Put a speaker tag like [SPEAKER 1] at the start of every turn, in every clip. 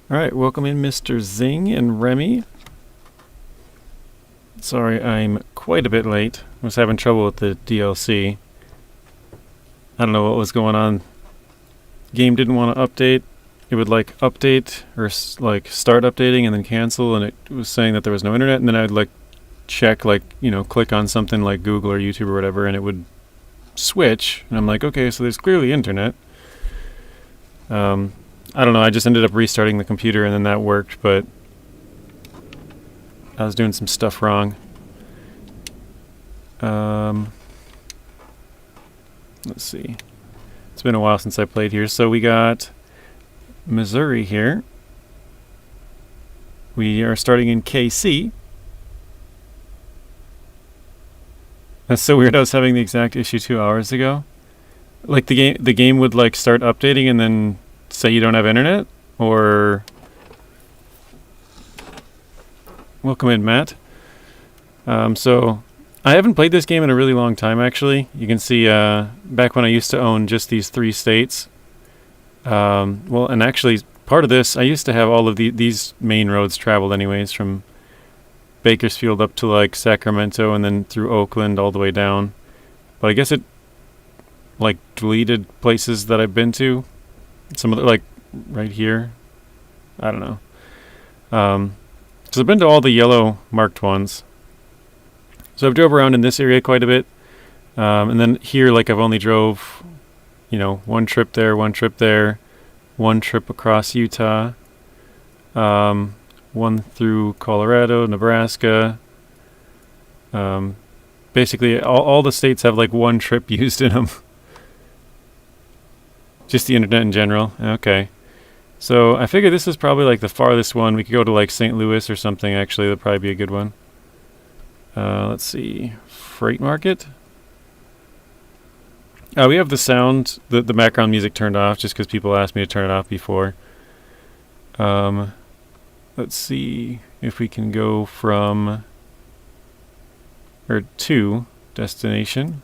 [SPEAKER 1] Alright, welcome in Mr. Zing and Remy. Sorry, I'm quite a bit late. I was having trouble with the DLC. I don't know what was going on. Game didn't want to update. It would update or start updating and then cancel, and it was saying that there was no internet, and then I'd check click on something like Google or YouTube or whatever, and it would switch, and I'm like, okay, so there's clearly internet. I don't know, I just ended up restarting the computer and then that worked, but I was doing some stuff wrong. Let's see. It's been a while since I played here. So we got Missouri here. We are starting in KC. That's so weird. I was having the exact issue 2 hours ago. Like the game would start updating and then say you don't have internet, or welcome in, Matt. So I haven't played this game in a really long time, actually. You can see back when I used to own just these 3 states. Well, and actually part of this, I used to have all of these main roads traveled anyways, from Bakersfield up to Sacramento and then through Oakland all the way down. But I guess it deleted places that I've been to. Some of the, right here. I don't know. So I've been to all the yellow marked ones. So I've drove around in this area quite a bit. And then here, I've only drove, one trip there, one trip across Utah, one through Colorado, Nebraska. Basically, all the states have one trip used in them. Just the internet in general. Okay. So I figure this is probably the farthest one. We could go to St. Louis or something, actually. That'd probably be a good one. Let's see. Freight market. We have the sound, the background music turned off just because people asked me to turn it off before. Let's see if we can go from or to destination.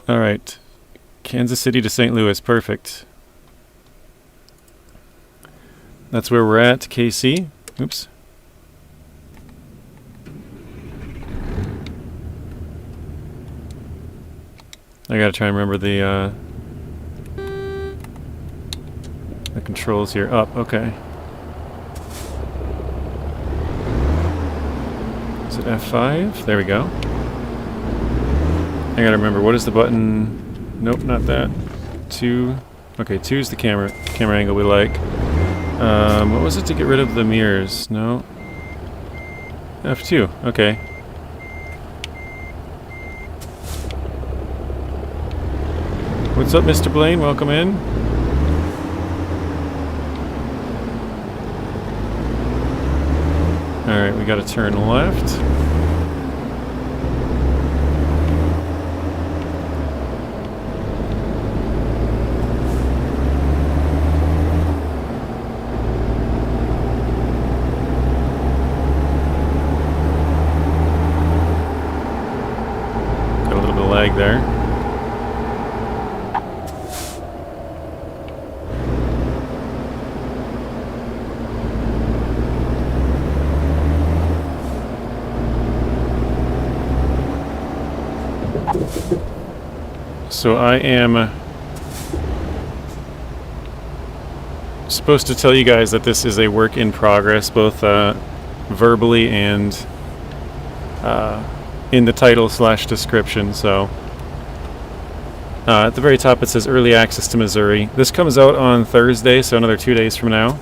[SPEAKER 1] All right, Kansas City to St. Louis, perfect. That's where we're at, KC. Oops. I gotta try and remember the controls here. Up, okay. Is it F5? There we go. I gotta remember, what is the button? Nope, not that. 2. Okay, 2 is the camera angle we like. What was it to get rid of the mirrors? No. F2, okay. What's up, Mr. Blaine? Welcome in. Alright, we gotta turn left. Lag there. So I am supposed to tell you guys that this is a work in progress, both verbally and in the title / description. So at the very top it says early access to Missouri. This comes out on Thursday, so another 2 days from now.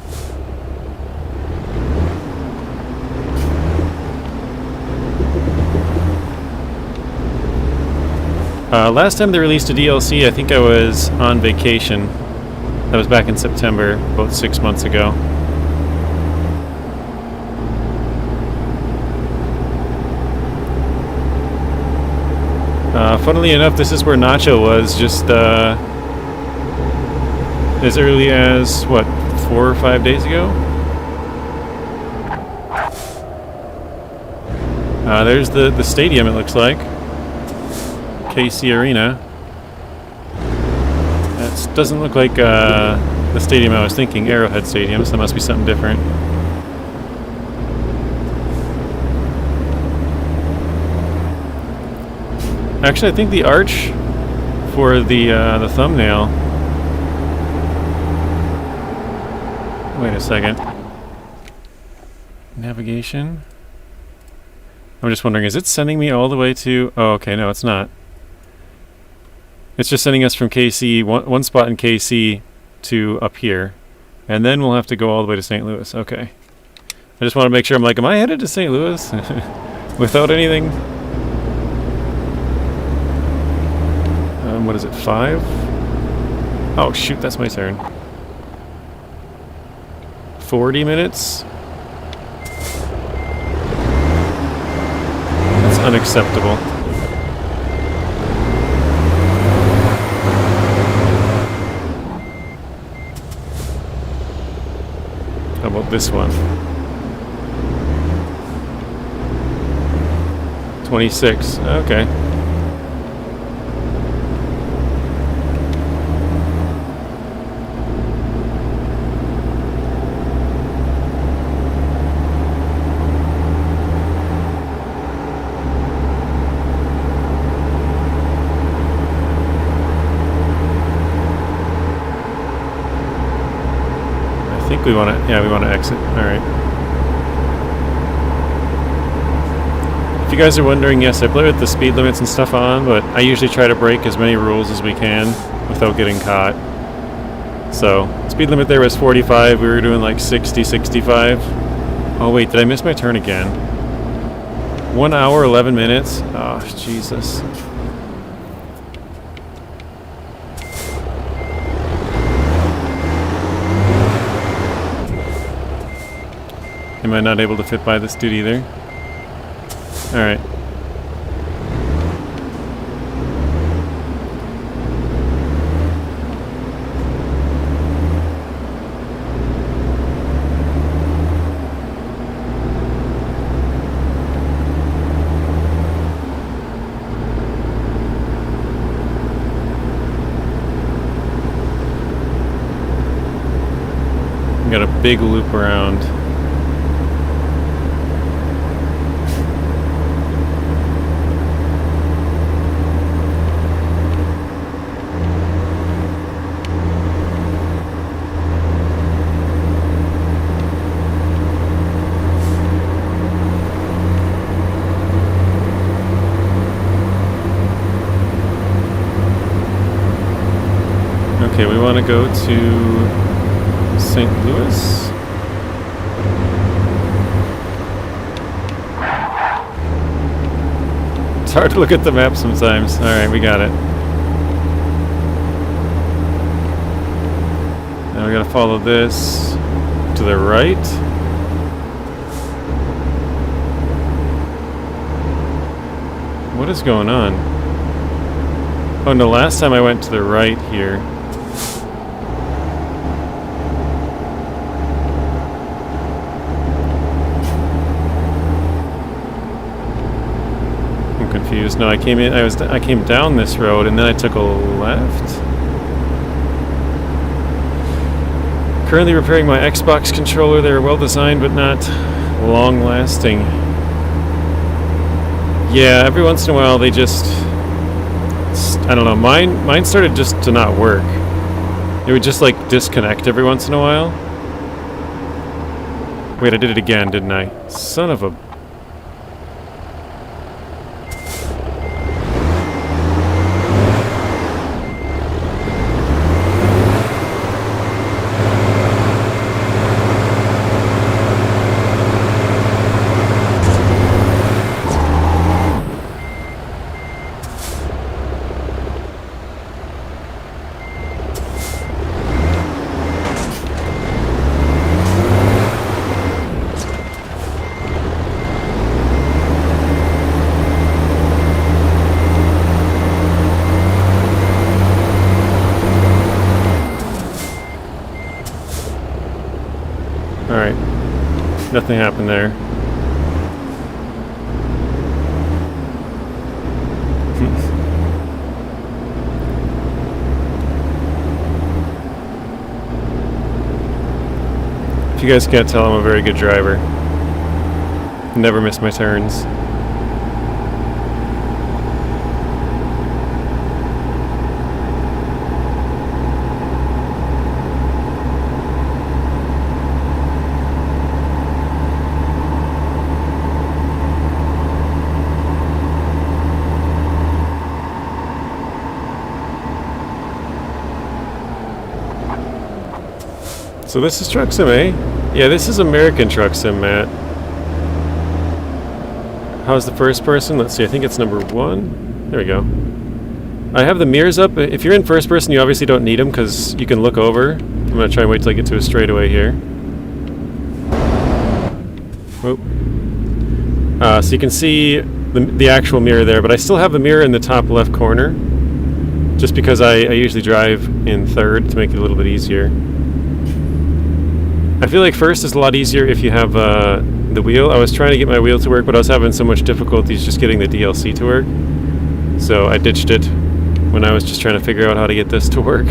[SPEAKER 1] Last time they released a DLC, I think I was on vacation. That was back in September, about 6 months ago. Funnily enough, this is where Nacho was just as early as, what, 4 or 5 days ago? There's the stadium, it looks like. KC Arena. That doesn't look like the stadium I was thinking, Arrowhead Stadium, so that must be something different. Actually, I think the arch for the thumbnail. Wait a second. Navigation. I'm just wondering, is it sending me all the way to... Oh, okay, no, it's not. It's just sending us from KC, one spot in KC to up here. And then we'll have to go all the way to St. Louis. Okay. I just want to make sure, I'm like, am I headed to St. Louis? Without anything? What is it, 5? Oh, shoot, that's my turn. 40 minutes? That's unacceptable. How about this one? 26. Okay. We want to, yeah, we want to exit. All right. If you guys are wondering, yes, I play with the speed limits and stuff on, but I usually try to break as many rules as we can without getting caught. So, speed limit there was 45. We were doing like 60, 65. Oh wait, did I miss my turn again? 1 hour, 11 minutes. Oh, Jesus. Am I not able to fit by this dude either? Alright. Got a big loop around. Okay, we want to go to St. Louis. It's hard to look at the map sometimes. Alright, we got it. Now we gotta follow this to the right. What is going on? Oh no, last time I went to the right here. Confused. No, I came in. I came down this road and then I took a left. Currently repairing my Xbox controller. They're well designed but not long lasting. Yeah, every once in a while they just, I don't know. Mine started just to not work. It would just like disconnect every once in a while. Wait, I did it again, didn't I? Son of a. Alright. Nothing happened there. If you guys can't tell, I'm a very good driver. Never miss my turns. So this is Truck Sim, eh? Yeah, this is American Truck Sim, Matt. How's the first person? Let's see, I think it's number 1. There we go. I have the mirrors up. If you're in first person, you obviously don't need them because you can look over. I'm going to try and wait till I get to a straightaway here. Whoop. So you can see the actual mirror there, but I still have the mirror in the top left corner just because I usually drive in third to make it a little bit easier. I feel like first is a lot easier if you have the wheel. I was trying to get my wheel to work, but I was having so much difficulties just getting the DLC to work. So I ditched it when I was just trying to figure out how to get this to work.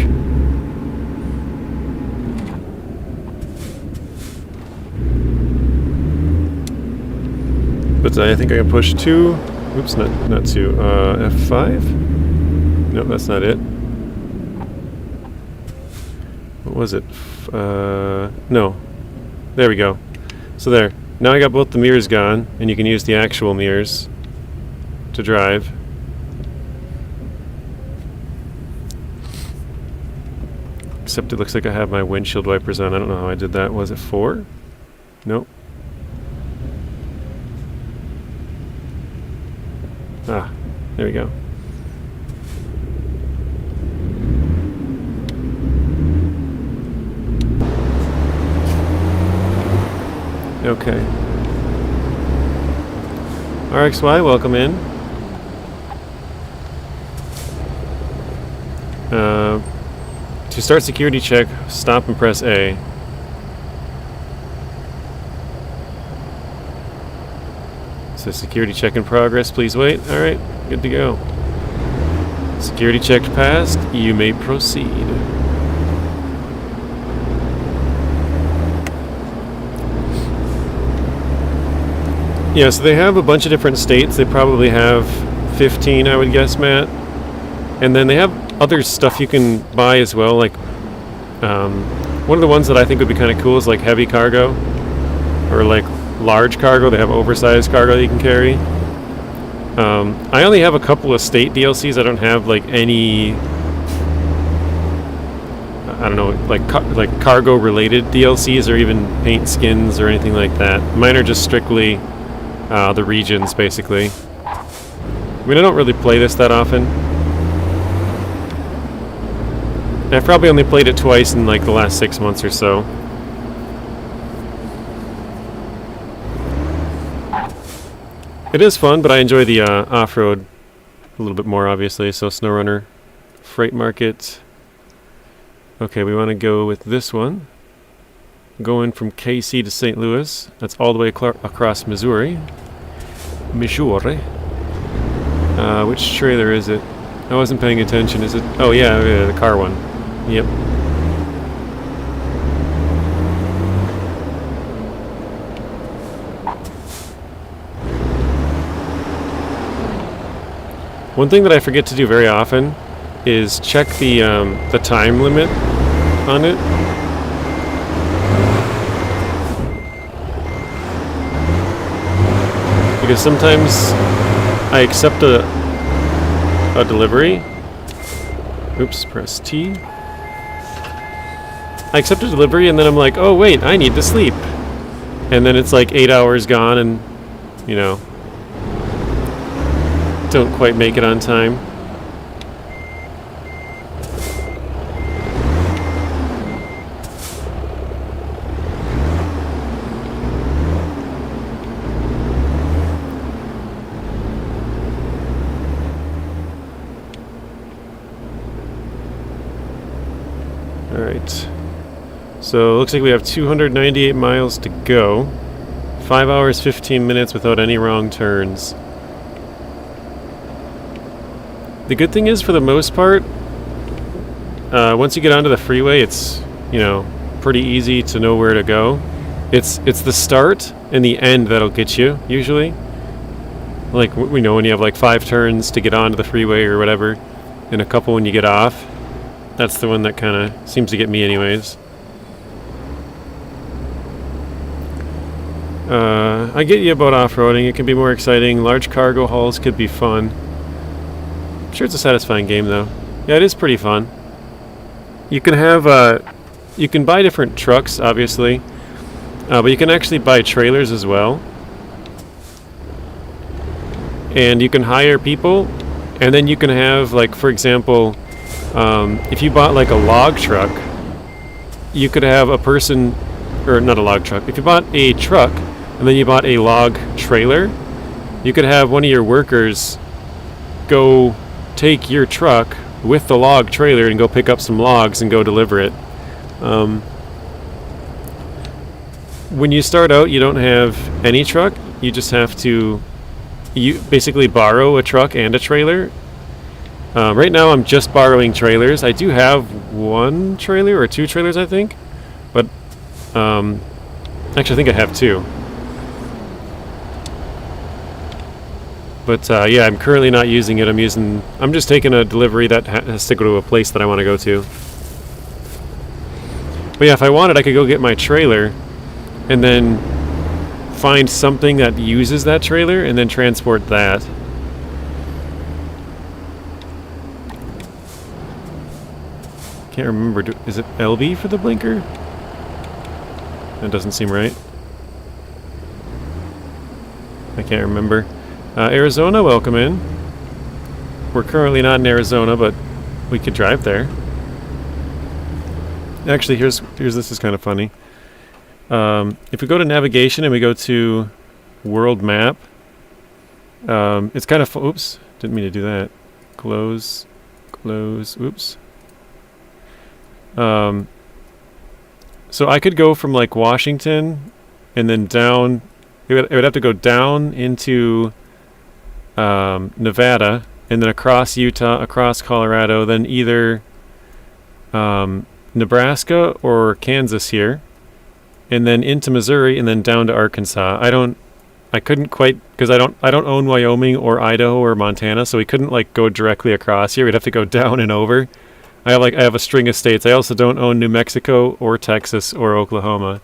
[SPEAKER 1] But I think I can push 2. Oops, not 2. F5? Nope, that's not it. What was it? No. There we go. So there. Now I got both the mirrors gone, and you can use the actual mirrors to drive. Except it looks like I have my windshield wipers on. I don't know how I did that. Was it 4? Nope. Ah, there we go. Okay. RXY, welcome in. To start security check, stop and press A. So security check in progress, please wait. Alright, good to go. Security check passed, you may proceed. Yeah, so they have a bunch of different states. They probably have 15, I would guess, Matt. And then they have other stuff you can buy as well. Like, one of the ones that I think would be kind of cool is like heavy cargo, or like large cargo. They have oversized cargo that you can carry. I only have a couple of state DLCs. I don't have like any, I don't know, like cargo related DLCs or even paint skins or anything like that. Mine are just strictly the regions, basically. I mean, I don't really play this that often. I've probably only played it twice in like the last 6 months or so. It is fun, but I enjoy the off-road a little bit more, obviously. So SnowRunner, Freight Market. Okay, we want to go with this one. Going from KC to St. Louis. That's all the way across Missouri. Missouri. Which trailer is it? I wasn't paying attention. Is it? Oh yeah, the car one. Yep. One thing that I forget to do very often is check the time limit on it. Because sometimes I accept a delivery. Oops, press T. I accept a delivery and then I'm like, oh wait, I need to sleep. And then it's like 8 hours gone and, you know, don't quite make it on time. Alright, so it looks like we have 298 miles to go. 5 hours, 15 minutes without any wrong turns. The good thing is, for the most part, once you get onto the freeway, it's, you know, pretty easy to know where to go. It's the start and the end that'll get you usually. Like we know when you have like 5 turns to get onto the freeway or whatever, and a couple when you get off. That's the one that kind of seems to get me anyways. I get you about off-roading. It can be more exciting. Large cargo hauls could be fun. I'm sure it's a satisfying game though. Yeah, it is pretty fun. You can have you can buy different trucks, obviously, but you can actually buy trailers as well. And you can hire people, and then you can have, like, for example, if you bought like a log truck, you could have a person, or not a log truck. If you bought a truck and then you bought a log trailer, you could have one of your workers go take your truck with the log trailer and go pick up some logs and go deliver it. When you start out, you don't have any truck. You just have to basically borrow a truck and a trailer. Right now I'm just borrowing trailers. I do have 1 trailer or 2 trailers, I think, but actually I think I have 2. But yeah, I'm currently not using it. I'm just taking a delivery that has to go to a place that I want to go to. But yeah, if I wanted, I could go get my trailer and then find something that uses that trailer and then transport that. Can't remember. Is it LB for the blinker? That doesn't seem right. I can't remember. Arizona, welcome in. We're currently not in Arizona, but we could drive there. Actually, here's this is kind of funny. If we go to navigation and we go to world map, it's kind of oops, didn't mean to do that. Close, oops. So I could go from like Washington and then down. It would have to go down into Nevada and then across Utah, across Colorado, then either Nebraska or Kansas here, and then into Missouri, and then down to Arkansas. I couldn't quite, because I don't own Wyoming or Idaho or Montana, so we couldn't like go directly across here. We'd have to go down and over. I have a string of states. I also don't own New Mexico or Texas or Oklahoma.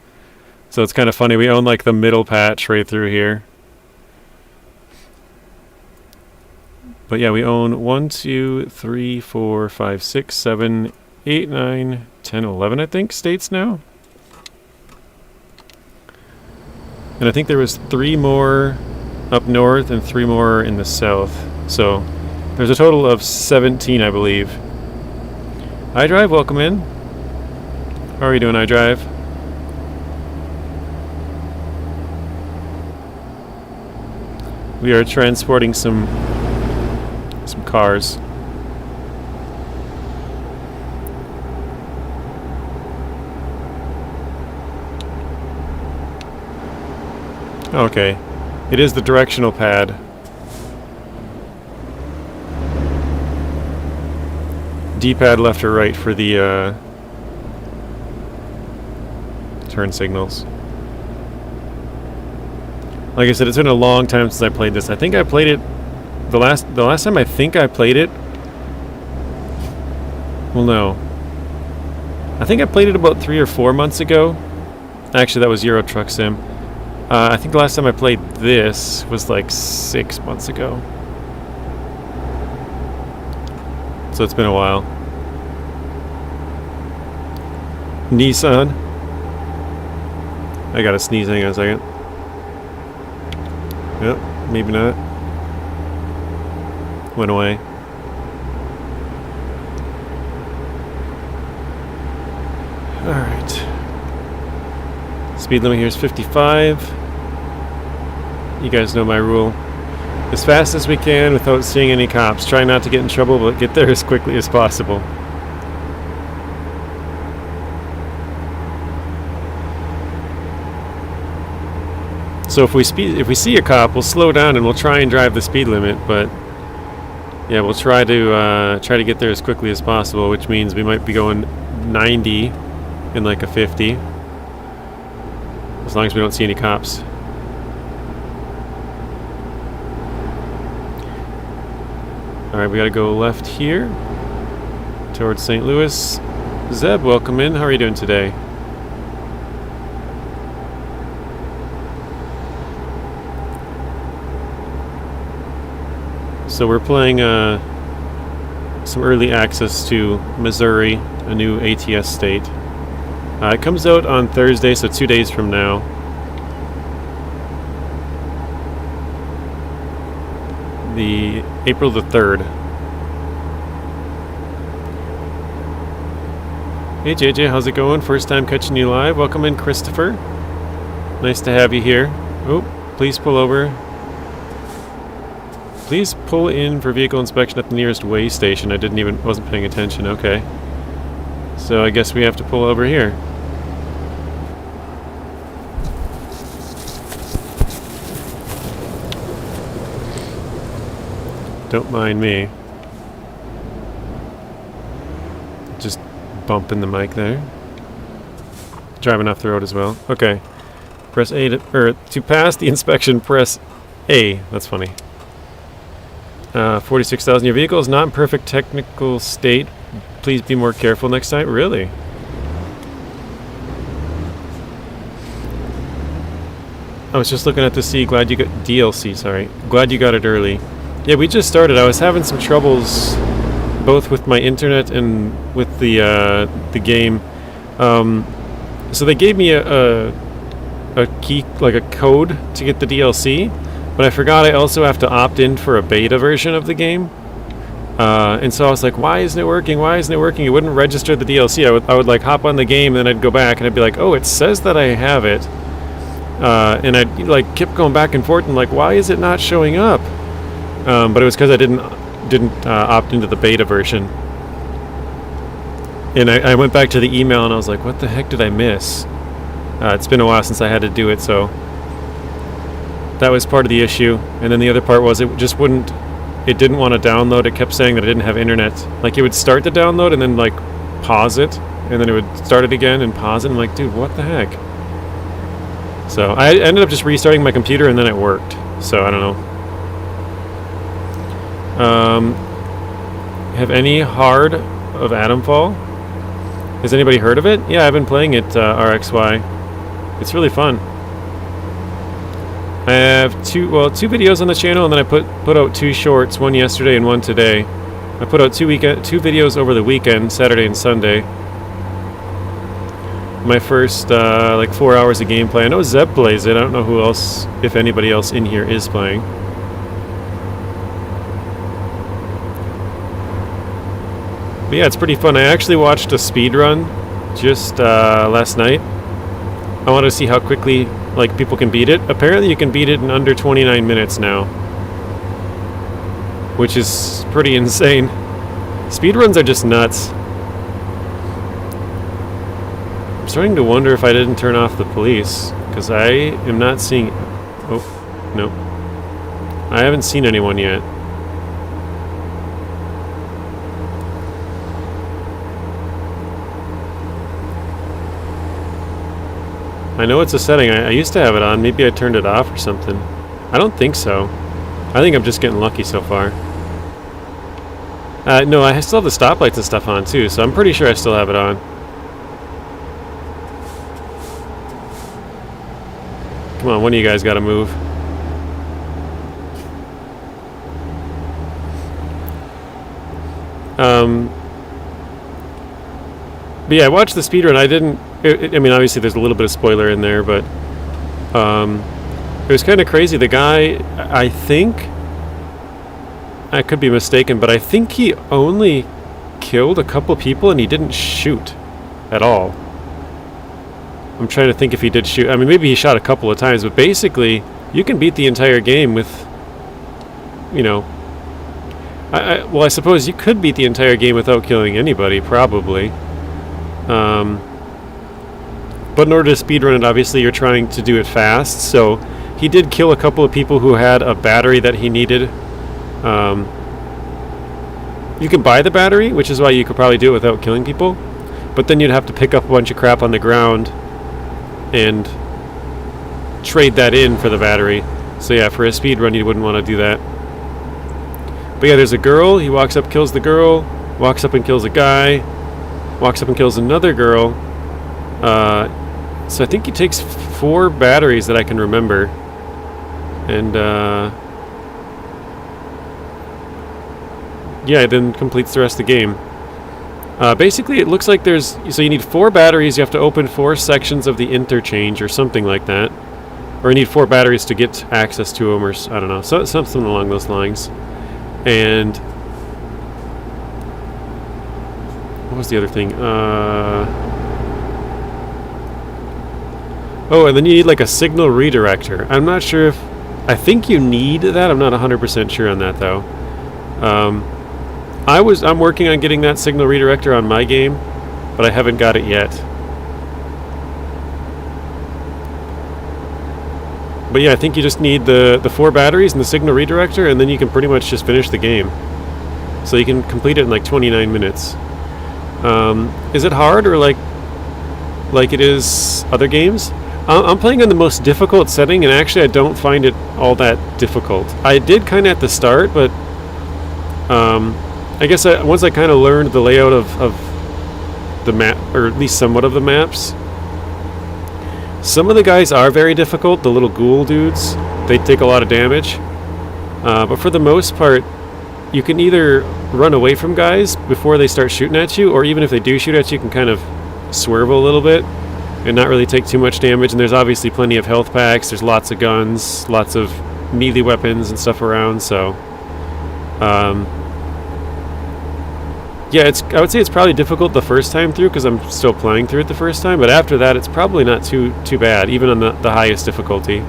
[SPEAKER 1] So it's kind of funny. We own like the middle patch right through here. But yeah, we own 1, 2, 3, 4, 5, 6, 7, 8, 9, 10, 11, I think, states now. And I think there was 3 more up north and 3 more in the south. So there's a total of 17, I believe. iDrive, welcome in. How are you doing, iDrive? We are transporting some cars. Okay. It is the directional pad. D-pad left or right for the turn signals. Like I said, it's been a long time since I played this. I think I played it the last time I think I played it. Well, no. I think I played it about 3 or 4 months ago. Actually, that was Euro Truck Sim. I think the last time I played this was like 6 months ago. So it's been a while. Nissan. I gotta sneeze, hang on a second. Yep, maybe not. Went away. Alright. Speed limit here is 55. You guys know my rule. As fast as we can without seeing any cops. Try not to get in trouble, but get there as quickly as possible. So if we see a cop, we'll slow down and we'll try and drive the speed limit, but yeah, we'll try to get there as quickly as possible, which means we might be going 90 in like a 50. As long as we don't see any cops. Alright, we gotta go left here. Towards St. Louis. Zeb, welcome in. How are you doing today? So we're playing some early access to Missouri, a new ATS state. It comes out on Thursday, so 2 days from now. The April the 3rd. Hey JJ, how's it going? First time catching you live. Welcome in, Christopher. Nice to have you here. Oh, please pull over. Please pull in for vehicle inspection at the nearest way station. Wasn't paying attention. Okay. So I guess we have to pull over here. Don't mind me. Just bumping the mic there. Driving off the road as well. Okay. Press A to pass the inspection, press A. That's funny. 46,000. Your vehicle is not in perfect technical state. Please be more careful next time. Really? I was just looking at the C. Glad you got DLC. Sorry. Glad you got it early. Yeah, we just started. I was having some troubles, both with my internet and with the game. So they gave me a key, like a code, to get the DLC, but I forgot I also have to opt in for a beta version of the game. And so I was like, why isn't it working? Why isn't it working? It wouldn't register the DLC. I would like hop on the game, and then I'd go back and I'd be like, oh, it says that I have it. And I'd like kept going back and forth and like, why is it not showing up? But it was because I didn't opt into the beta version. And I went back to the email and I was like, what the heck did I miss? It's been a while since I had to do it, so that was part of the issue. And then the other part was it didn't want to download. It kept saying that I didn't have internet. Like it would start the download and then like pause it, and then it would start it again and pause it. I'm like, dude, what the heck? So I ended up just restarting my computer and then it worked. So I don't know. Have any hard of Atomfall? Has anybody heard of it? Yeah, I've been playing it, RXY. It's really fun. I have two videos on the channel, and then I put out 2 shorts, one yesterday and one today. I put out 2 videos over the weekend, Saturday and Sunday. My first like 4 hours of gameplay. I know Zeb plays it. I don't know who else, if anybody else in here is playing. But yeah, it's pretty fun. I actually watched a speed run just last night. I wanted to see how quickly like people can beat it. Apparently you can beat it in under 29 minutes now, which is pretty insane. Speedruns are just nuts. I'm starting to wonder if I didn't turn off the police, because I am not seeing... Oh, no. I haven't seen anyone yet. I know it's a setting. I used to have it on. Maybe I turned it off or something. I don't think so. I think I'm just getting lucky so far. No, I still have the stoplights and stuff on too, so I'm pretty sure I still have it on. Come on, one of you guys gotta move. But yeah, I watched the speedrun. I didn't... I mean, obviously there's a little bit of spoiler in there, but it was kind of crazy. The guy, I think, I could be mistaken, but I think he only killed a couple people and he didn't shoot at all. I'm trying to think if he did shoot. I mean, maybe he shot a couple of times, but basically you can beat the entire game with, you know, well, I suppose you could beat the entire game without killing anybody, probably. But in order to speedrun it, obviously you're trying to do it fast, so he did kill a couple of people who had a battery that he needed. You can buy the battery, which is why you could probably do it without killing people, but then you'd have to pick up a bunch of crap on the ground and trade that in for the battery. So yeah, for a speed run, you wouldn't want to do that. But yeah, there's a girl. He walks up, kills the girl. Walks up and kills a guy. Walks up and kills another girl. So I think he takes 4 batteries that I can remember. And yeah, then completes the rest of the game. Basically, it looks like so you need 4 batteries. You have to open 4 sections of the interchange or something like that. Or you need 4 batteries to get access to them, or I don't know, something along those lines. And what was the other thing? Oh, and then you need like a signal redirector. I'm not sure if... I think you need that. I'm not 100% sure on that, though. I'm working on getting that signal redirector on my game, but I haven't got it yet. But yeah, I think you just need the 4 batteries and the signal redirector, and then you can pretty much just finish the game. So you can complete it in like 29 minutes. Is it hard or like it is other games? I'm playing on the most difficult setting, and actually I don't find it all that difficult. I did kind of at the start, but I guess once I kind of learned the layout of the map, or at least somewhat of the maps. Some of the guys are very difficult, the little ghoul dudes. They take a lot of damage. But for the most part, you can either run away from guys before they start shooting at you, or even if they do shoot at you, you can kind of swerve a little bit and not really take too much damage. And there's obviously plenty of health packs. There's lots of guns, lots of melee weapons and stuff around. So, yeah, I would say it's probably difficult the first time through because I'm still playing through it the first time. But after that, it's probably not too bad, even on the highest difficulty.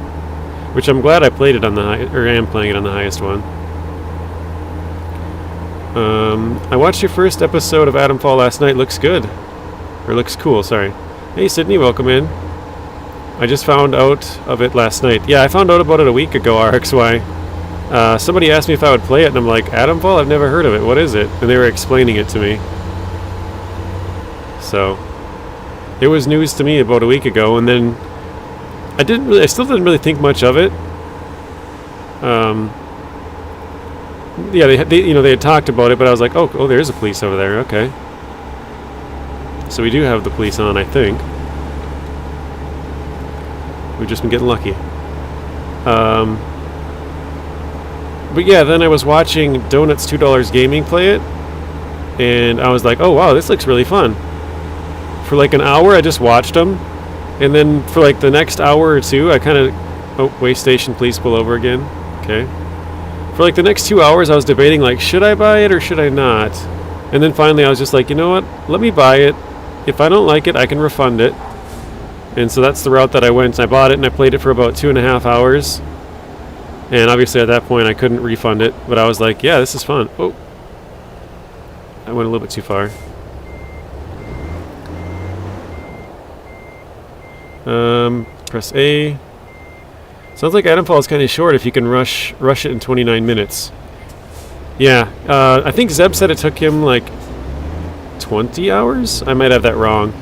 [SPEAKER 1] Which I'm glad I played it on the am playing it on the highest one. I watched your first episode of Atomfall last night. Looks good, or looks cool. Sorry. Hey Sydney, welcome in. I just found out of it last night. Yeah, I found out about it a week ago. RXY. Somebody asked me if I would play it, and I'm like, Atomfall? I've never heard of it. What is it? And they were explaining it to me. So, it was news to me about a week ago, and then I still didn't really think much of it. Yeah, they had talked about it, but I was like, oh, there's a police over there. Okay. So we do have the police on, I think. We've just been getting lucky. But yeah, then I was watching Donuts $2 Gaming play it, and I was like, oh wow, this looks really fun. For like an hour, I just watched them, and then for like the next hour or two, I kind of... Oh, way station, please pull over again. Okay. For like the next 2 hours, I was debating like, should I buy it or should I not? And then finally I was just like, you know what, let me buy it. If I don't like it, I can refund it. And so that's the route that I went. I bought it and I played it for about 2.5 hours. And obviously at that point I couldn't refund it, but I was like, yeah, this is fun. Oh, I went a little bit too far. Press A. Sounds like Atomfall is kind of short if you can rush it in 29 minutes. Yeah, I think Zeb said it took him like 20 hours? I might have that wrong.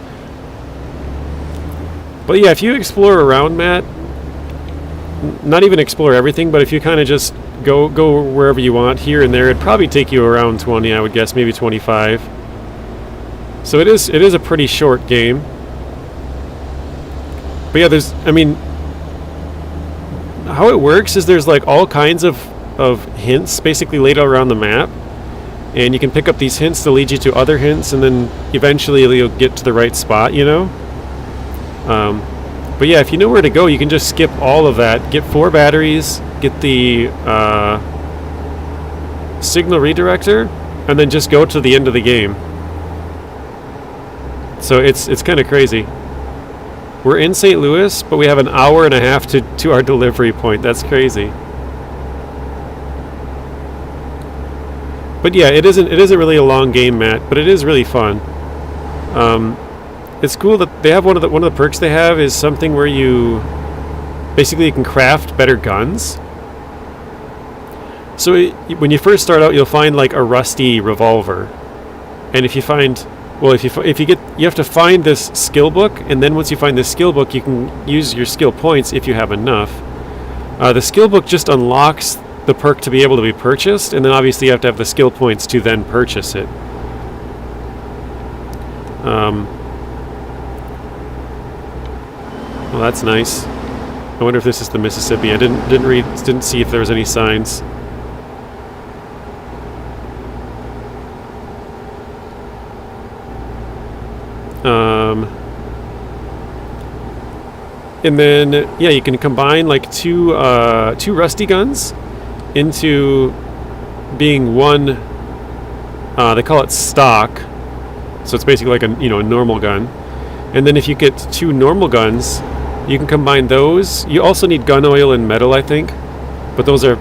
[SPEAKER 1] But yeah, if you explore around, Matt, not even explore everything, but if you kind of just go wherever you want, here and there, it'd probably take you around 20, I would guess, maybe 25. So it is a pretty short game. But yeah, how it works is there's like all kinds of hints basically laid out around the map, and you can pick up these hints to lead you to other hints, and then eventually you'll get to the right spot, you know? But yeah, if you know where to go, you can just skip all of that, get 4 batteries, get the signal redirector, and then just go to the end of the game. So it's kind of crazy. We're in St. Louis, but we have an hour and a half to our delivery point. That's crazy. But yeah, it isn't really a long game, Matt, but it is really fun. It's cool that they have one of the perks they have is something where you can craft better guns. So when you first start out, you'll find like a rusty revolver, and if you find Well, you have to find this skill book, and then once you find this skill book, you can use your skill points if you have enough. The skill book just unlocks the perk to be able to be purchased, and then obviously you have to have the skill points to then purchase it. Well, that's nice. I wonder if this is the Mississippi. I didn't see if there was any signs. And then yeah, you can combine like two rusty guns into being one. They call it stock, so it's basically like a normal gun. And then if you get two normal guns, you can combine those. You also need gun oil and metal, I think, but those are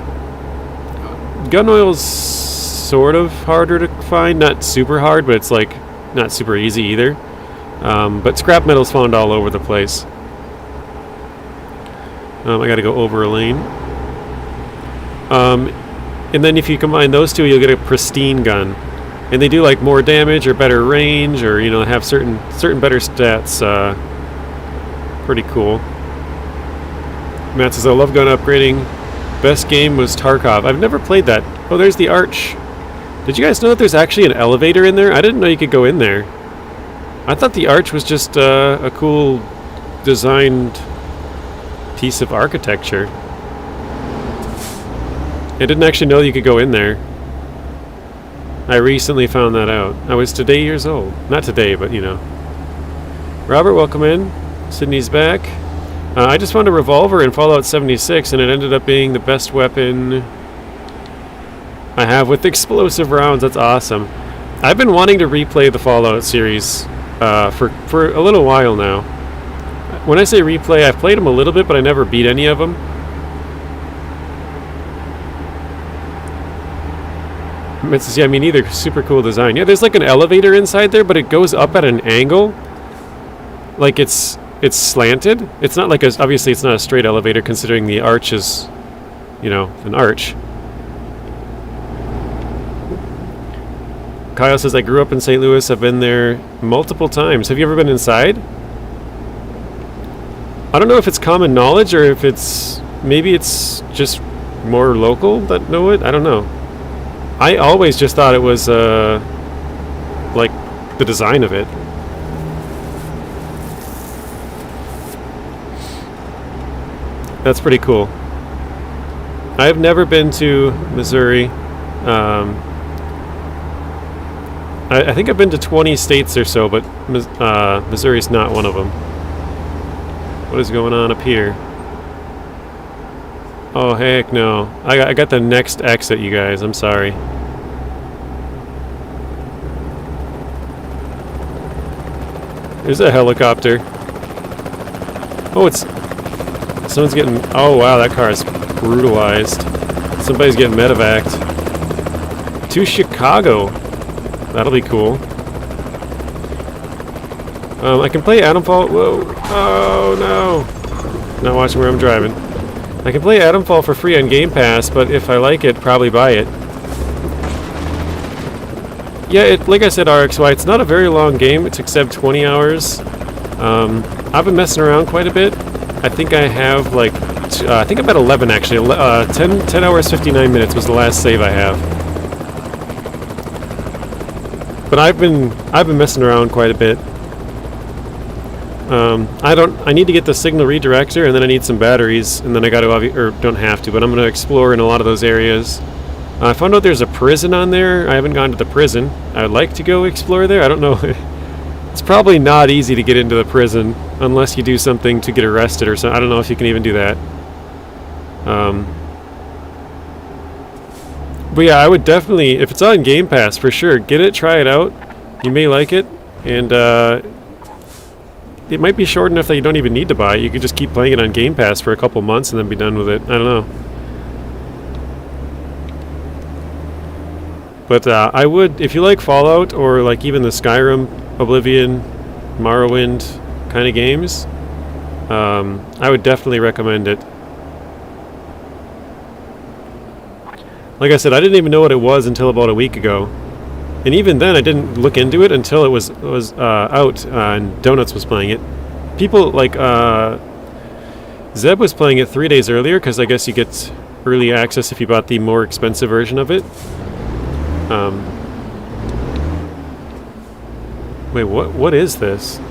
[SPEAKER 1] gun oil's sort of harder to find. Not super hard, but it's like not super easy either. But scrap metal's found all over the place. I gotta go over a lane. And then if you combine those two, you'll get a pristine gun. And they do like more damage or better range, or have certain better stats. Pretty cool. Matt says, I love gun upgrading. Best game was Tarkov. I've never played that. Oh, there's the arch. Did you guys know that there's actually an elevator in there? I didn't know you could go in there. I thought the arch was just a cool designed piece of architecture. I didn't actually know you could go in there. I recently found that out. I was today years old. Not today, but Robert, welcome in. Sydney's back. I just found a revolver in Fallout 76, and it ended up being the best weapon I have with explosive rounds. That's awesome. I've been wanting to replay the Fallout series for a little while now. When I say replay, I've played them a little bit, but I never beat any of them. Yeah, me neither. Super cool design. Yeah, there's like an elevator inside there, but it goes up at an angle. Like it's slanted. It's not like obviously it's not a straight elevator, considering the arch is, an arch. Kyle says, I grew up in St. Louis. I've been there multiple times. Have you ever been inside? I don't know if it's common knowledge or if maybe it's just more local that know it. I don't know. I always just thought it was like the design of it. That's pretty cool. I've never been to Missouri. I think I've been to 20 states or so, but Missouri's not one of them. What is going on up here? Oh, heck no. I got the next exit, you guys. I'm sorry. There's a helicopter. Oh, someone's getting... Oh, wow, that car is brutalized. Somebody's getting medevaced. To Chicago. That'll be cool. I can play Atomfall... Whoa. Oh, no. Not watching where I'm driving. I can play Atomfall for free on Game Pass, but if I like it, probably buy it. Yeah, like I said, RXY, it's not a very long game. It's except 20 hours. I've been messing around quite a bit. I think I have like... I think I'm at 11 actually. 10 hours, 59 minutes was the last save I have. But I've been messing around quite a bit. I need to get the signal redirector, and then I need some batteries, and then I got to, or don't have to, but I'm going to explore in a lot of those areas. I found out there's a prison on there. I haven't gone to the prison. I'd like to go explore there. I don't know. It's probably not easy to get into the prison unless you do something to get arrested or something. I don't know if you can even do that. But yeah, I would definitely, if it's on Game Pass, for sure, get it, try it out. You may like it, and it might be short enough that you don't even need to buy it. You could just keep playing it on Game Pass for a couple months and then be done with it. I don't know. But I would, if you like Fallout or like even the Skyrim, Oblivion, Morrowind kind of games, I would definitely recommend it. Like I said, I didn't even know what it was until about a week ago. And even then, I didn't look into it until it was out and Donuts was playing it. People like Zeb was playing it 3 days earlier because I guess you get early access if you bought the more expensive version of it. Wait, what is this?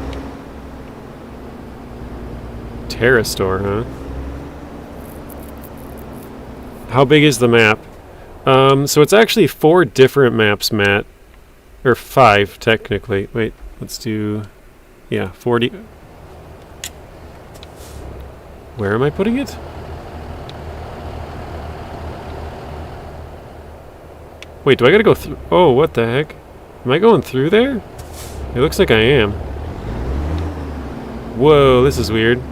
[SPEAKER 1] Terra Store, huh? How big is the map? So it's actually 4 different maps, Matt. Or 5, technically. Wait, let's do... Yeah, 40... Where am I putting it? Wait, do I gotta go through... Oh, what the heck? Am I going through there? It looks like I am. Whoa, this is weird.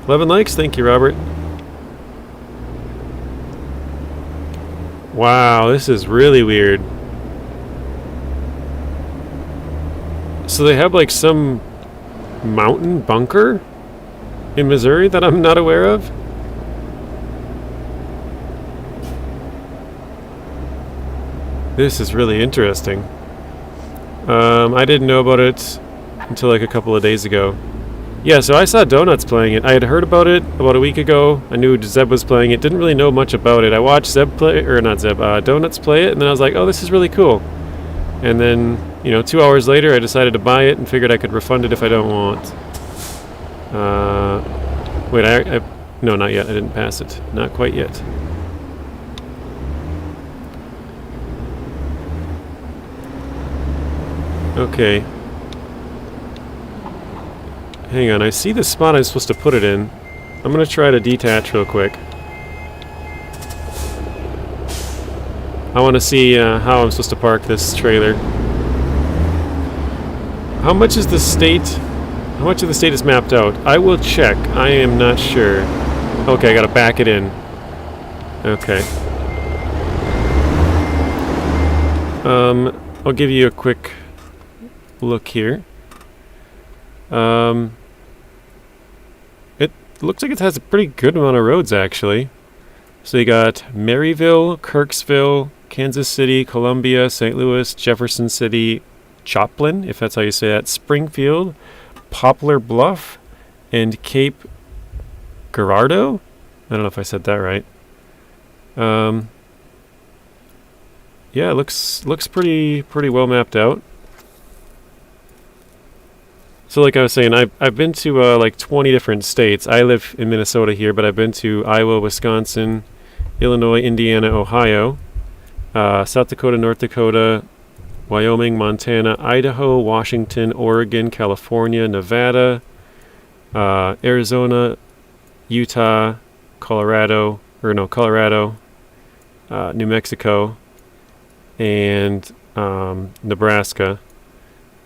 [SPEAKER 1] 11 likes, thank you, Robert. Wow, this is really weird. So they have like some mountain bunker in Missouri that I'm not aware of? This is really interesting. I didn't know about it until like a couple of days ago. Yeah, so I saw Donuts playing it. I had heard about it about a week ago. I knew Zeb was playing it. Didn't really know much about it. I watched Zeb play, or not Zeb, Donuts play it, and then I was like, oh, this is really cool. And then, 2 hours later, I decided to buy it and figured I could refund it if I don't want. Wait, no, not yet. I didn't pass it. Not quite yet. Okay. Hang on, I see the spot I'm supposed to put it in. I'm gonna try to detach real quick. I want to see how I'm supposed to park this trailer. How much is the state? How much of the state is mapped out? I will check. I am not sure. Okay, I gotta back it in. Okay. I'll give you a quick look here. It looks like it has a pretty good amount of roads, actually. So you got Maryville, Kirksville, Kansas City, Columbia, St. Louis, Jefferson City, Joplin, if that's how you say that, Springfield, Poplar Bluff, and Cape Girardeau? I don't know if I said that right. Yeah, it looks pretty well mapped out. So like I was saying, I've been to like 20 different states. I live in Minnesota here, but I've been to Iowa, Wisconsin, Illinois, Indiana, Ohio, South Dakota, North Dakota, Wyoming, Montana, Idaho, Washington, Oregon, California, Nevada, Arizona, Utah, Colorado, New Mexico, and Nebraska.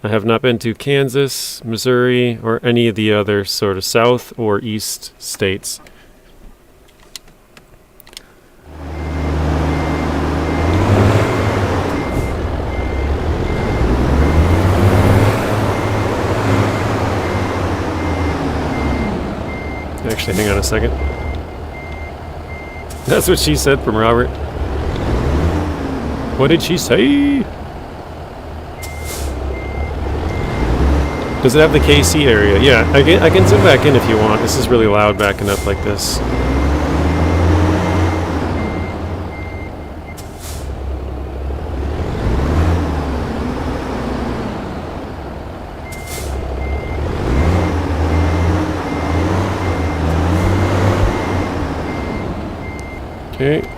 [SPEAKER 1] I have not been to Kansas, Missouri, or any of the other sort of south or east states. Actually, hang on a second. That's what she said from Robert. What did she say? Does it have the KC area? Yeah, I can zoom back in if you want. This is really loud backing up like this. Okay.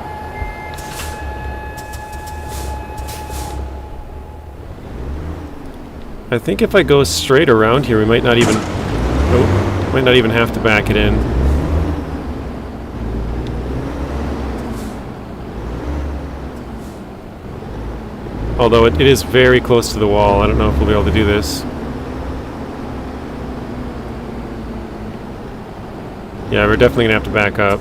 [SPEAKER 1] I think if I go straight around here, we might not even have to back it in. Although it is very close to the wall. I don't know if we'll be able to do this. Yeah, we're definitely gonna have to back up.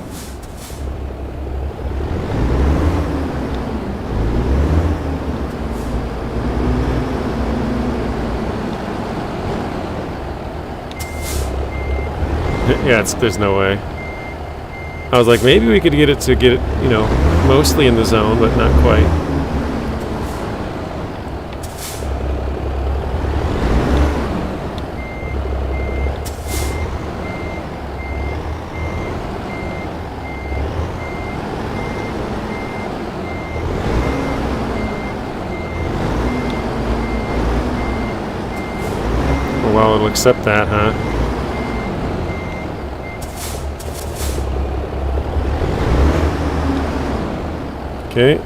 [SPEAKER 1] Yeah, there's no way. I was like, maybe we could get it, mostly in the zone, but not quite. Oh, it'll accept that, huh? Okay.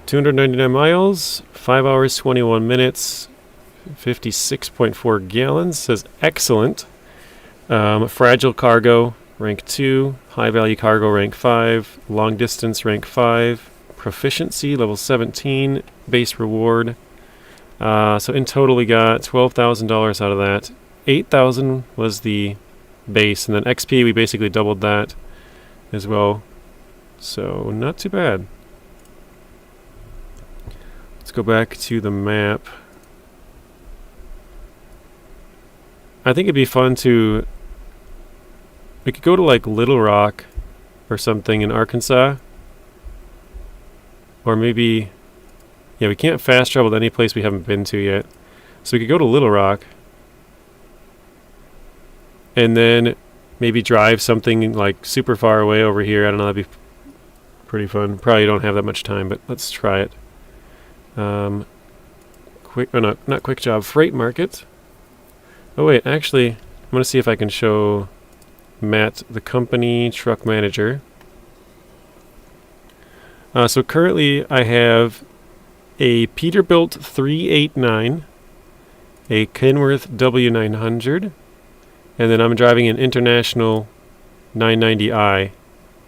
[SPEAKER 1] 299 miles, 5 hours, 21 minutes, 56.4 gallons. Says excellent. Fragile cargo, rank 2. High value cargo, rank 5. Long distance, rank 5. Proficiency, level 17. Base reward. So in total we got $12,000 out of that. $8,000 was the base, and then XP we basically doubled that as well. So not too bad. Let's go back to the map. I think it'd be fun to... We could go to like Little Rock or something in Arkansas. Or maybe... Yeah, we can't fast travel to any place we haven't been to yet. So we could go to Little Rock. And then maybe drive something like super far away over here. I don't know, that'd be pretty fun. Probably don't have that much time, but let's try it. Not quick job, freight market. Oh wait, actually, I'm going to see if I can show Matt the company truck manager. So currently I have a Peterbilt 389, a Kenworth W900, and then I'm driving an International 990i.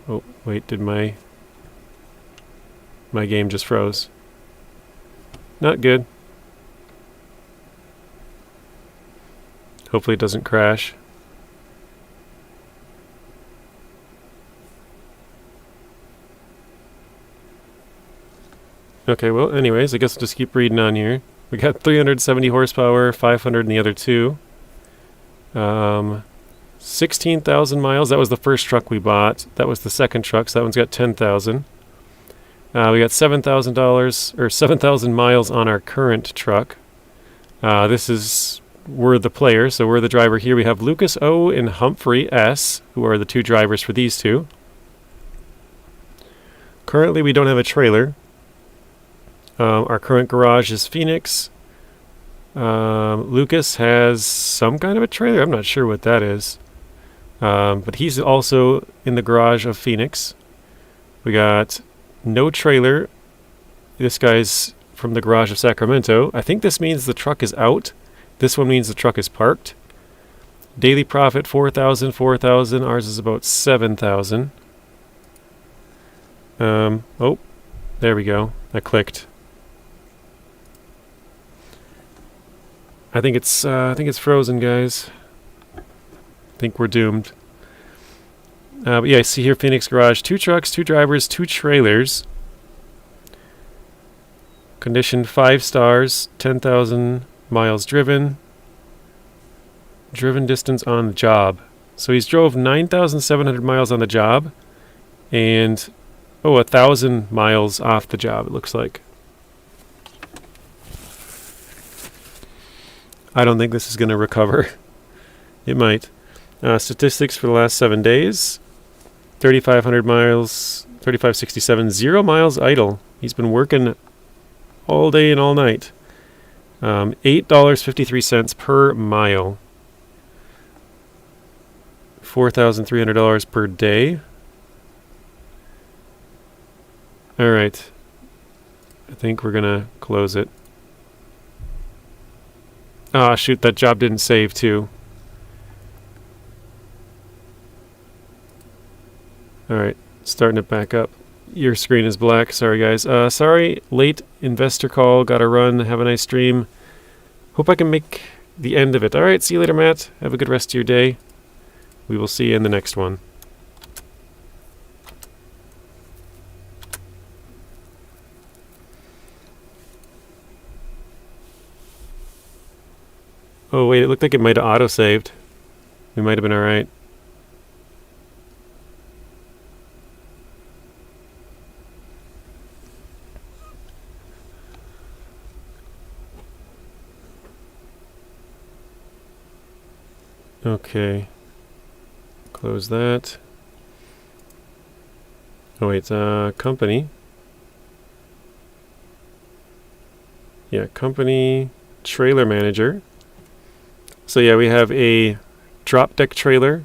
[SPEAKER 1] Oh wait, did my game just froze? Not good. Hopefully it doesn't crash. Okay, well, anyways, I guess I'll just keep reading on here. We got 370 horsepower, 500 in the other two. 16,000 miles. That was the first truck we bought. That was the second truck, so that one's got 10,000. We got $7,000 or 7,000 miles on our current truck. We're the player, so we're the driver here. We have Lucas O and Humphrey S, who are the two drivers for these two. Currently, we don't have a trailer. Our current garage is Phoenix. Lucas has some kind of a trailer. I'm not sure what that is. But he's also in the garage of Phoenix. We got no trailer. This guy's from the garage of Sacramento. I think this means the truck is out. This one means the truck is parked. Daily profit 4,000, 4,000. Ours is about 7,000. Oh, there we go. I clicked. I think it's frozen, guys. I think we're doomed. But yeah, I see here Phoenix Garage. 2 trucks, 2 drivers, 2 trailers. Condition 5 stars, 10,000 miles driven. Driven distance on the job. So he's drove 9,700 miles on the job. And, 1,000 miles off the job, it looks like. I don't think this is going to recover. It might. Statistics for the last 7 days. 3,500 miles, 3,567, 0 miles idle. He's been working all day and all night. $8.53 per mile. $4,300 per day. All right. I think we're going to close it. Ah, shoot, that job didn't save too. Alright, starting it back up. Your screen is black. Sorry, guys. Sorry, late investor call. Gotta run. Have a nice stream. Hope I can make the end of it. Alright, see you later, Matt. Have a good rest of your day. We will see you in the next one. Oh, wait, it looked like it might have auto-saved. We might have been alright. Okay. Close that. Oh, wait, company. Yeah, company trailer manager. So yeah, we have a drop deck trailer.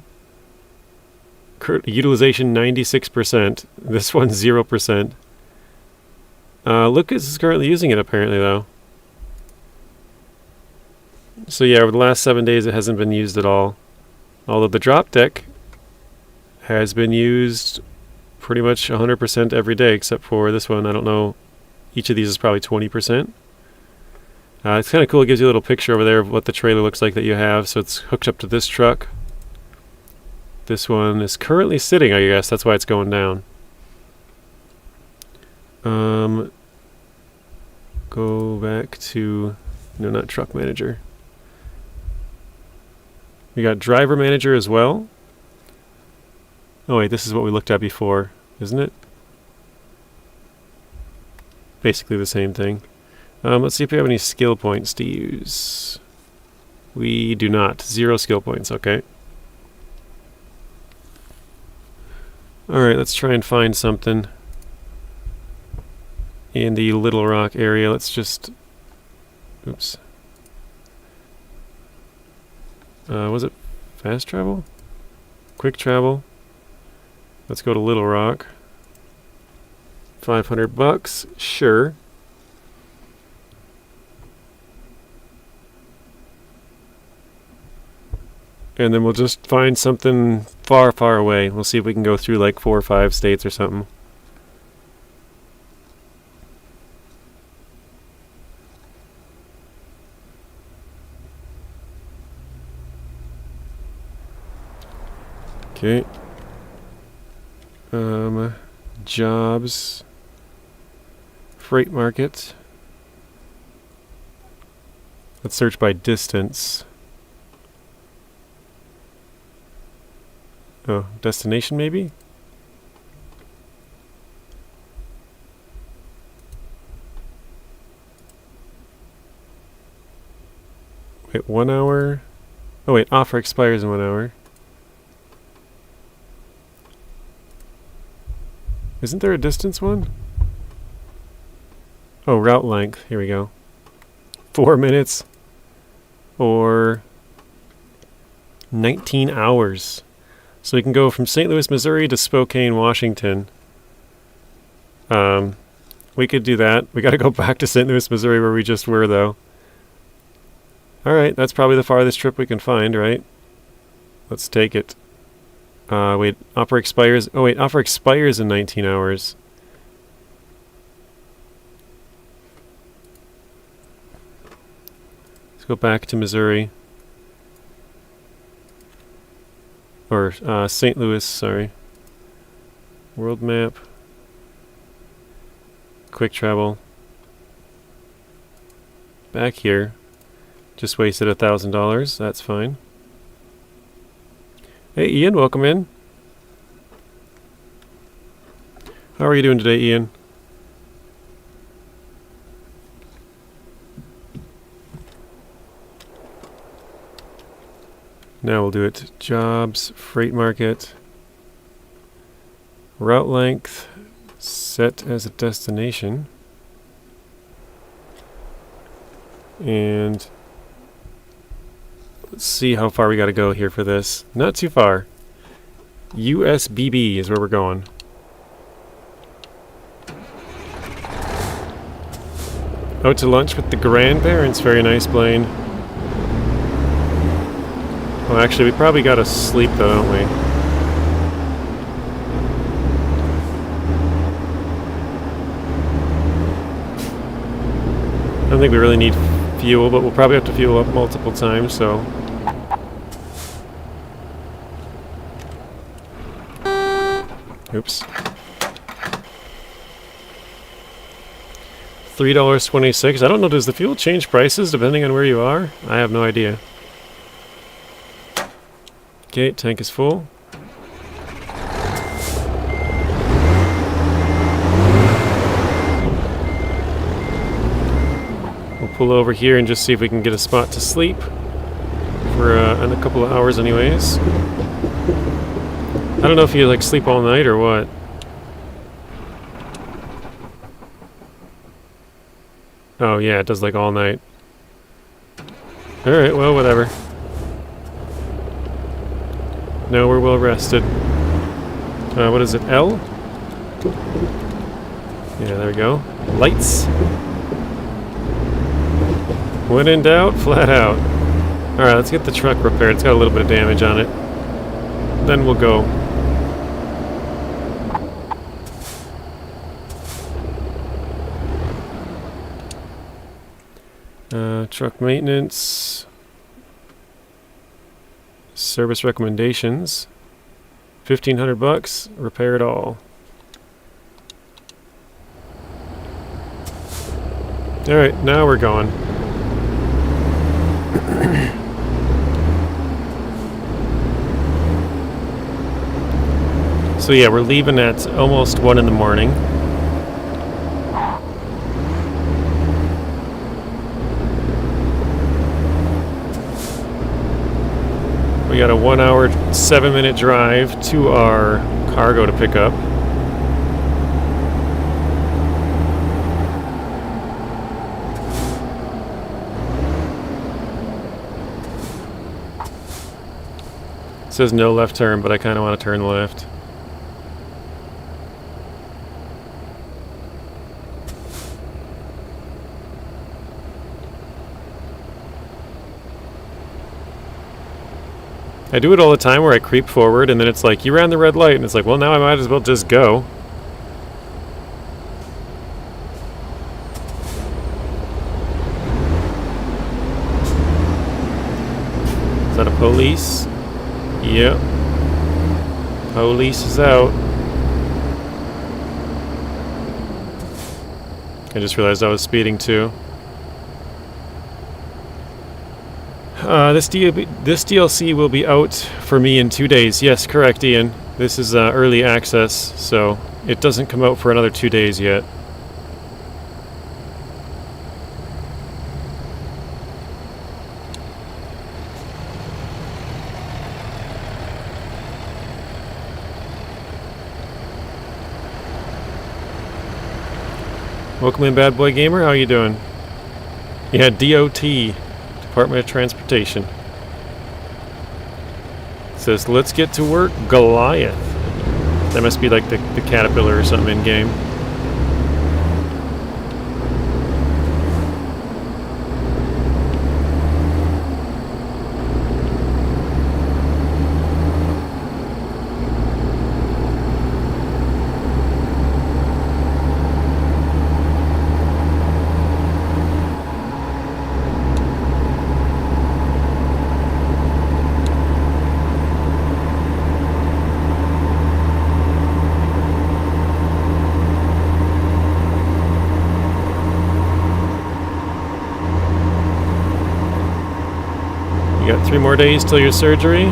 [SPEAKER 1] Utilization 96%. This one's 0%. Lucas is currently using it apparently though. So yeah, over the last 7 days it hasn't been used at all. Although the drop deck has been used pretty much 100% every day except for this one. I don't know. Each of these is probably 20%. It's kind of cool. It gives you a little picture over there of what the trailer looks like that you have. So it's hooked up to this truck. This one is currently sitting, I guess. That's why it's going down. Go back to... No, not truck manager. We got driver manager as well. Oh wait, this is what we looked at before, isn't it? Basically the same thing. Let's see if we have any skill points to use. We do not. 0 skill points, okay. Alright, let's try and find something in the Little Rock area. Let's just... Oops. Was it fast travel? Quick travel? Let's go to Little Rock. $500, sure. And then we'll just find something far, far away. We'll see if we can go through like 4 or 5 states or something. Okay. Jobs. Freight market. Let's search by distance. Oh, destination maybe? Wait, 1 hour? Oh wait, offer expires in 1 hour. Isn't there a distance one? Oh, route length. Here we go. 4 minutes or 19 hours. So we can go from St. Louis, Missouri to Spokane, Washington. We could do that. We got to go back to St. Louis, Missouri where we just were though. Alright, that's probably the farthest trip we can find, right? Let's take it. Wait, offer expires. Oh wait, offer expires in 19 hours. Let's go back to Missouri. Or St. Louis, sorry. World map. Quick travel. Back here. Just wasted $1,000. That's fine. Hey Ian, welcome in. How are you doing today, Ian? Now we'll do it. Jobs, freight market, route length, set as a destination, and let's see how far we got to go here for this. Not too far. USBB is where we're going. Out to lunch with the grandparents. Very nice, Blaine. Well, actually, we probably got to sleep, though, don't we? I don't think we really need fuel, but we'll probably have to fuel up multiple times, so... Oops. $3.26. I don't know, does the fuel change prices depending on where you are? I have no idea. Okay, tank is full. We'll pull over here and just see if we can get a spot to sleep for in a couple of hours anyways. I don't know if you like sleep all night or what. Oh yeah, it does like all night. Alright, well, whatever. No, we're well rested. What is it, L? Yeah, there we go. Lights. When in doubt, flat out. Alright, let's get the truck repaired. It's got a little bit of damage on it. Then we'll go. Truck maintenance. Service recommendations. $1,500. Repair it all. Alright, now we're going. So yeah, we're leaving at almost 1 in the morning. We got a 1 hour, 7-minute drive to our cargo to pick up. It says no left turn, but I kind of want to turn left. I do it all the time where I creep forward and then it's like, you ran the red light, and it's like, well, now I might as well just go. Is that a police? Yep. Police is out. I just realized I was speeding too. This DLC will be out for me in 2 days. Yes, correct, Ian. This is early access, so it doesn't come out for another 2 days yet. Welcome in, Bad Boy Gamer. How are you doing? Yeah, DOT, Department of Transportation. It says, let's get to work, Goliath. That must be like the caterpillar or something in game. You got 3 more days till your surgery.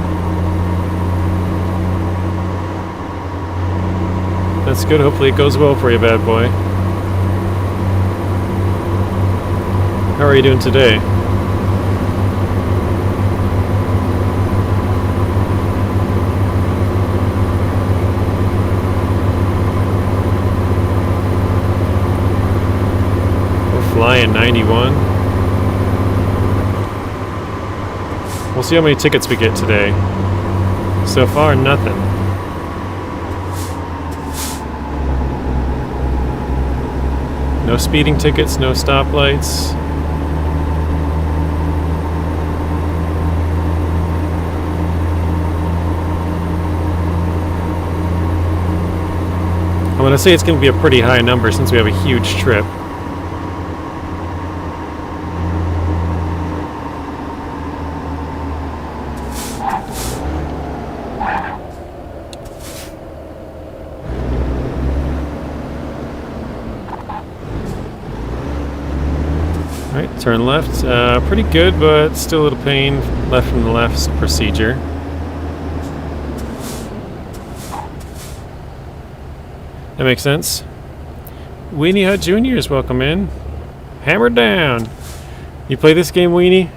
[SPEAKER 1] That's good. Hopefully it goes well for you, bad boy. How are you doing today? We're flying 91. We'll see how many tickets we get today. So far, nothing. No speeding tickets, no stoplights. I'm going to say it's going to be a pretty high number since we have a huge trip. Alright, turn left. Pretty good, but still a little pain left from the left procedure. That makes sense. Weenie Hut Jr. is welcome in. Hammer down. You play this game, Weenie?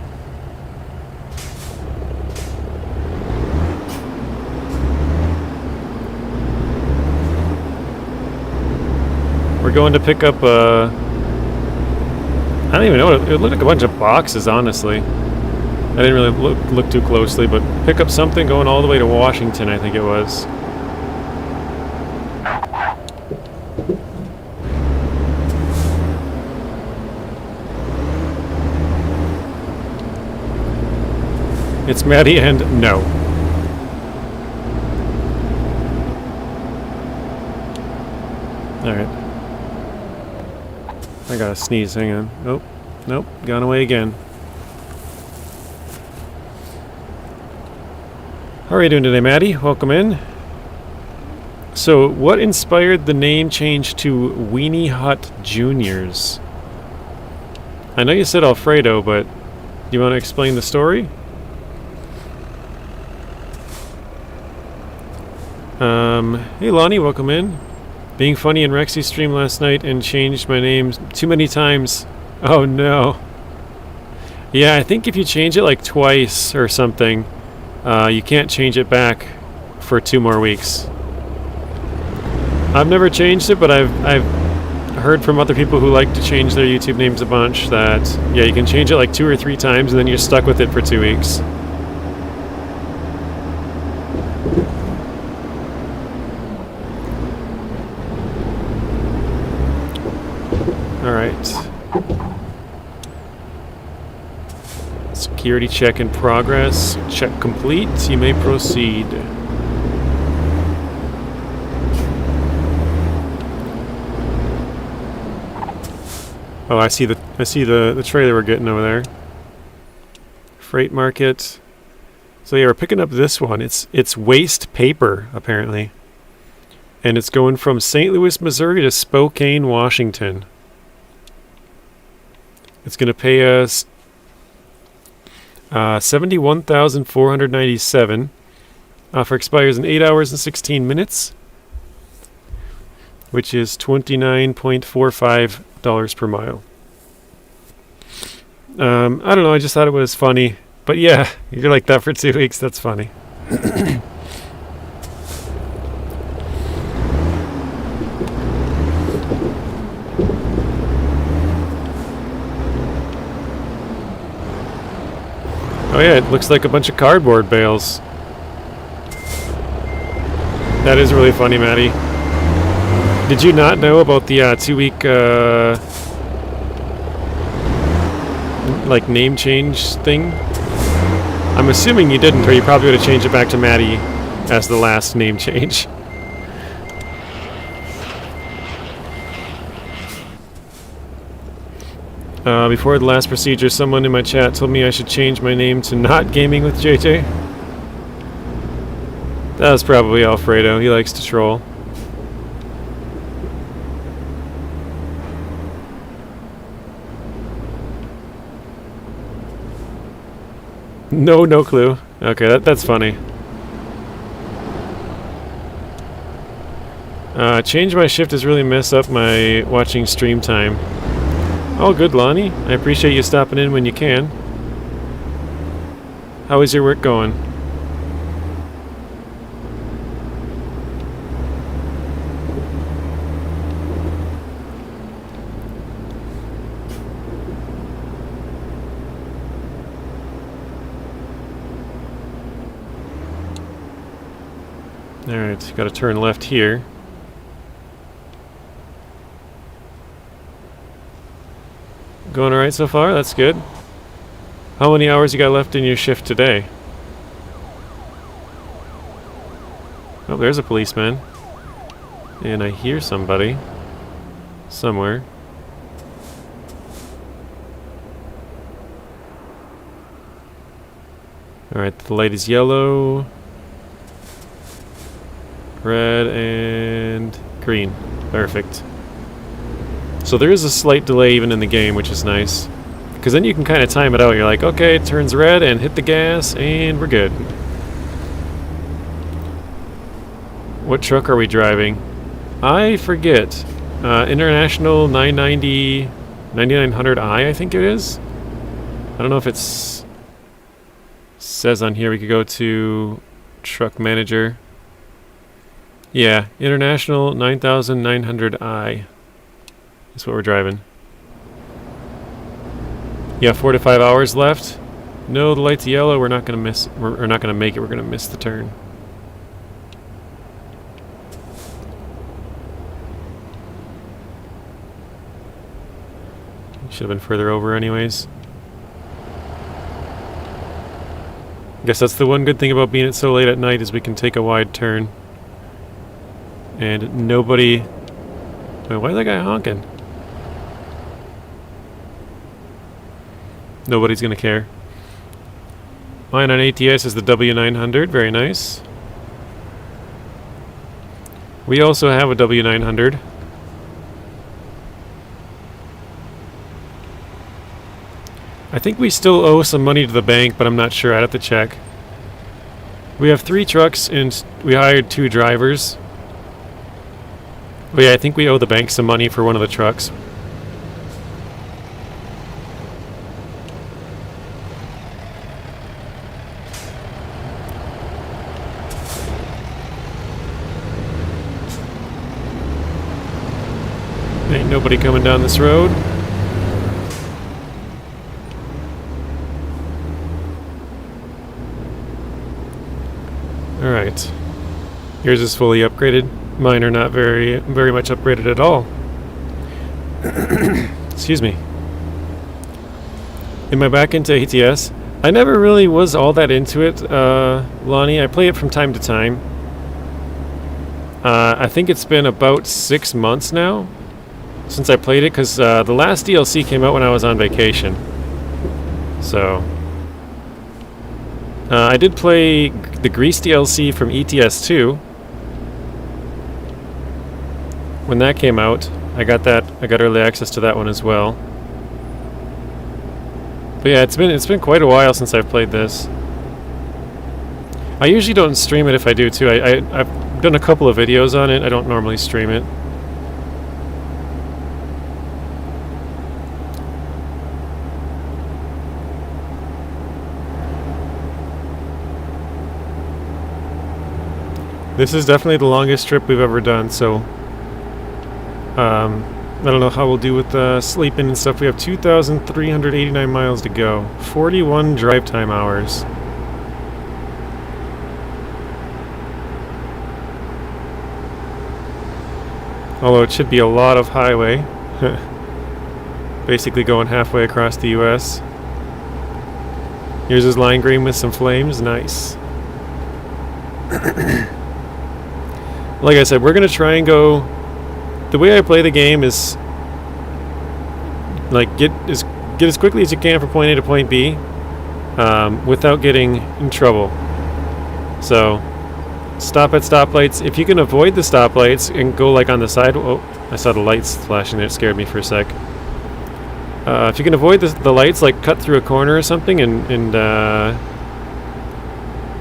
[SPEAKER 1] We're going to pick up a I don't even know. It looked like a bunch of boxes, honestly. I didn't really look too closely, but pick up something going all the way to Washington, I think it was. It's Maddie and no. Alright. I gotta sneeze, hang on. Oh, nope, gone away again. How are you doing today, Maddie? Welcome in. So, what inspired the name change to Weenie Hut Juniors? I know you said Alfredo, but do you want to explain the story? Hey Lonnie, welcome in. Being funny in Rexy's stream last night and changed my name too many times. Oh no. Yeah, I think if you change it like twice or something, you can't change it back for 2 more weeks. I've never changed it, but I've heard from other people who like to change their YouTube names a bunch that, yeah, you can change it like 2 or 3 times and then you're stuck with it for 2 weeks. Alright. Security check in progress. Check complete. You may proceed. Oh, I see the trailer we're getting over there. Freight market. So yeah, we're picking up this one. It's waste paper, apparently. And it's going from St. Louis, Missouri to Spokane, Washington. It's going to pay us $71,497. Offer expires in 8 hours and 16 minutes, which is $29.45 per mile. I don't know, I just thought it was funny. But yeah, you're like that for 2 weeks, that's funny. Oh yeah, it looks like a bunch of cardboard bales. That is really funny, Maddie. Did you not know about the 2-week like name change thing? I'm assuming you didn't, or you probably would have changed it back to Maddie as the last name change. Before the last procedure, someone in my chat told me I should change my name to Not Gaming with JJ. That was probably Alfredo. He likes to troll. No clue. Okay, that's funny. Change my shift has really messed up my watching stream time. Oh, good, Lonnie. I appreciate you stopping in when you can. How is your work going? Alright, gotta turn left here. Going alright so far? That's good. How many hours you got left in your shift today? Oh, there's a policeman. And I hear somebody. Somewhere. Alright, the light is yellow. Red and green. Perfect. So there is a slight delay even in the game, which is nice. Because then you can kind of time it out. You're like, okay, it turns red and hit the gas and we're good. What truck are we driving? I forget. International 990... 9900i, I think it is? I don't know if it's... says on here we could go to truck manager. Yeah, International 9900i. That's what we're driving. Yeah, 4 to 5 hours left. No, the light's yellow. We're not gonna miss. We're not gonna make it. We're gonna miss the turn. Should have been further over anyways. Guess that's the one good thing about being so late at night is we can take a wide turn. And nobody... Wait, why is that guy honking? Nobody's gonna care. Mine on ATS is the W900, very nice. We also have a W900. I think we still owe some money to the bank, but I'm not sure. I'd have to check. We have 3 trucks and we hired 2 drivers. But yeah, I think we owe the bank some money for one of the trucks. Ain't nobody coming down this road. Alright. Yours is fully upgraded. Mine are not very much upgraded at all. Excuse me. Am I back into ATS? I never really was all that into it, Lonnie. I play it from time to time. I think it's been about 6 months now since I played it, because the last DLC came out when I was on vacation. So... I did play the Grease DLC from ETS 2. When that came out, I got early access to that one as well. But yeah, it's been quite a while since I've played this. I usually don't stream it if I do too. I've done a couple of videos on it. I don't normally stream it. This is definitely the longest trip we've ever done, so I don't know how we'll do with sleeping and stuff. We have 2,389 miles to go. 41 drive time hours. Although it should be a lot of highway. Basically going halfway across the US. Here's his lime green with some flames. Nice. Like I said, we're going to try and go... The way I play the game is... like, get as quickly as you can from point A to point B. Without getting in trouble. So, stop at stoplights. If you can avoid the stoplights and go like on the side... Oh, I saw the lights flashing there. It scared me for a sec. If you can avoid the lights, like cut through a corner or something and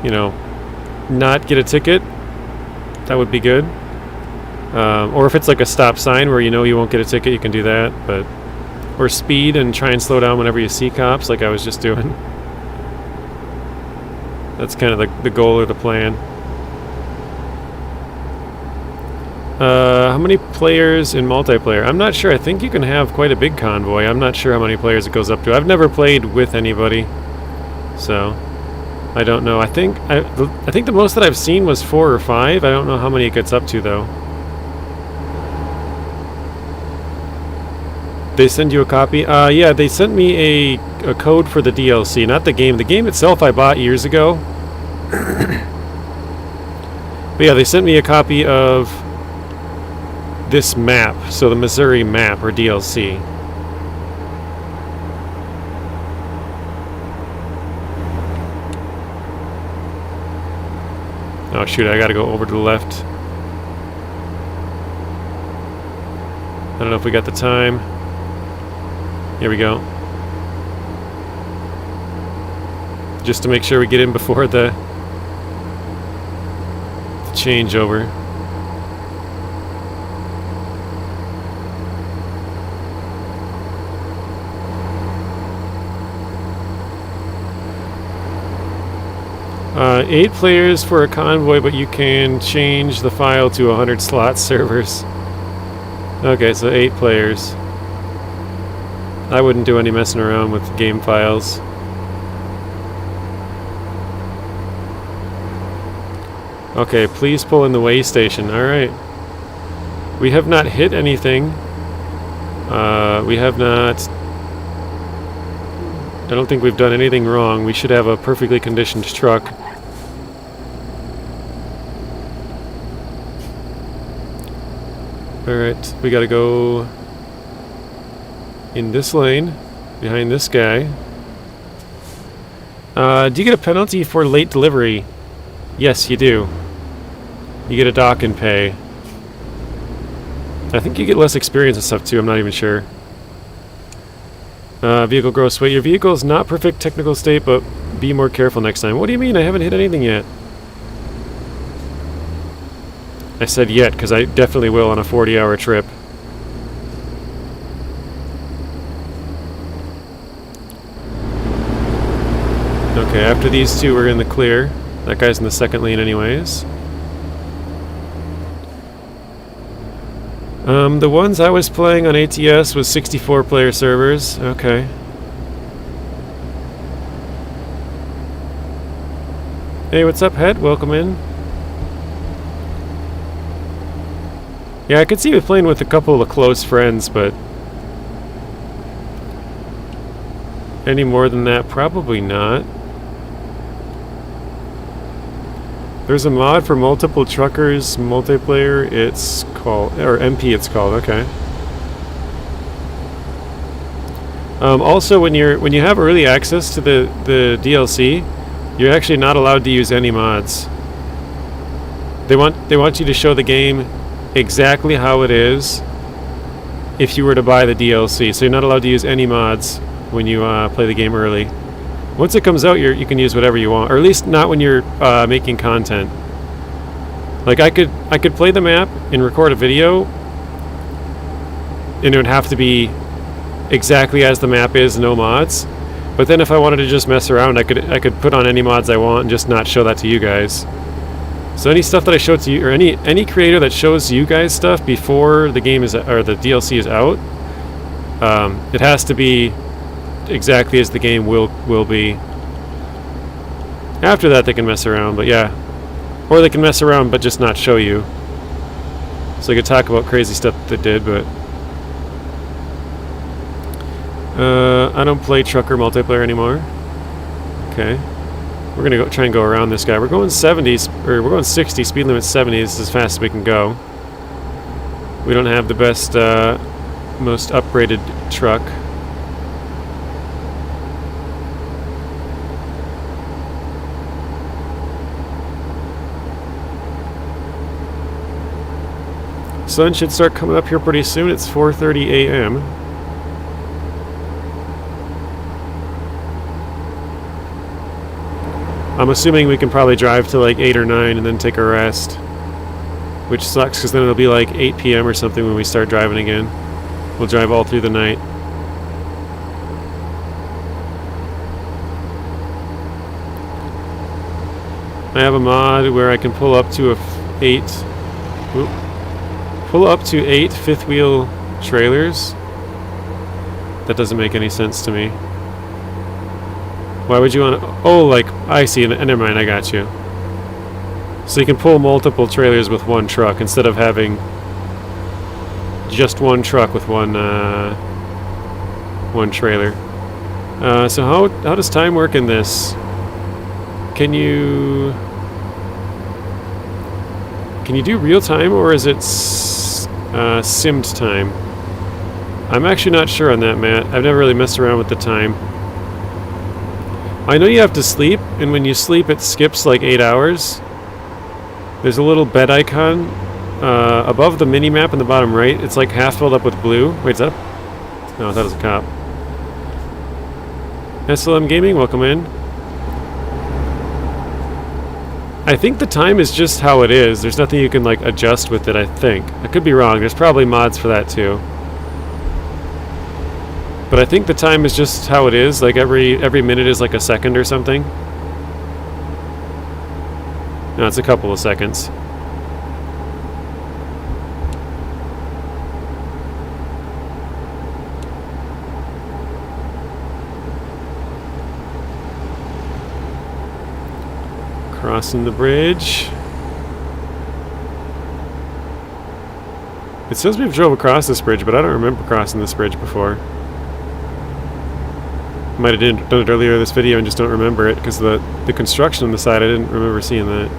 [SPEAKER 1] you know, not get a ticket, that would be good. Or if it's like a stop sign where you know you won't get a ticket, you can do that. But or speed and try and slow down whenever you see cops, like I was just doing. That's kind of the goal or the plan. How many players in multiplayer? I'm not sure. I think you can have quite a big convoy. I'm not sure how many players it goes up to. I've never played with anybody, so I don't know. I think the most that I've seen was 4 or 5. I don't know how many it gets up to though. They send you a copy? Yeah, they sent me a code for the DLC, not the game. The game itself I bought years ago. But yeah, they sent me a copy of this map, so the Missouri map, or DLC. Oh shoot, I gotta go over to the left. I don't know if we got the time. Here we go. Just to make sure we get in before the changeover. Eight players for a convoy, but you can change the file to 100 slot servers. Okay, so 8 players. I wouldn't do any messing around with game files. Okay, please pull in the way station. Alright. We have not hit anything. We have not... I don't think we've done anything wrong. We should have a perfectly conditioned truck. Alright, we gotta go in this lane, behind this guy. Do you get a penalty for late delivery? Yes, you do. You get a dock and pay. I think you get less experience and stuff too, I'm not even sure. Vehicle gross weight. Your vehicle is not perfect technical state, but be more careful next time. What do you mean? I haven't hit anything yet. I said yet, because I definitely will on a 40-hour trip. Okay, after these two we're in the clear. That guy's in the second lane anyways. The ones I was playing on ATS was 64-player servers. Okay. Hey, what's up, Het? Welcome in. Yeah, I could see you playing with a couple of close friends, but... any more than that? Probably not. There's a mod for multiple truckers multiplayer. It's called, or MP it's called. Okay. Also, when you have early access to the DLC, you're actually not allowed to use any mods. They want you to show the game exactly how it is if you were to buy the DLC. So you're not allowed to use any mods when you play the game early. Once it comes out, you can use whatever you want, or at least not when you're making content. Like I could play the map and record a video, and it would have to be exactly as the map is, no mods. But then if I wanted to just mess around, I could put on any mods I want and just not show that to you guys. So any stuff that I show to you, or any creator that shows you guys stuff before the game is, or the DLC is out, it has to be exactly as the game will be. After that they can mess around, but yeah. Or they can mess around but just not show you. So they could talk about crazy stuff that they did, but I don't play trucker multiplayer anymore. Okay. We're gonna try and go around this guy. We're going 70s, or we're going 60, speed limit 70s, this is as fast as we can go. We don't have the best, most upgraded truck. Sun should start coming up here pretty soon. It's 4:30 a.m. I'm assuming we can probably drive to like 8 or 9 and then take a rest. Which sucks because then it'll be like 8 p.m. or something when we start driving again. We'll drive all through the night. I have a mod where I can pull up to eight fifth wheel trailers. That doesn't make any sense to me. Why would you want to... oh, like, I see, never mind, I got you. So you can pull multiple trailers with one truck instead of having just one truck with one trailer. So how does time work in this? Can you do real time, or is it simmed time? I'm actually not sure on that, Matt. I've never really messed around with the time. I know you have to sleep, and when you sleep it skips like 8 hours. There's a little bed icon above the mini-map in the bottom right. It's like half filled up with blue. Wait, is that a... no, I thought it was a cop. SLM Gaming, welcome in. I think the time is just how it is. There's nothing you can like adjust with it, I think. I could be wrong. There's probably mods for that too. But I think the time is just how it is. Like every minute is like a second or something. No, it's a couple of seconds. Crossing the bridge. It says we've drove across this bridge, but I don't remember crossing this bridge before. Might have done it earlier in this video and just don't remember it, because the construction on the side, I didn't remember seeing that.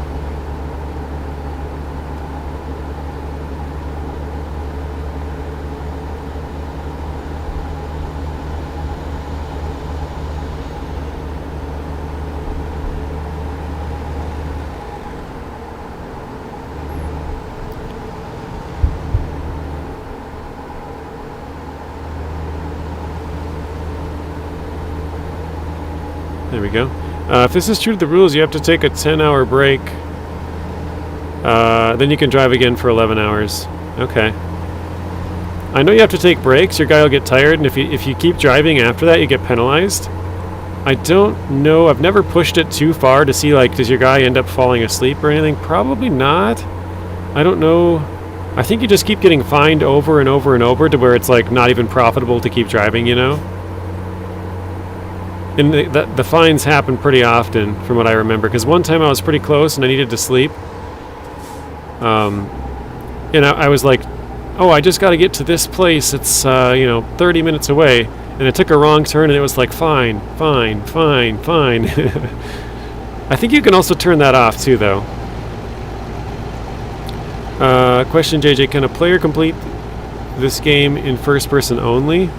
[SPEAKER 1] There we go. If this is true to the rules, you have to take a 10-hour break. Then you can drive again for 11 hours. Okay. I know you have to take breaks. Your guy will get tired, and if you keep driving after that, you get penalized. I don't know. I've never pushed it too far to see, like, does your guy end up falling asleep or anything? Probably not. I don't know. I think you just keep getting fined over and over and over to where it's, like, not even profitable to keep driving, you know? And the fines happen pretty often, from what I remember. Because one time I was pretty close and I needed to sleep. And I was like, oh, I just got to get to this place. It's, 30 minutes away. And I took a wrong turn and it was like, fine. I think you can also turn that off too, though. Question, JJ, can a player complete this game in first person only?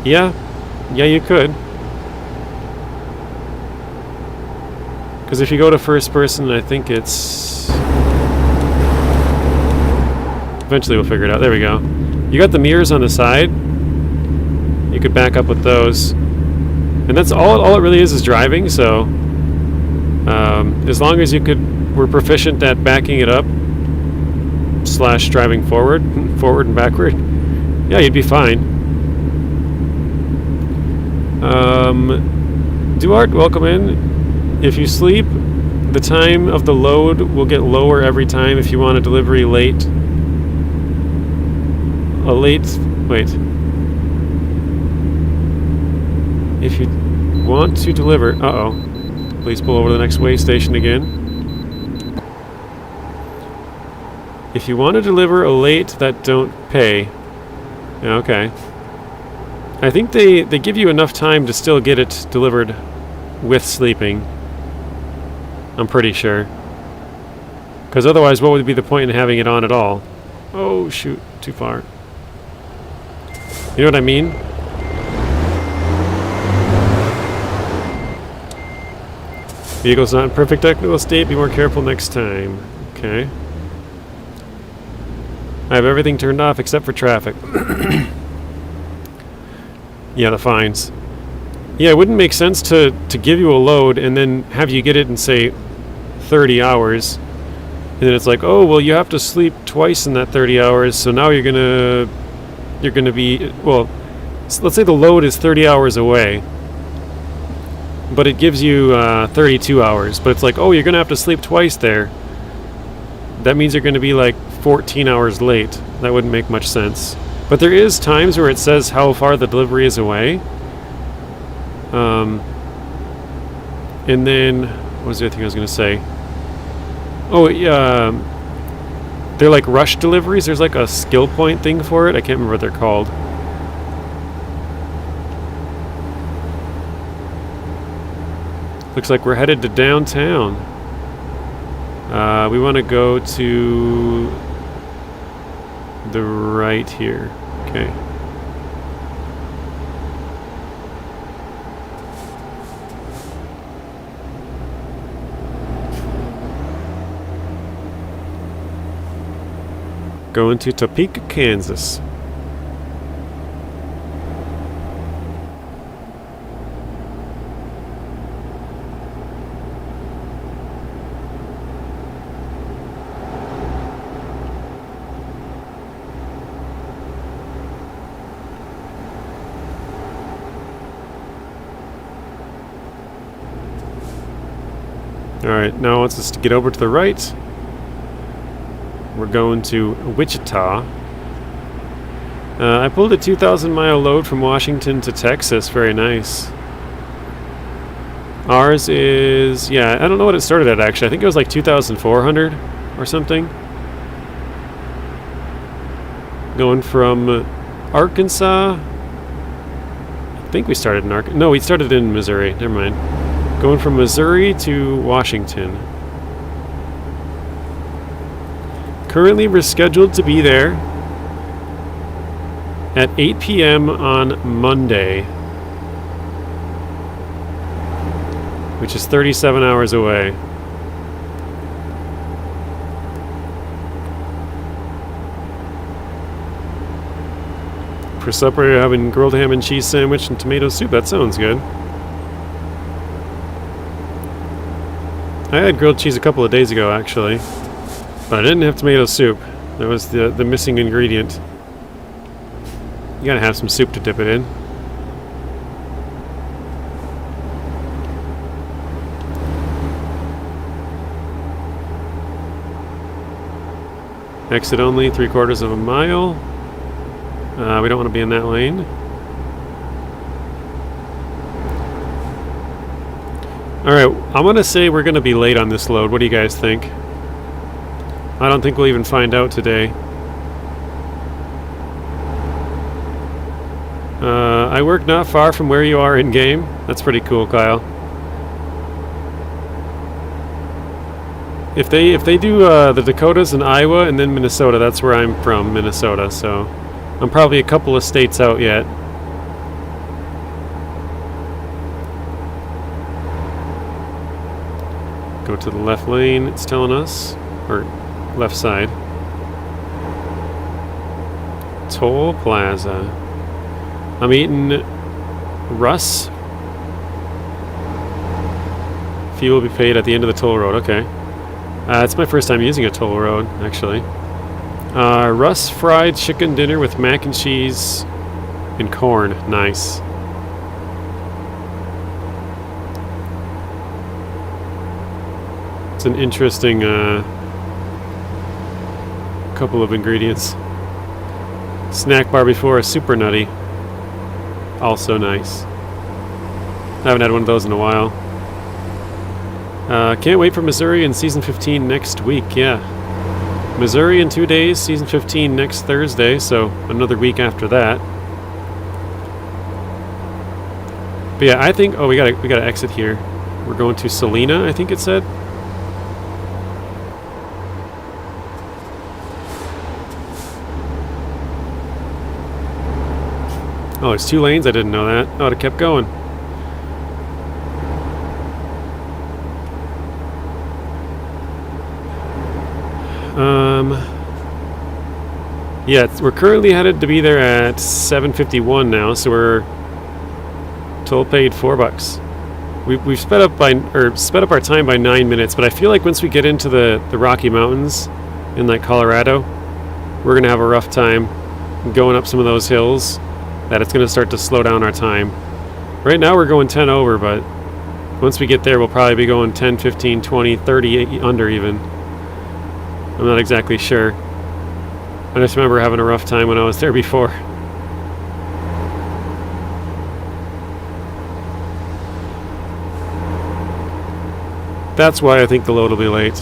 [SPEAKER 1] Yeah, you could. Because if you go to first person, I think it's... Eventually we'll figure it out. There we go. You got the mirrors on the side. You could back up with those. And that's all it really is driving, so... as long as were proficient at backing it up, / driving forward and backward, yeah, you'd be fine. Duarte, welcome in. If you sleep, the time of the load will get lower every time if you want a delivery late. Wait. If you want to deliver... Uh-oh. Please pull over to the next way station again. If you want to deliver a late that don't pay... Okay. I think they give you enough time to still get it delivered with sleeping. I'm pretty sure. Because otherwise, what would be the point in having it on at all? Oh, shoot. Too far. You know what I mean? Vehicle's not in perfect technical state. Be more careful next time. Okay. I have everything turned off except for traffic. Yeah, the fines. Yeah, it wouldn't make sense to give you a load and then have you get it in, say, 30 hours. And then it's like, oh, well, you have to sleep twice in that 30 hours, so now you're gonna be, well, let's say the load is 30 hours away. But it gives you 32 hours. But it's like, oh, you're gonna have to sleep twice there. That means you're gonna be like 14 hours late. That wouldn't make much sense. But there is times where it says how far the delivery is away. And then, what was the other thing I was going to say? Oh, yeah. They're like rush deliveries. There's like a skill point thing for it. I can't remember what they're called. Looks like we're headed to downtown. We want to go to the right here. Okay. Going to Topeka, Kansas. Alright, now it wants us to get over to the right. We're going to Wichita. I pulled a 2,000-mile load from Washington to Texas. Very nice. Ours is, yeah, I don't know what it started at actually. I think it was like 2,400 or something. Going from Arkansas. I think we started in Arkansas. No, we started in Missouri. Never mind. Going from Missouri to Washington. Currently, we're scheduled to be there at 8 p.m. on Monday, which is 37 hours away. For supper, you're having grilled ham and cheese sandwich and tomato soup. That sounds good. I had grilled cheese a couple of days ago, actually, but I didn't have tomato soup. That was the missing ingredient. You gotta have some soup to dip it in. Exit only, 3/4 of a mile. We don't want to be in that lane. Alright, I'm going to say we're going to be late on this load. What do you guys think? I don't think we'll even find out today. I work not far from where you are in-game. That's pretty cool, Kyle. If they do the Dakotas and Iowa and then Minnesota, that's where I'm from, Minnesota, so I'm probably a couple of states out yet. Go to the left lane, it's telling us, or left side. Toll Plaza. I'm eating Russ. Fee will be paid at the end of the toll road, okay. It's my first time using a toll road, actually. Russ fried chicken dinner with mac and cheese and corn. Nice. It's an interesting couple of ingredients. Snack bar before, super nutty. Also nice. I haven't had one of those in a while. Can't wait for Missouri in Season 15 next week, yeah. Missouri in 2 days, Season 15 next Thursday, so another week after that. But yeah, I think, oh, we gotta exit here. We're going to Salina, I think it said. Oh, it's 2 lanes? I didn't know that. Oh, it kept going. Yeah, we're currently headed to be there at 7:51 now, so we're toll paid $4. We've sped up our time by 9 minutes, but I feel like once we get into the Rocky Mountains in like Colorado, we're gonna have a rough time going up some of those hills. That it's gonna start to slow down our time. Right now we're going 10 over, but once we get there, we'll probably be going 10, 15, 20, 30 under even. I'm not exactly sure. I just remember having a rough time when I was there before. That's why I think the load will be late.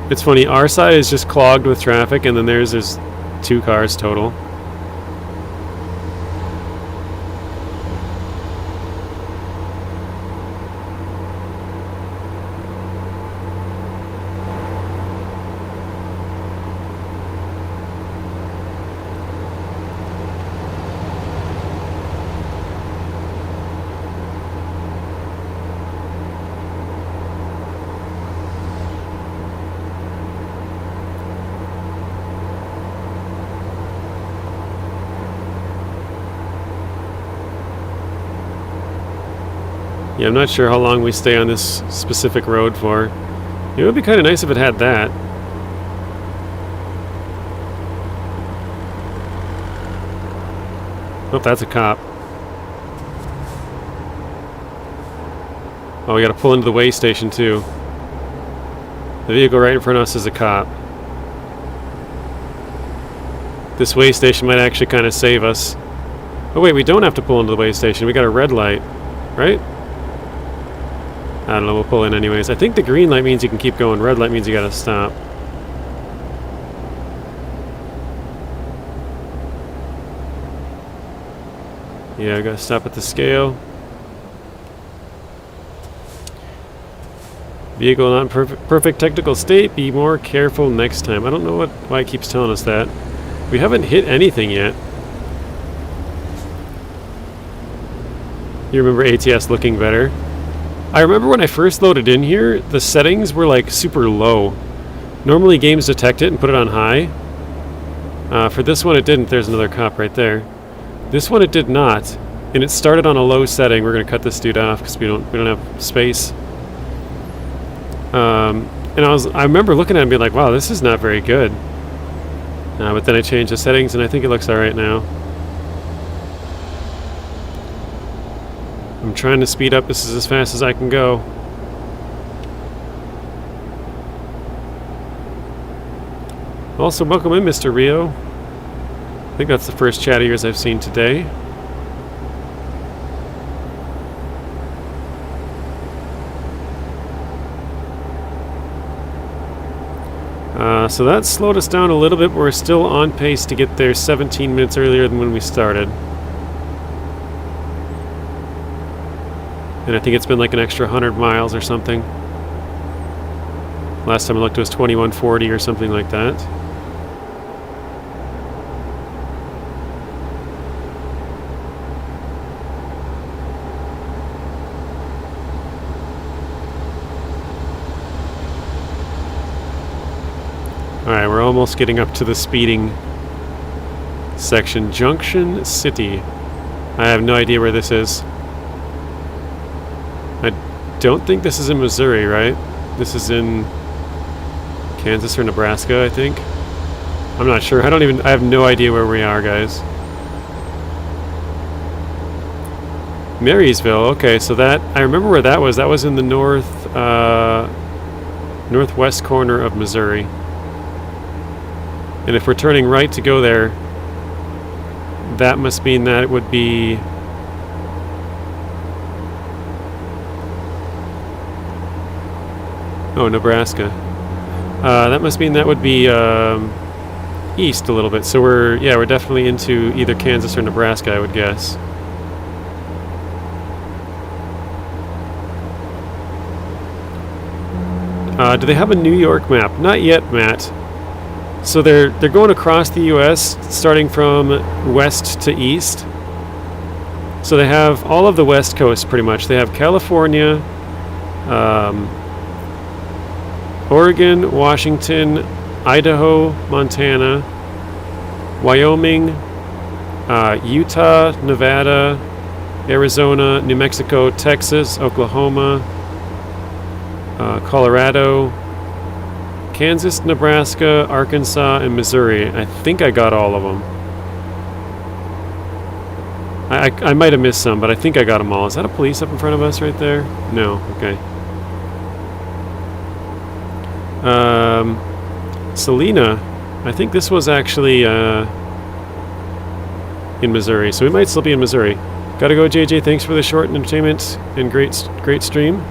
[SPEAKER 1] It's funny, our side is just clogged with traffic, and then there's 2 cars total. Yeah, I'm not sure how long we stay on this specific road for. It would be kind of nice if it had that. Oh, that's a cop. Oh, we gotta pull into the way station too.
[SPEAKER 2] The vehicle right in front of us is a cop. This way station might actually kind of save us. Oh wait, we don't have to pull into the way station. We got a red light, right? I don't know, we'll pull in anyways. I think the green light means you can keep going. Red light means you gotta stop. Yeah, I gotta stop at the scale. Vehicle not in perfect technical state. Be more careful next time. I don't know why it keeps telling us that. We haven't hit anything yet. You remember ATS looking better? I remember when I first loaded in here, the settings were like super low. Normally games detect it and put it on high. For this one it didn't. There's another cop right there. This one it did not, and it started on a low setting. We're gonna cut this dude off because we don't have space. And I remember looking at it and being like, wow, this is not very good. But then I changed the settings and I think it looks alright now. I'm trying to speed up. This is as fast as I can go. Also, welcome in, Mr. Rio. I think that's the first chat of yours I've seen today. So that slowed us down a little bit, but we're still on pace to get there 17 minutes earlier than when we started. And I think it's been like an extra 100 miles or something. Last time I looked it was 2140 or something like that. Alright, we're almost getting up to the speeding section. Junction City. I have no idea where this is. I don't think this is in Missouri, right? This is in Kansas or Nebraska, I think. I'm not sure. I have no idea where we are, guys. Marysville. Okay, so that I remember where that was. That was in the northwest corner of Missouri. And if we're turning right to go there, that must mean that it would be... Oh, Nebraska. That must mean that would be east a little bit. So we're definitely into either Kansas or Nebraska, I would guess. Do they have a New York map? Not yet, Matt. So they're going across the U.S. starting from west to east. So they have all of the West Coast pretty much. They have California, Oregon, Washington, Idaho, Montana, Wyoming, Utah, Nevada, Arizona, New Mexico, Texas, Oklahoma, Colorado, Kansas, Nebraska, Arkansas, and Missouri. I think I got all of them. I might have missed some, but I think I got them all. Is that a police up in front of us right there? No. Okay. Salina. I think this was actually in Missouri, so we might still be in Missouri. Gotta go, JJ. Thanks for the short entertainment and great stream.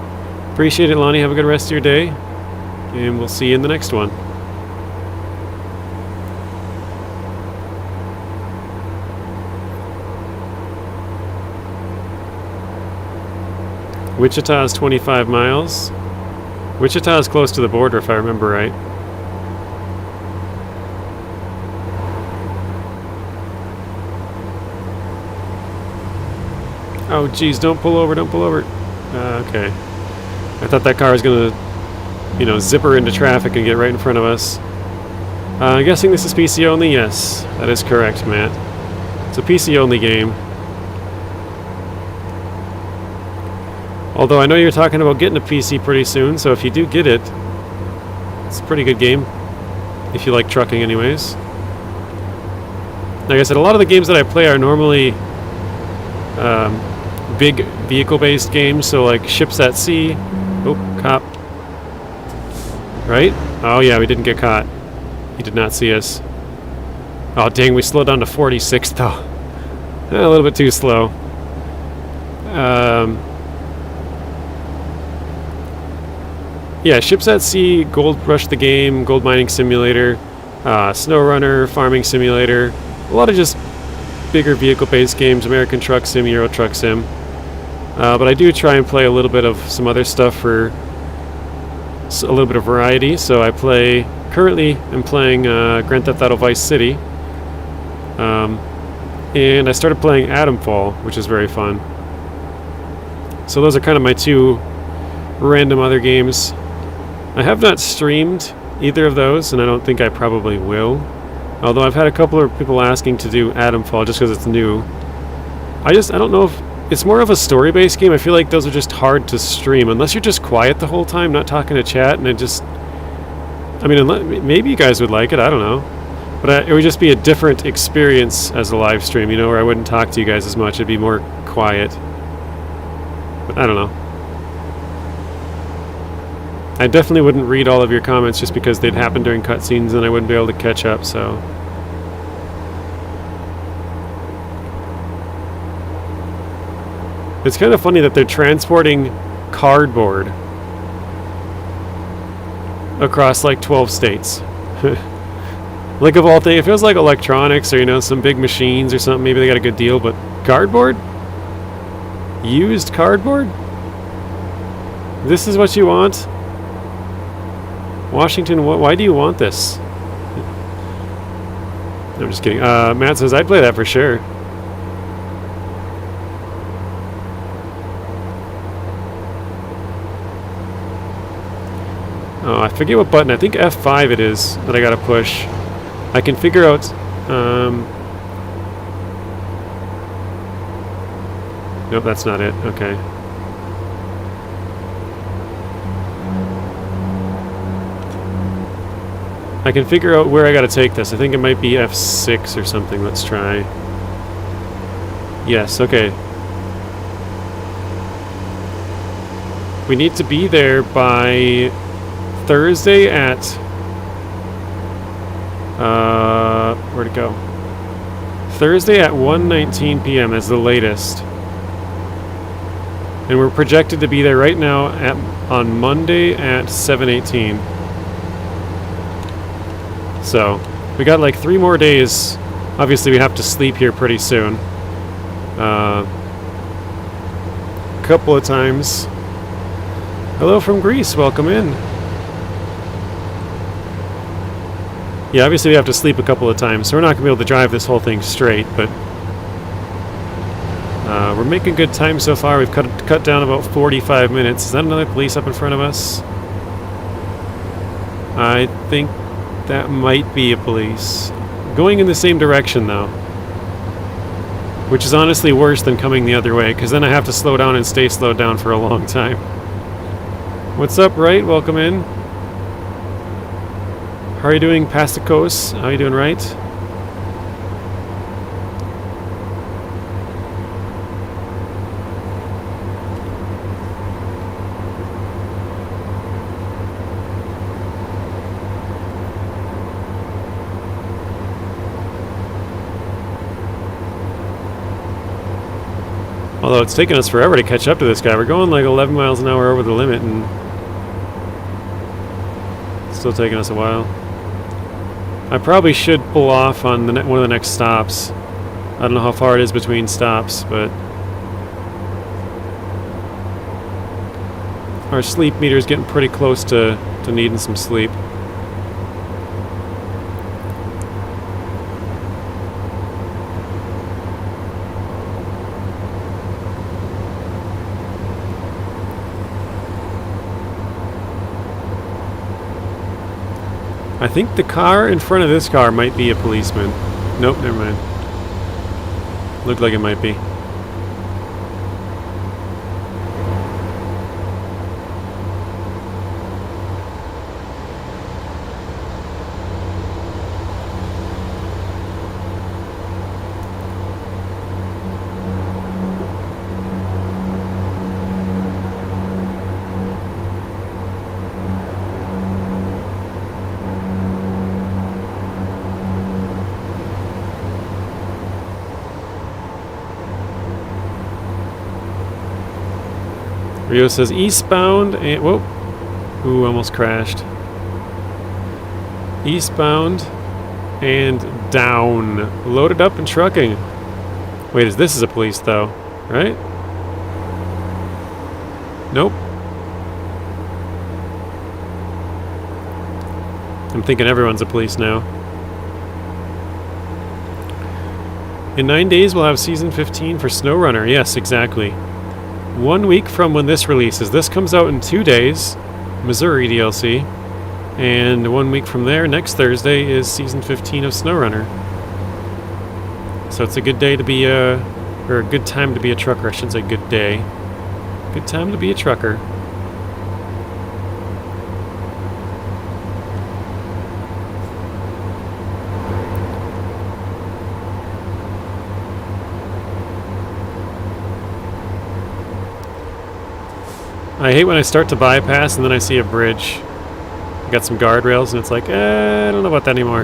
[SPEAKER 2] Appreciate it, Lonnie. Have a good rest of your day. And we'll see you in the next one. Wichita is 25 miles. Wichita is close to the border, if I remember right. Oh, geez, don't pull over, don't pull over. Okay. I thought that car was going to, zipper into traffic and get right in front of us. I'm guessing this is PC only? Yes, that is correct, Matt. It's a PC only game. Although I know you're talking about getting a PC pretty soon, so if you do get it, it's a pretty good game. If you like trucking anyways. Like I said, a lot of the games that I play are normally big vehicle-based games, so like Ships at Sea. Oh, cop. Right? Oh yeah, we didn't get caught. He did not see us. Oh dang, we slowed down to 46 though. A little bit too slow. Yeah, Ships at Sea, Gold Rush the Game, Gold Mining Simulator, Snow Runner, Farming Simulator. A lot of just bigger vehicle-based games, American Truck Sim, Euro Truck Sim. But I do try and play a little bit of some other stuff for a little bit of variety. So I play, currently I'm playing Grand Theft Auto Vice City. And I started playing Atomfall, which is very fun. So those are kind of my two random other games. I have not streamed either of those, and I don't think I probably will. Although I've had a couple of people asking to do Atomfall just because it's new. I don't know if it's more of a story-based game. I feel like those are just hard to stream unless you're just quiet the whole time, not talking to chat, and it just... I mean, maybe you guys would like it, I don't know. But it would just be a different experience as a live stream, you know, where I wouldn't talk to you guys as much. It'd be more quiet. But I don't know. I definitely wouldn't read all of your comments just because they'd happen during cutscenes and I wouldn't be able to catch up, so... It's kind of funny that they're transporting cardboard across like 12 states. Like of all things, it feels like electronics or, you know, some big machines or something. Maybe they got a good deal, but cardboard? Used cardboard? This is what you want? Washington, why do you want this? I'm just kidding. Matt says, I'd play that for sure. Oh, I forget what button. I think F5 it is that I gotta push. I can figure out... Nope, that's not it. Okay. I can figure out where I gotta take this. I think it might be F6 or something. Let's try. Yes, okay. We need to be there by Thursday at... where'd it go? Thursday at 1:19 p.m. is the latest. And we're projected to be there right now on Monday at 7:18. So, we got like 3 more days. Obviously, we have to sleep here pretty soon. A couple of times. Hello from Greece, welcome in. Yeah, obviously we have to sleep a couple of times, so we're not going to be able to drive this whole thing straight, but we're making good time so far. We've cut down about 45 minutes. Is that another police up in front of us? I think that might be a police. Going in the same direction, though. Which is honestly worse than coming the other way, because then I have to slow down and stay slowed down for a long time. What's up, Right? Welcome in. How are you doing, Pasticos? How are you doing, Right? Although it's taken us forever to catch up to this guy. We're going like 11 miles an hour over the limit and it's still taking us a while. I probably should pull off on one of the next stops. I don't know how far it is between stops, but our sleep meter is getting pretty close to needing some sleep. I think the car in front of this car might be a policeman. Nope, never mind. Looked like it might be. Rio says eastbound and... Whoa. Ooh, almost crashed. Eastbound and down. Loaded up and trucking. Wait, this is a police though, right? Nope. I'm thinking everyone's a police now. In 9 days, we'll have Season 15 for SnowRunner. Yes, exactly. 1 week from when this releases. This comes out in 2 days, Missouri DLC. And 1 week from there, next Thursday, is Season 15 of SnowRunner. So it's a good day to be or a good time to be a trucker. I shouldn't say good day. Good time to be a trucker. I hate when I start to bypass and then I see a bridge. I got some guardrails and it's like, I don't know about that anymore.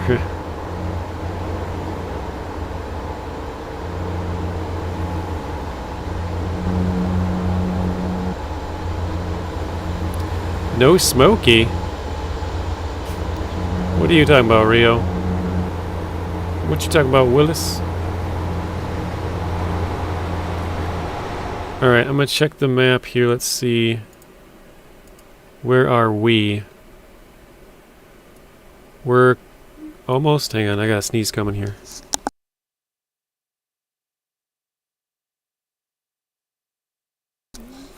[SPEAKER 2] No Smokey? What are you talking about, Rio? What you talking about, Willis? Alright, I'm gonna check the map here. Let's see. Where are we? We're almost... Hang on, I got a sneeze coming here.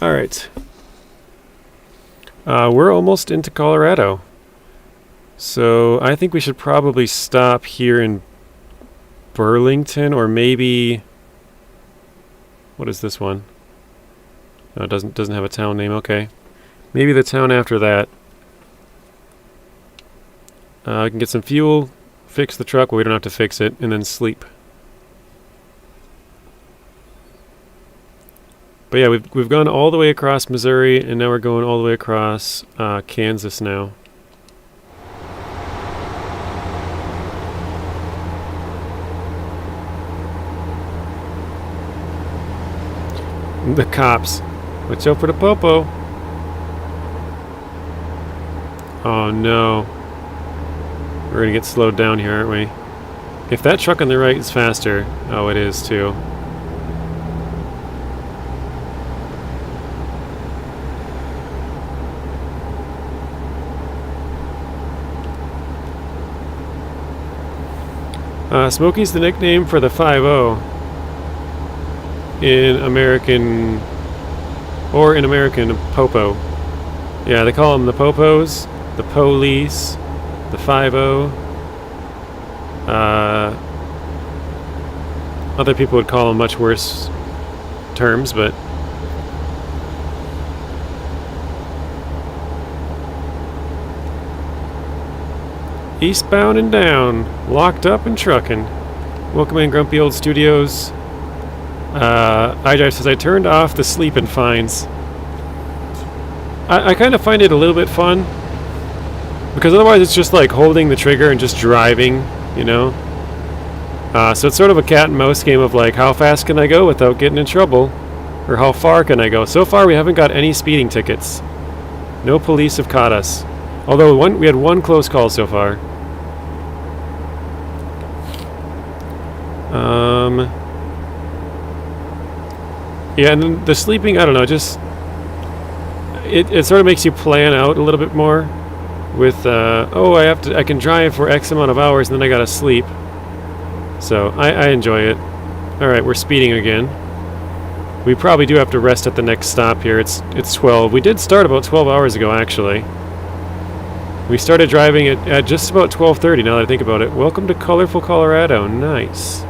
[SPEAKER 2] Alright. We're almost into Colorado. So I think we should probably stop here in Burlington, or maybe... What is this one? No, it doesn't have a town name. Okay. Maybe the town after that. I can get some fuel, fix the truck, well, we don't have to fix it, and then sleep. But yeah, we've gone all the way across Missouri, and now we're going all the way across Kansas now. The cops. Watch out for the popo. Oh no. We're gonna get slowed down here, aren't we? If that truck on the right is faster... Oh, it is too. Smokey's the nickname for the 5-0 in American... Or in American, Popo. Yeah, they call them the Popos, the Police, the 5-0. Other people would call them much worse terms, but... Eastbound and down, locked up and trucking. Welcome in, Grumpy Old Studios. iDrive says, I turned off the sleeping fines. I kind of find it a little bit fun, because otherwise it's just like holding the trigger and just driving, you know? So it's sort of a cat and mouse game of like, how fast can I go without getting in trouble? Or how far can I go? So far we haven't got any speeding tickets. No police have caught us. Although we had one close call so far. Yeah, and then the sleeping, I don't know, just... It sort of makes you plan out a little bit more with, oh, I can drive for X amount of hours and then I gotta sleep. So, I enjoy it. Alright, we're speeding again. We probably do have to rest at the next stop here. It's 12. We did start about 12 hours ago, actually. We started driving at just about 12:30, now that I think about it. Welcome to colorful Colorado. Nice.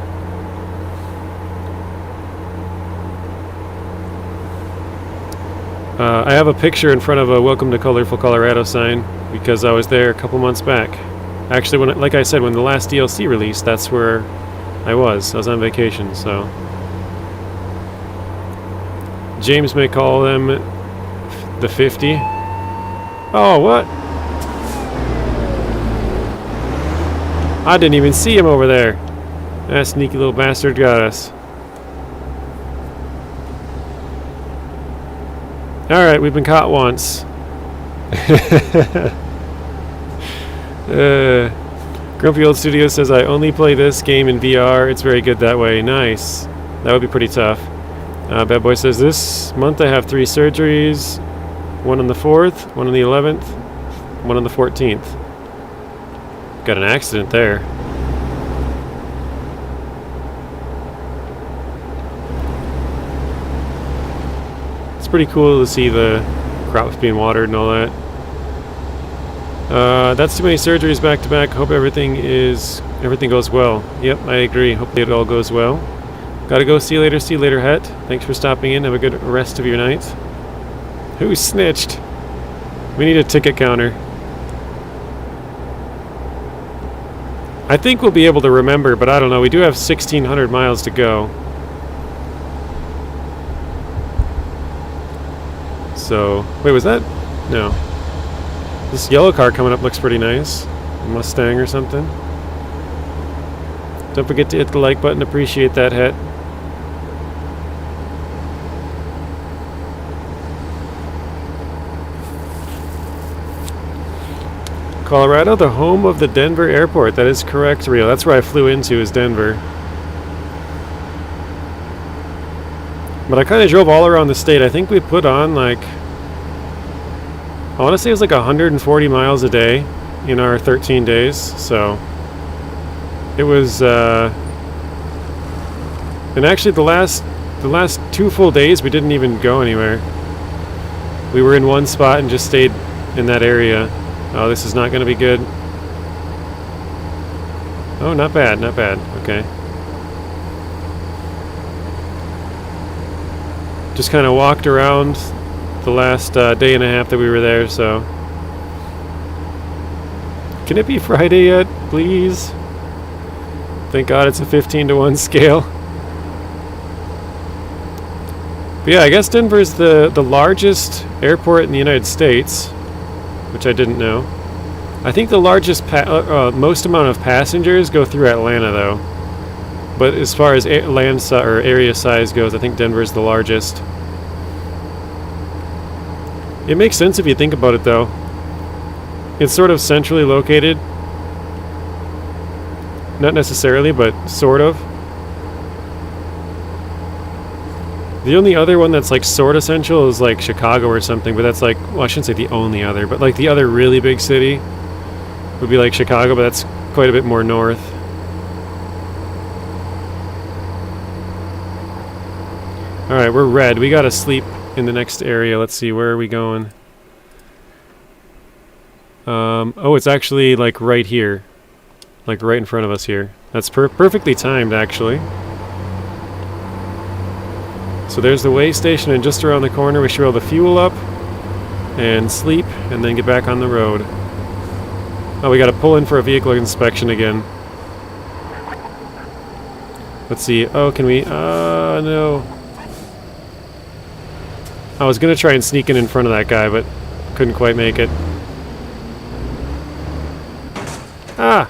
[SPEAKER 2] I have a picture in front of a Welcome to Colorful Colorado sign because I was there a couple months back. Actually, like I said, when the last DLC released, that's where I was. I was on vacation, so... James may call them the 50. Oh, what? I didn't even see him over there. That sneaky little bastard got us. Alright, we've been caught once. Grumpy Old Studio says, I only play this game in VR. It's very good that way. Nice. That would be pretty tough. Bad Boy says, this month I have 3 surgeries. One on the 4th, one on the 11th, one on the 14th. Got an accident there. It's pretty cool to see the crops being watered and all that. That's too many surgeries back to back. Hope everything goes well. Yep, I agree. Hopefully it all goes well. Gotta go. See you later. See you later, Het. Thanks for stopping in. Have a good rest of your night. Who snitched? We need a ticket counter. I think we'll be able to remember, but I don't know. We do have 1,600 miles to go. So, wait, was that? No. This yellow car coming up looks pretty nice. A Mustang or something. Don't forget to hit the like button. Appreciate that, Het. Colorado, the home of the Denver airport. That is correct, Rio. That's where I flew into, is Denver. But I kind of drove all around the state. I think we put on like, I want to say it was like 140 miles a day in our 13 days. So it was, and actually the last 2 full days we didn't even go anywhere. We were in one spot and just stayed in that area. Oh, this is not going to be good. Oh, not bad, not bad. Okay. Just kind of walked around the last day and a half that we were there, so. Can it be Friday yet, please? Thank God it's a 15-to-1 scale. But yeah, I guess Denver's the largest airport in the United States, which I didn't know. I think the largest, most amount of passengers go through Atlanta, though. But as far as or area size goes, I think Denver's the largest. It makes sense if you think about it, though. It's sort of centrally located. Not necessarily, but sort of. The only other one that's like sort of central is like Chicago or something, but that's like, well, I shouldn't say the only other, but like the other really big city would be like Chicago, but that's quite a bit more north. Alright, we're red. We gotta sleep in the next area. Let's see, where are we going? Oh, it's actually like right here. Like right in front of us here. That's perfectly timed, actually. So there's the way station, and just around the corner we should be able to fuel up and sleep and then get back on the road. Oh, we gotta pull in for a vehicle inspection again. Let's see. Oh, can we? No. I was gonna try and sneak in front of that guy, but couldn't quite make it. Ah!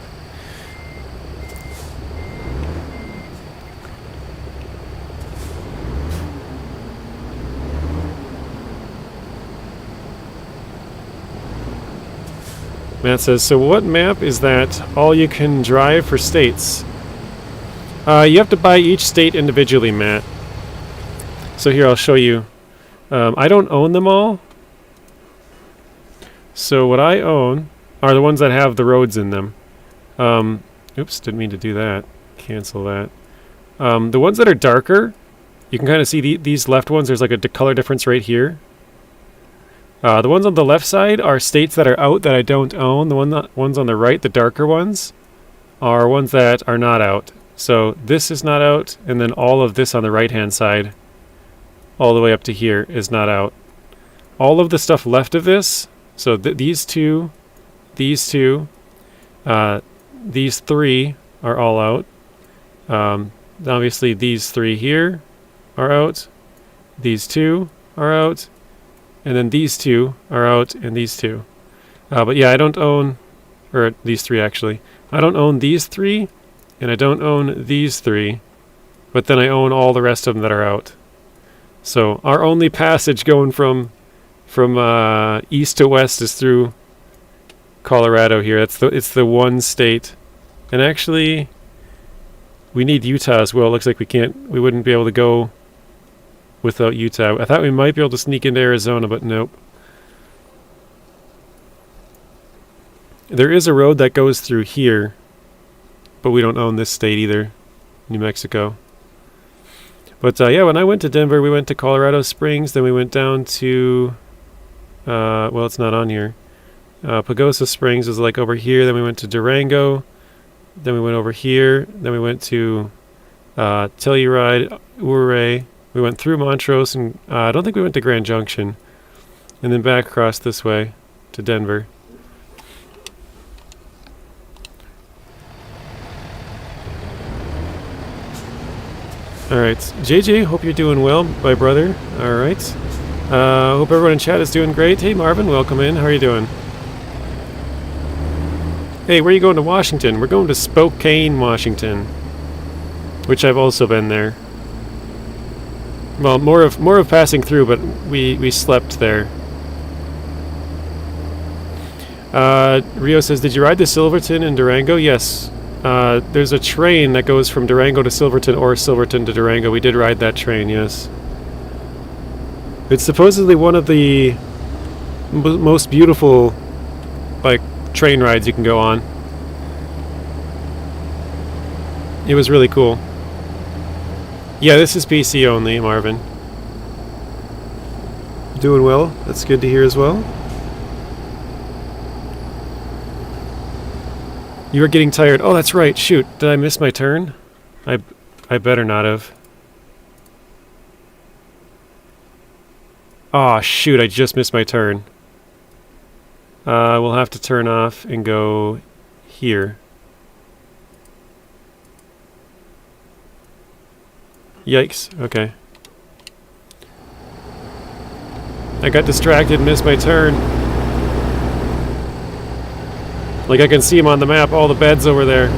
[SPEAKER 2] Matt says, so what map is that all you can drive for states? You have to buy each state individually, Matt. So here, I'll show you. I don't own them all. So what I own are the ones that have the roads in them. Oops, didn't mean to do that. Cancel that. The ones that are darker, you can kind of see these left ones. There's like a color difference right here. The ones on the left side are states that are out that I don't own. The ones on the right, the darker ones, are ones that are not out. So this is not out, and then all of this on the right-hand side, all the way up to here, is not out. All of the stuff left of this, so these two, these 3 are all out. Obviously these 3 here are out. These 2 are out. And then these 2 are out, and these 2. But yeah, I don't own, or these 3 actually. I don't own these 3, and I don't own these 3. But then I own all the rest of them that are out. So our only passage going from from east to west is through Colorado here. It's the one state. And actually, we need Utah as well. Looks like we wouldn't be able to go without Utah. I thought we might be able to sneak into Arizona, but nope. There is a road that goes through here, but we don't own this state either, New Mexico. But yeah, when I went to Denver, we went to Colorado Springs, then we went down to, well, it's not on here. Pagosa Springs is like over here, then we went to Durango, then we went over here, then we went to Telluride, Ouray. We went through Montrose, and I don't think we went to Grand Junction. And then back across this way to Denver. Alright, JJ, hope you're doing well, my brother. Alright. Hope everyone in chat is doing great. Hey Marvin, welcome in. How are you doing? Hey, where are you going to Washington? We're going to Spokane, Washington. Which I've also been there. Well, more of passing through, but we slept there. Rio says, did you ride the Silverton in Durango? Yes. There's a train that goes from Durango to Silverton or Silverton to Durango. We did ride that train, yes. It's supposedly one of the most beautiful, like, train rides you can go on. It was really cool. Yeah, this is PC only, Marvin. Doing well. That's good to hear as well. You were getting tired. Oh, that's right. Shoot. Did I miss my turn? I better not have. Oh, shoot. I just missed my turn. We'll have to turn off and go here. Yikes. Okay. I got distracted and missed my turn. Like I can see him on the map, all the beds over there.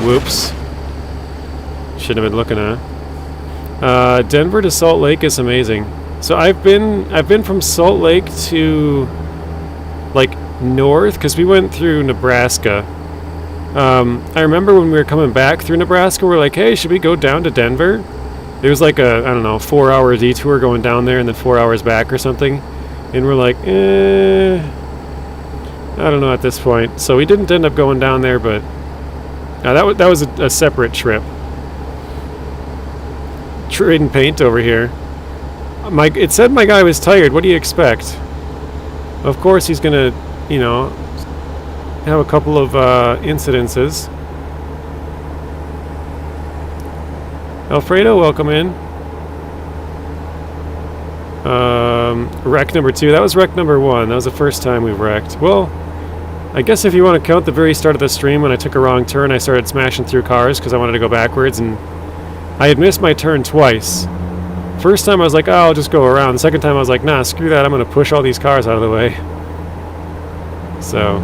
[SPEAKER 2] Whoops. Shouldn't have been looking at. Denver to Salt Lake is amazing. So I've been from Salt Lake to like north, because we went through Nebraska. I remember when we were coming back through Nebraska, we're like, hey, should we go down to Denver? It was like a, I don't know, 4-hour detour going down there and then 4 hours back or something. And we're like, I don't know at this point. So we didn't end up going down there, but that was a separate trip. Trading paint over here. It said my guy was tired. What do you expect? Of course he's gonna, you know, have a couple of incidences. Alfredo, welcome in. Wreck number 2. That was wreck number 1. That was the first time we've wrecked. Well, I guess if you want to count the very start of the stream when I took a wrong turn, I started smashing through cars because I wanted to go backwards, and I had missed my turn twice. First time I was like, oh, I'll just go around. The second time I was like, nah, screw that. I'm going to push all these cars out of the way. So.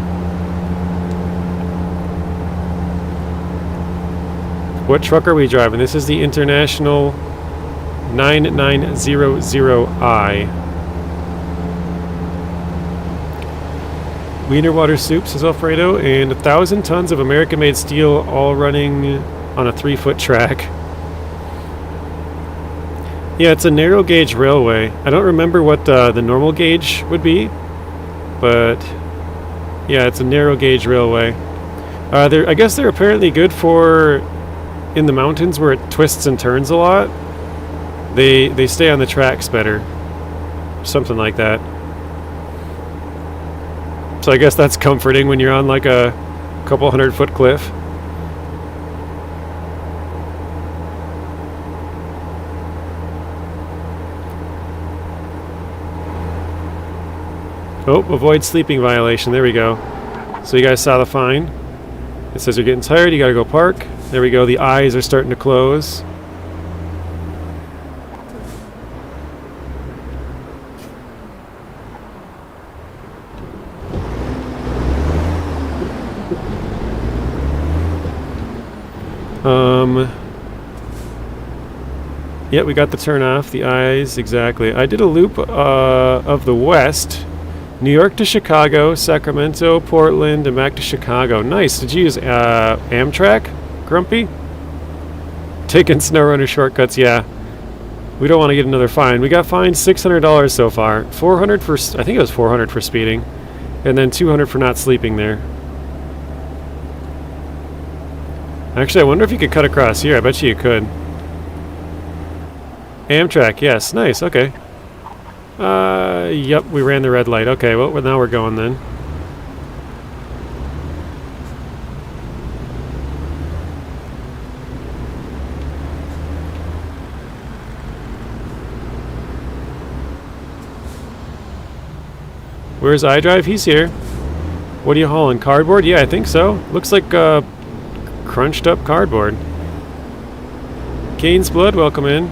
[SPEAKER 2] What truck are we driving? This is the International 9900I. Wiener water soup, says Alfredo, and 1,000 tons of American-made steel all running on a 3-foot track. Yeah, it's a narrow gauge railway. I don't remember what the normal gauge would be, but yeah, it's a narrow gauge railway. I guess they're apparently good for in the mountains where it twists and turns a lot. They stay on the tracks better. Something like that. So I guess that's comforting when you're on like a couple 100-foot cliff. Oh, avoid sleeping violation. There we go. So you guys saw the fine. It says you're getting tired, you gotta go park. There we go, the eyes are starting to close. Yeah, we got the turn off, the eyes, exactly. I did a loop of the west. New York to Chicago, Sacramento, Portland, and back to Chicago. Nice. Did you use Amtrak, Grumpy? Taking SnowRunner shortcuts, yeah. We don't want to get another fine. We got fined $600 so far. 400 for, I think it was 400 for speeding. And then 200 for not sleeping there. Actually, I wonder if you could cut across here. I bet you could. Amtrak, yes. Nice, okay. Yep, we ran the red light. Okay, well, now we're going then. Where's iDrive? He's here. What are you hauling? Cardboard? Yeah, I think so. Looks like crunched up cardboard. Kane's Blood, welcome in.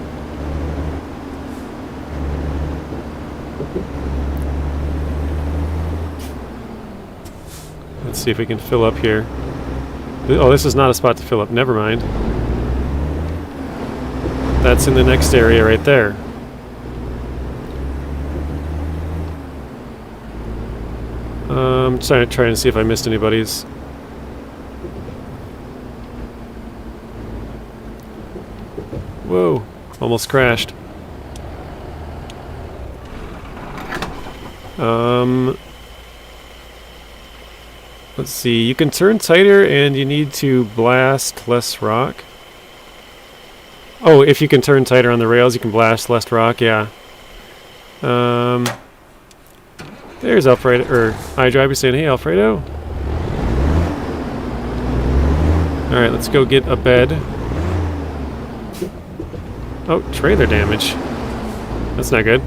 [SPEAKER 2] Let's see if we can fill up here. Oh, this is not a spot to fill up. Never mind. That's in the next area right there. I'm trying to see if I missed anybody's. Whoa, almost crashed. Let's see, you can turn tighter and you need to blast less rock. Oh, if you can turn tighter on the rails, you can blast less rock, yeah. There's Alfredo, or iDrive is saying, hey Alfredo. Alright, let's go get a bed. Oh, trailer damage. That's not good.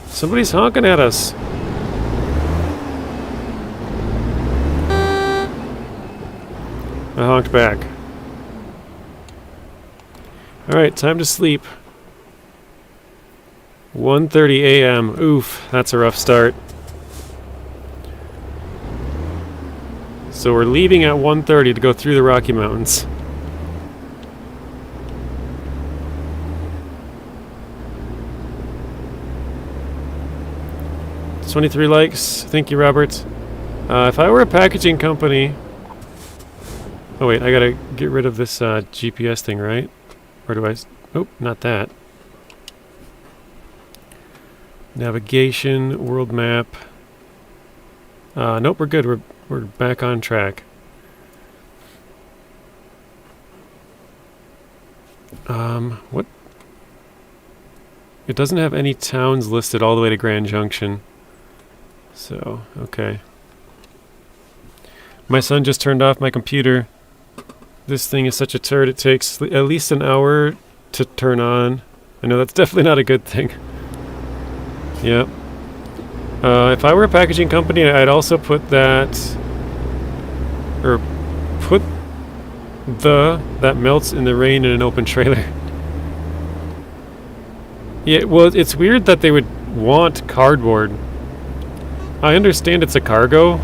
[SPEAKER 2] Somebody's honking at us. I honked back. Alright, time to sleep. 1:30 a.m. Oof, that's a rough start. So we're leaving at 1:30 to go through the Rocky Mountains. It's 23 likes. Thank you, Robert. If I were a packaging company... Oh wait, I gotta get rid of this GPS thing, right? Or do I... Oh, not that. Navigation, world map. Nope, we're good. We're back on track. What? It doesn't have any towns listed all the way to Grand Junction. So, okay. My son just turned off my computer. This thing is such a turd, it takes at least an hour to turn on. I know that's definitely not a good thing. Yep. If I were a packaging company, I'd also put that... Or put that melts in the rain in an open trailer. Yeah, well, it's weird that they would want cardboard. I understand it's a cargo,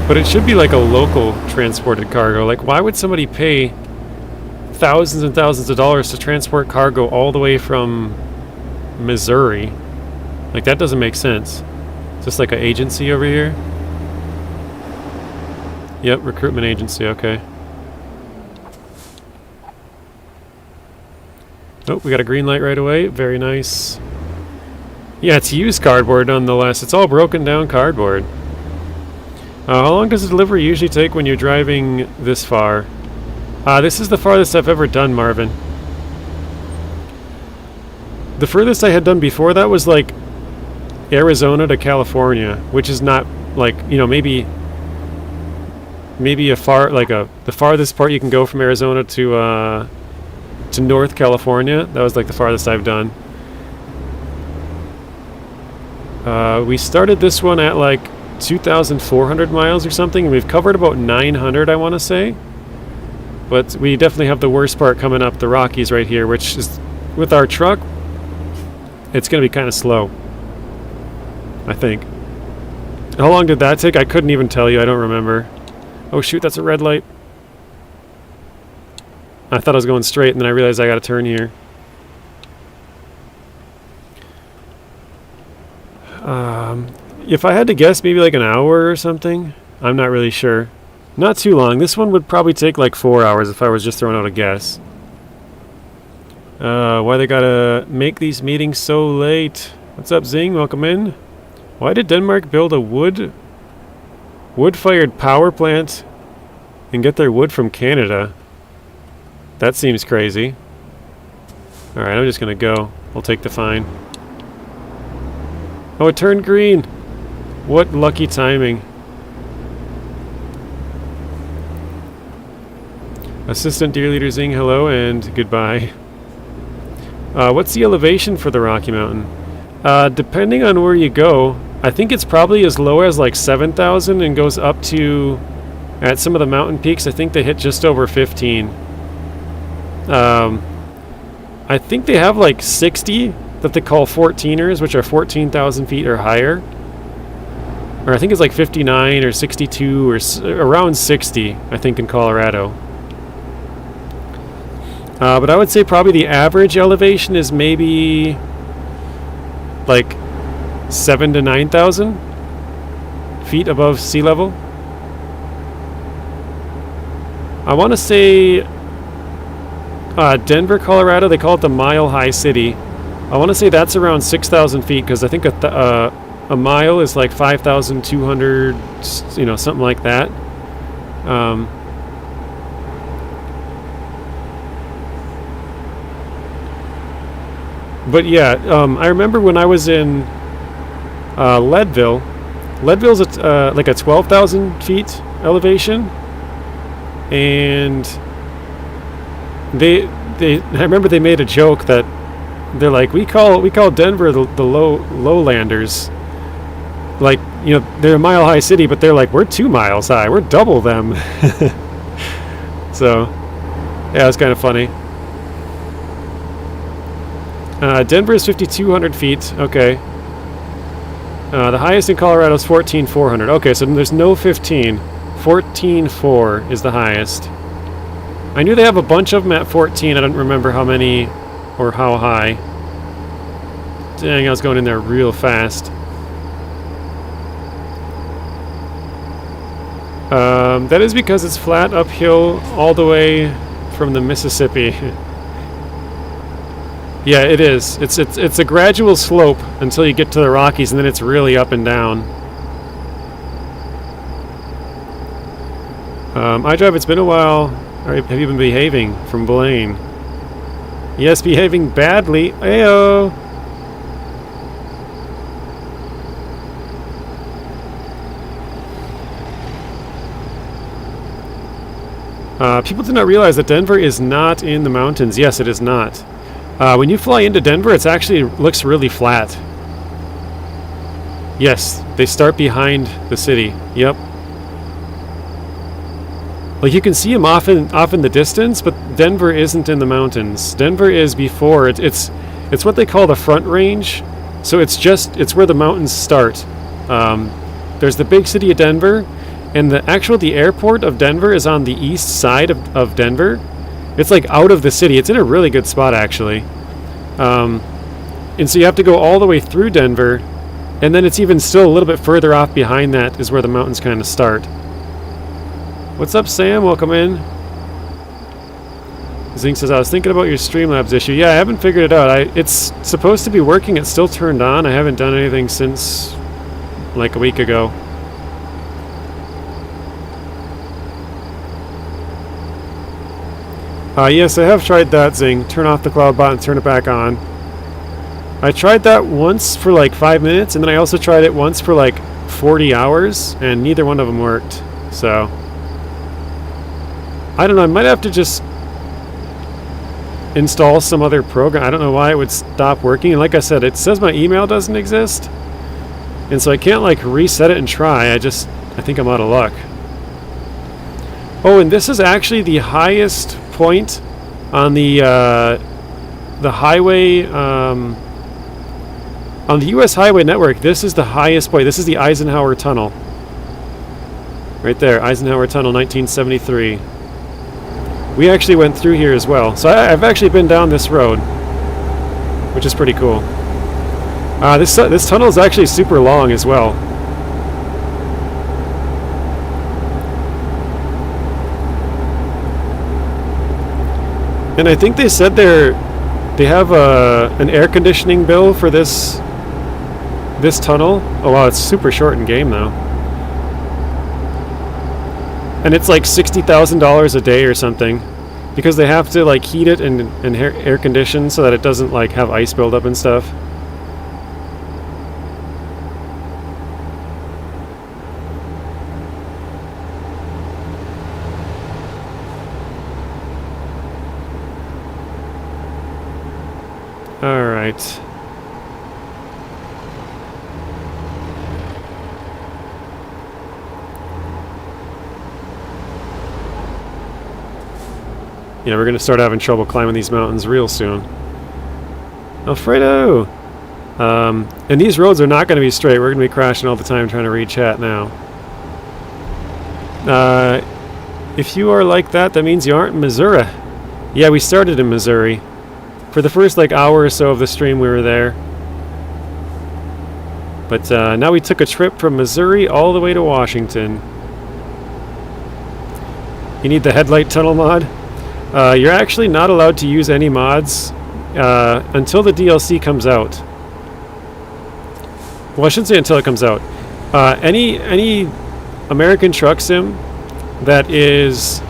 [SPEAKER 2] but it should be like a local transported cargo. Like, why would somebody pay thousands and thousands of dollars to transport cargo all the way from Missouri? Like, that doesn't make sense. Just like an agency over here? Yep, recruitment agency, okay. Oh, we got a green light right away. Very nice. Yeah, it's used cardboard nonetheless. It's all broken down cardboard. How long does a delivery usually take when you're driving this far? This is the farthest I've ever done, Marvin. The furthest I had done before that was like Arizona to California, which is not like, you know, maybe a far, like the farthest part you can go from Arizona to North California. That was like the farthest I've done. We started this one at like 2,400 miles or something, and we've covered about 900, I want to say. But we definitely have the worst part coming up, the Rockies right here, which is, with our truck, it's going to be kind of slow, I think. How long did that take? I couldn't even tell you. I don't remember. Oh shoot, that's a red light. I thought I was going straight, and then I realized I got to turn here. If I had to guess, maybe like an hour or something. I'm not really sure. Not too long. This one would probably take like 4 hours if I was just throwing out a guess. Why they gotta make these meetings so late? What's up, Zing? Welcome in. Why did Denmark build a wood-fired power plant and get their wood from Canada? That seems crazy. Alright, I'm just gonna go. We'll take the fine. Oh, it turned green! What lucky timing. Assistant Deer Leader Zing, hello and goodbye. What's the elevation for the Rocky Mountain? Depending on where you go, I think it's probably as low as like 7,000 and goes up to, at some of the mountain peaks, I think they hit just over 15. I think they have like 60 that they call 14ers, which are 14,000 feet or higher. Or I think it's like 59 or 62 or around 60, I think, in Colorado. But I would say probably the average elevation is maybe like 7,000 to 9,000 feet above sea level. I want to say Denver, Colorado, they call it the Mile High City. I want to say that's around 6,000 feet, because I think a mile is like 5,200, you know, something like that. But yeah, I remember when I was in Leadville. Leadville's at like a 12,000 feet elevation, and I remember they made a joke that they're like, we call Denver the lowlanders. Like, you know, they're a mile high city, but they're like, we're 2 miles high, we're double them. So yeah, it's kind of funny. Denver is 5,200 feet. Okay. The highest in Colorado is 14,400. Okay, so there's no 15. 14,400 is the highest. I knew they have a bunch of them at 14. I don't remember how many or how high. Dang, I was going in there real fast. That is because it's flat uphill all the way from the Mississippi. Yeah, it is. It's a gradual slope until you get to the Rockies, and then it's really up and down. iDrive, it's been a while. Have you been behaving? From Blaine. Yes, behaving badly. Ayo. People do not realize that Denver is not in the mountains. Yes, it is not. When you fly into Denver, it actually looks really flat. Yes, they start behind the city. Yep. Like, you can see them off in the distance, but Denver isn't in the mountains. Denver is before. It's what they call the Front Range. So it's where the mountains start. There's the big city of Denver, and the airport of Denver is on the east side of Denver. It's like out of the city. It's in a really good spot, actually. And so you have to go all the way through Denver, and then it's even still a little bit further off behind that is where the mountains kind of start. What's up, Sam? Welcome in. Zing says, I was thinking about your Streamlabs issue. Yeah, I haven't figured it out. It's supposed to be working. It's still turned on. I haven't done anything since like a week ago. Yes, I have tried that, Zing. Turn off the cloud bot and turn it back on. I tried that once for like 5 minutes, and then I also tried it once for like 40 hours, and neither one of them worked. So I don't know. I might have to just install some other program. I don't know why it would stop working. And like I said, it says my email doesn't exist, and so I can't like reset it and try. I think I'm out of luck. Oh, and this is actually the highest point on the highway On the U.S. Highway Network, this is the highest point. This is the Eisenhower Tunnel. Right there, Eisenhower Tunnel, 1973. We actually went through here as well. So I've actually been down this road, which is pretty cool. This tunnel is actually super long as well. And I think they said they have an air conditioning bill for this tunnel. Oh wow, it's super short in game though. And it's like $60,000 a day or something, because they have to like heat it and air condition so that it doesn't like have ice buildup and stuff. All right. Yeah, we're going to start having trouble climbing these mountains real soon. Alfredo! And these roads are not going to be straight. We're going to be crashing all the time trying to read chat now. If you are like that, that means you aren't in Missouri. Yeah, we started in Missouri. For the first like hour or so of the stream we were there. But now we took a trip from Missouri all the way to Washington. You need the headlight tunnel mod? You're actually not allowed to use any mods until the DLC comes out. Well, I shouldn't say until it comes out. Any American Truck Sim that is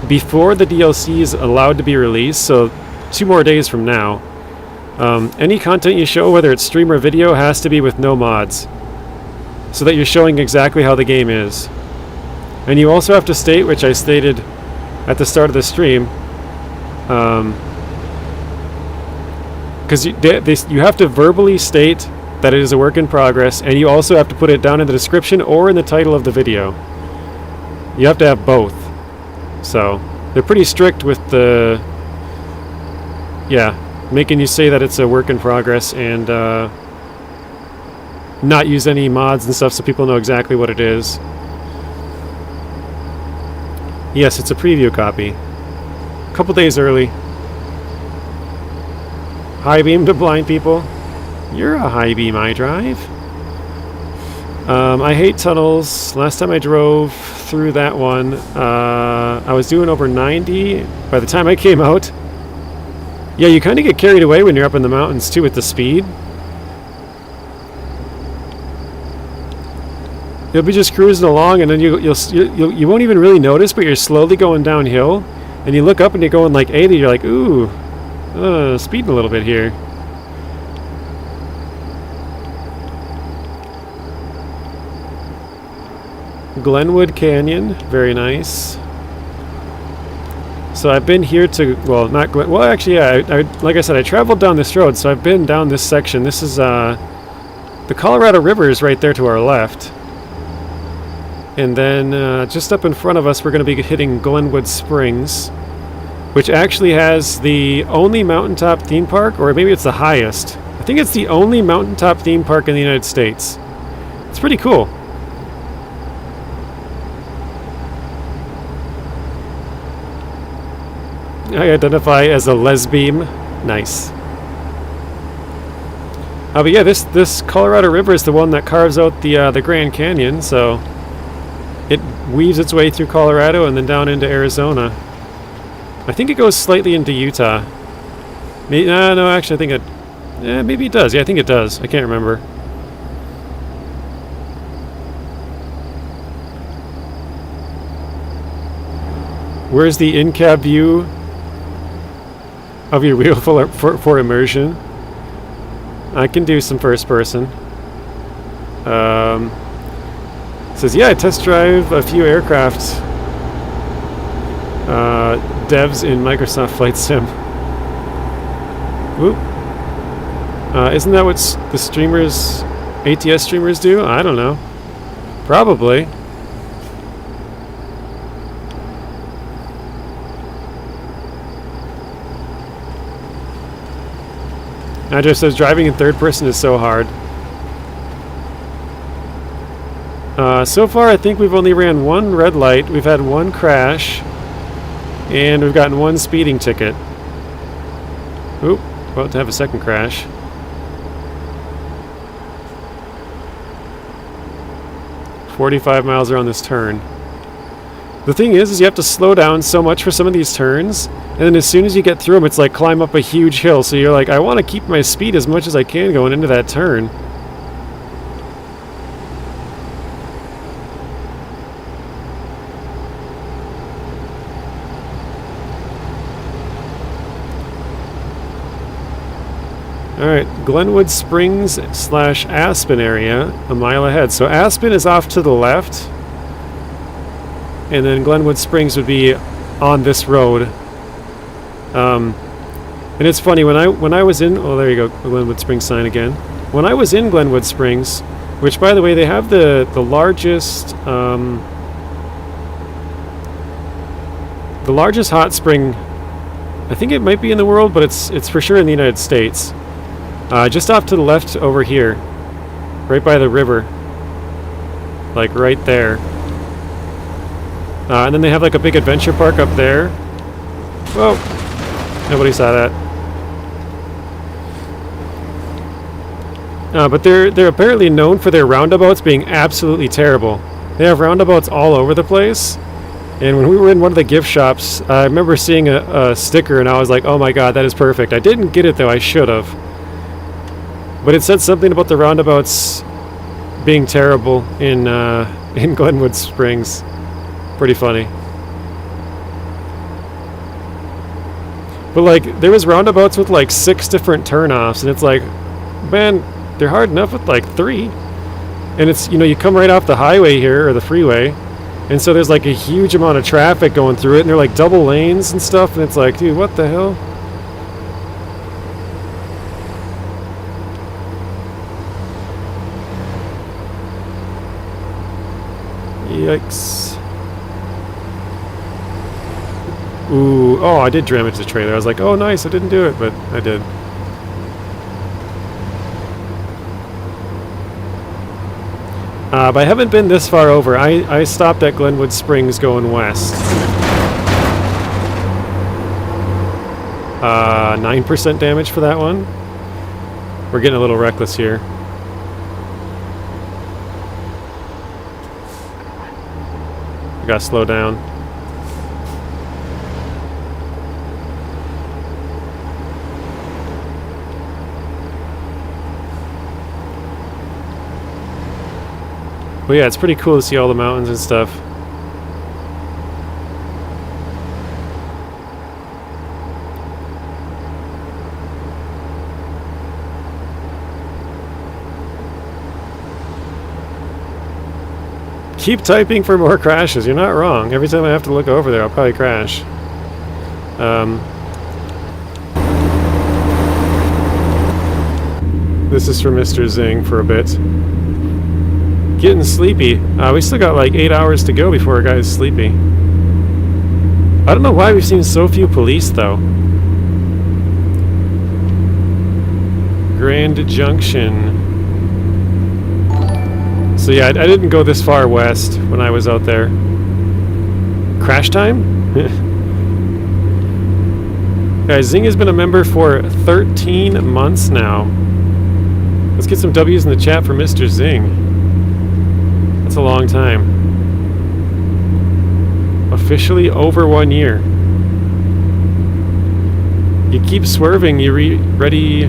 [SPEAKER 2] before the DLC is allowed to be released, so 2 more days from now, any content you show, whether it's stream or video, has to be with no mods, so that you're showing exactly how the game is. And you also have to state, which I stated at the start of the stream, because you have to verbally state that it is a work in progress, and you also have to put it down in the description or in the title of the video. You have to have both. So they're pretty strict with the making you say that it's a work in progress and not use any mods and stuff so people know exactly what it is. Yes, it's a preview copy. A couple days early. High beam to blind people. You're a high beam iDrive. I hate tunnels. Last time I drove through that one, I was doing over 90. By the time I came out, yeah, you kind of get carried away when you're up in the mountains too with the speed. You'll be just cruising along, and then you won't even really notice, but you're slowly going downhill, and you look up and you're going like 80. You're like, ooh, speeding a little bit here. Glenwood Canyon, very nice. So I've been here to, well, not Glen, well, actually, yeah, I like I said, I traveled down this road, so I've been down this section. This is the Colorado River is right there to our left. And then just up in front of us, we're going to be hitting Glenwood Springs, which actually has the only mountaintop theme park, or maybe it's the highest. I think it's the only mountaintop theme park in the United States. It's pretty cool. I identify as a lesbian. Nice. But yeah, this Colorado River is the one that carves out the Grand Canyon, so it weaves its way through Colorado and then down into Arizona. I think it goes slightly into Utah. No, actually, I think it... maybe it does. Yeah, I think it does. I can't remember. Where's the in-cab view of your wheel for immersion? I can do some first person. Says, yeah, I test drive a few aircraft devs in Microsoft Flight Sim. Whoop. Isn't that what the streamers, ATS streamers do? I don't know. Probably. Andrew says driving in third person is so hard. So far, I think we've only ran one red light, we've had one crash, and we've gotten one speeding ticket. Oop, about to have a second crash. "45 miles around this turn." The thing is you have to slow down so much for some of these turns, and then as soon as you get through them, it's like climb up a huge hill, so you're like, I want to keep my speed as much as I can going into that turn. Alright, Glenwood Springs / Aspen area, a mile ahead. So Aspen is off to the left, and then Glenwood Springs would be on this road. And it's funny, when I was in, oh there you go, the Glenwood Springs sign again. When I was in Glenwood Springs, which by the way, they have the largest hot spring, I think it might be in the world, but it's for sure in the United States. Just off to the left over here, right by the river, like right there. And then they have like a big adventure park up there. Whoa, nobody saw that. But they're apparently known for their roundabouts being absolutely terrible. They have roundabouts all over the place. And when we were in one of the gift shops, I remember seeing a sticker and I was like, oh my god, that is perfect. I didn't get it though, I should have. But it said something about the roundabouts being terrible in Glenwood Springs. Pretty funny. But like, there was roundabouts with like 6 different turnoffs, and it's like, man, they're hard enough with like 3. And it's, you know, you come right off the highway here, or the freeway, and so there's like a huge amount of traffic going through it, and they're like double lanes and stuff, and it's like, dude, what the hell? Yikes. Ooh, oh, I did damage the trailer. I was like, oh nice, I didn't do it, but I did. But I haven't been this far over. I stopped at Glenwood Springs going west. 9% damage for that one. We're getting a little reckless here. I gotta slow down. But yeah, it's pretty cool to see all the mountains and stuff. Keep typing for more crashes. You're not wrong. Every time I have to look over there, I'll probably crash. This is for Mr. Zing for a bit. Getting sleepy. We still got like 8 hours to go before our guy's sleepy. I don't know why we've seen so few police though. Grand Junction. So yeah, I didn't go this far west when I was out there. Crash time? Guys, Zing has been a member for 13 months now. Let's get some W's in the chat for Mr. Zing. That's a long time. Officially over 1 year. You keep swerving, you ready...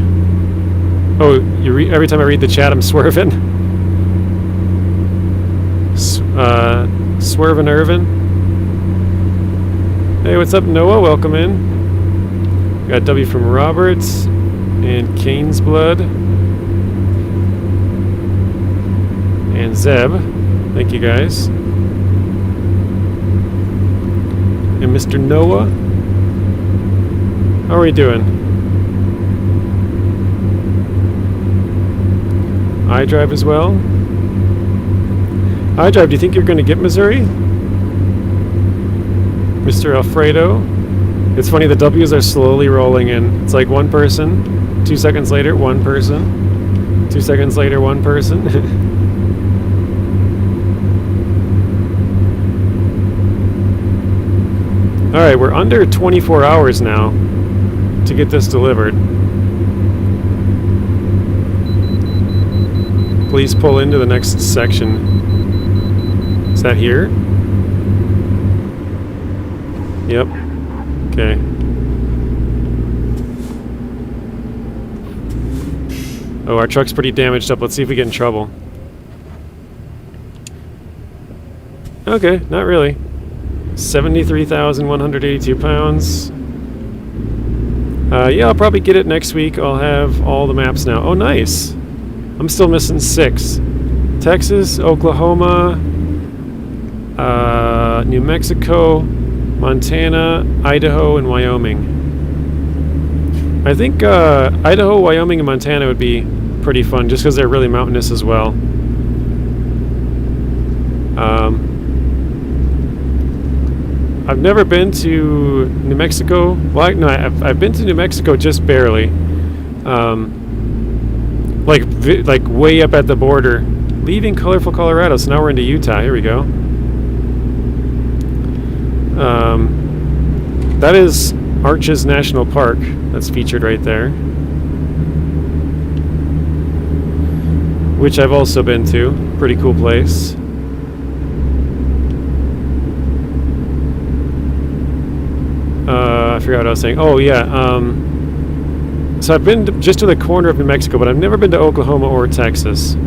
[SPEAKER 2] Oh, every time I read the chat I'm swerving. Swervin' Irvin. Hey, what's up, Noah? Welcome in. Got W from Roberts and Kane's Blood and Zeb. Thank you guys. And Mr. Noah. How are we doing? I drive as well. I drive. Do you think you're going to get Missouri? Mr. Alfredo. It's funny, the W's are slowly rolling in. It's like one person. 2 seconds later, one person. 2 seconds later, one person. Alright, we're under 24 hours now to get this delivered. Please pull into the next section. Is that here? Yep. Okay. Oh, our truck's pretty damaged up. Let's see if we get in trouble. Okay, not really. 73,182 pounds. Yeah, I'll probably get it next week. I'll have all the maps now. Oh, nice. I'm still missing 6. Texas, Oklahoma, New Mexico, Montana, Idaho, and Wyoming. I think Idaho, Wyoming, and Montana would be pretty fun just because they're really mountainous as well. I've never been to New Mexico. Well, no, I've been to New Mexico just barely. Like way up at the border. Leaving colorful Colorado, so now we're into Utah. Here we go. That is Arches National Park. That's featured right there. Which I've also been to. Pretty cool place. I forgot what I was saying. Oh, yeah. So I've been just to the corner of New Mexico, but I've never been to Oklahoma or Texas.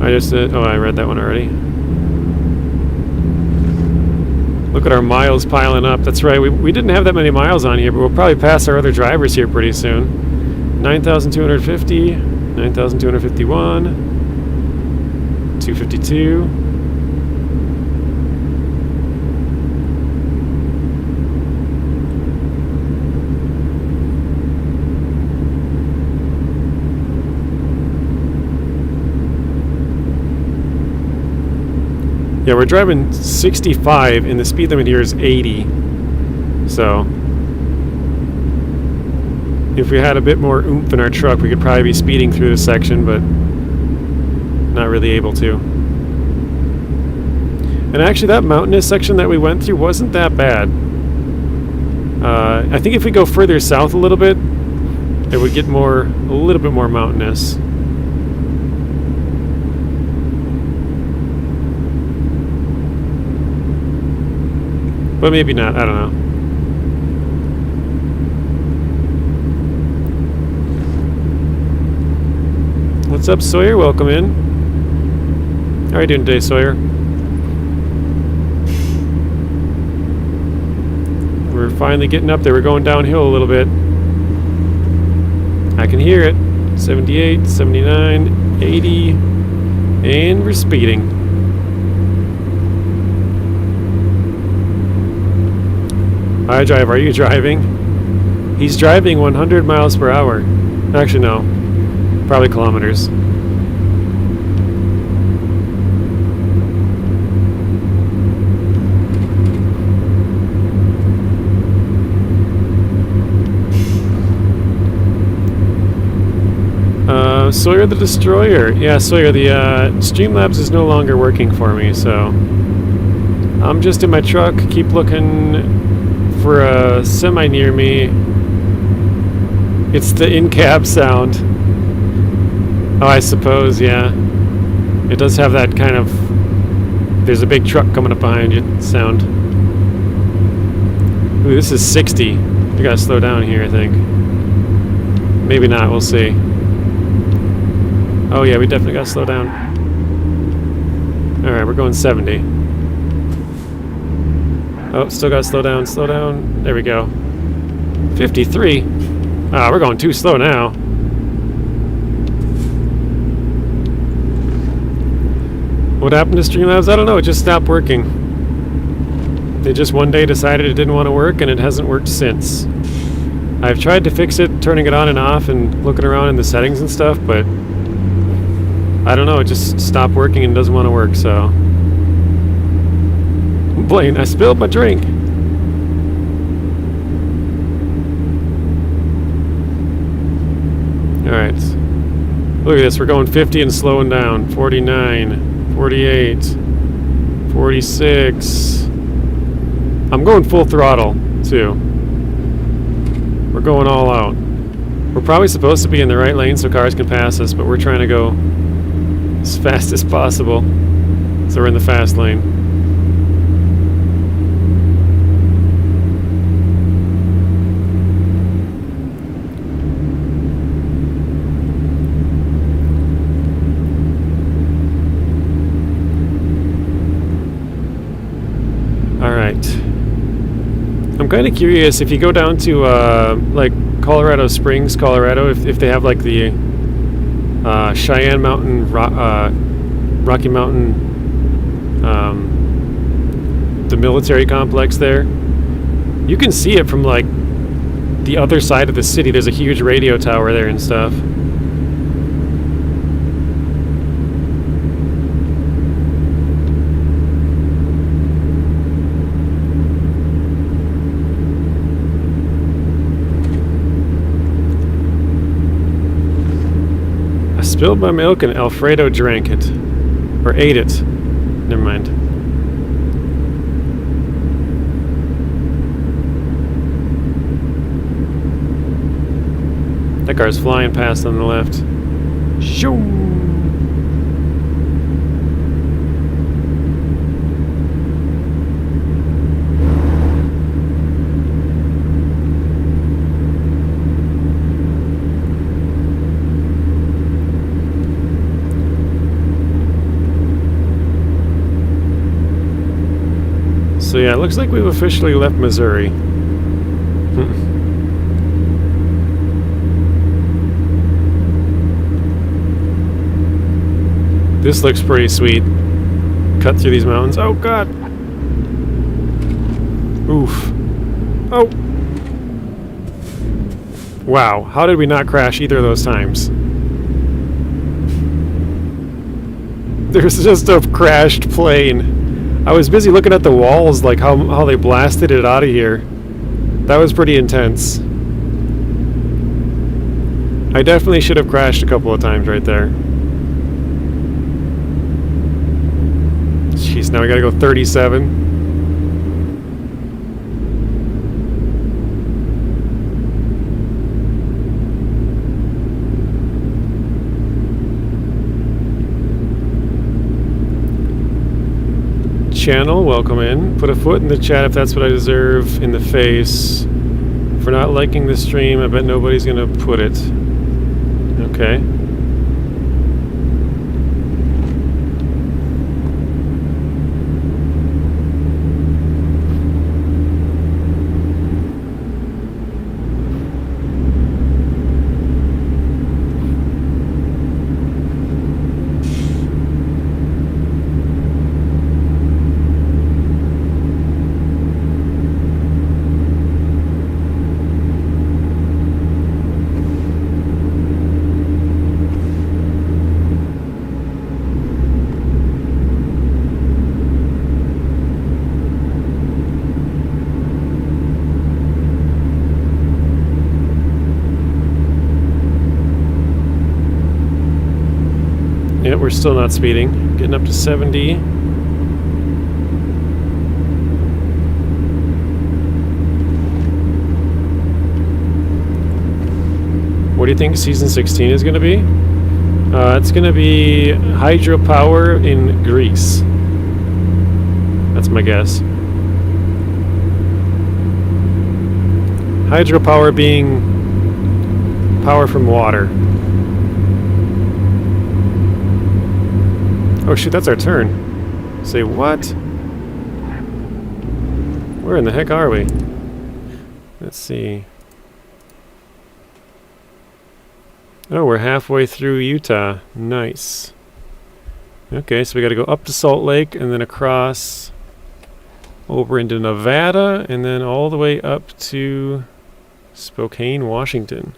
[SPEAKER 2] I read that one already. Look at our miles piling up. That's right, we didn't have that many miles on here, but we'll probably pass our other drivers here pretty soon. 9,250, 9,251, 252. Yeah, we're driving 65 and the speed limit here is 80. So if we had a bit more oomph in our truck, we could probably be speeding through this section, but not really able to. And actually that mountainous section that we went through wasn't that bad. I think if we go further south a little bit, it would get a little bit more mountainous. But maybe not, I don't know. What's up, Sawyer? Welcome in. How are you doing today, Sawyer? We're finally getting up there. We're going downhill a little bit. I can hear it. 78, 79, 80, and we're speeding. I drive. Are you driving? He's driving 100 miles per hour. Actually, no. Probably kilometers. Sawyer the Destroyer. Yeah, Sawyer, the Streamlabs is no longer working for me, so I'm just in my truck, keep looking for a semi near me. It's the in-cab sound. Oh, I suppose, yeah. It does have that kind of there's a big truck coming up behind you sound. Ooh, this is 60. We gotta slow down here, I think. Maybe not, we'll see. Oh yeah, we definitely gotta slow down. Alright, we're going 70. Oh, still gotta slow down, slow down. There we go. 53. Ah, we're going too slow now. What happened to Streamlabs? I don't know, it just stopped working. They just one day decided it didn't want to work, and it hasn't worked since. I've tried to fix it, turning it on and off and looking around in the settings and stuff, but I don't know, it just stopped working and doesn't want to work, so... Blaine, I spilled my drink! Alright. Look at this, we're going 50 and slowing down. 49, 48, 46... I'm going full throttle, too. We're going all out. We're probably supposed to be in the right lane so cars can pass us, but we're trying to go as fast as possible. So we're in the fast lane. Alright. I'm kind of curious if you go down to like Colorado Springs, Colorado, if they have like the Cheyenne Mountain, Rocky Mountain, the military complex there. You can see it from like the other side of the city. There's a huge radio tower there and stuff. Spilled my milk and Alfredo drank it. Or ate it. Never mind. That car's flying past on the left. Shoo! So yeah, it looks like we've officially left Missouri. This looks pretty sweet. Cut through these mountains. Oh god! Oof. Oh! Wow, how did we not crash either of those times? There's just a crashed plane. I was busy looking at the walls, like how they blasted it out of here. That was pretty intense. I definitely should have crashed a couple of times right there. Jeez, now we gotta go 37. Channel, welcome in. Put a foot in the chat if that's what I deserve in the face. For not liking the stream, I bet nobody's gonna put it. Okay. Yeah, we're still not speeding. Getting up to 70. What do you think Season 16 is going to be? It's going to be hydropower in Greece. That's my guess. Hydropower being power from water. Oh shoot, that's our turn. Say what? Where in the heck are we? Let's see. Oh, we're halfway through Utah. Nice. Okay, so we gotta go up to Salt Lake and then across over into Nevada and then all the way up to Spokane, Washington.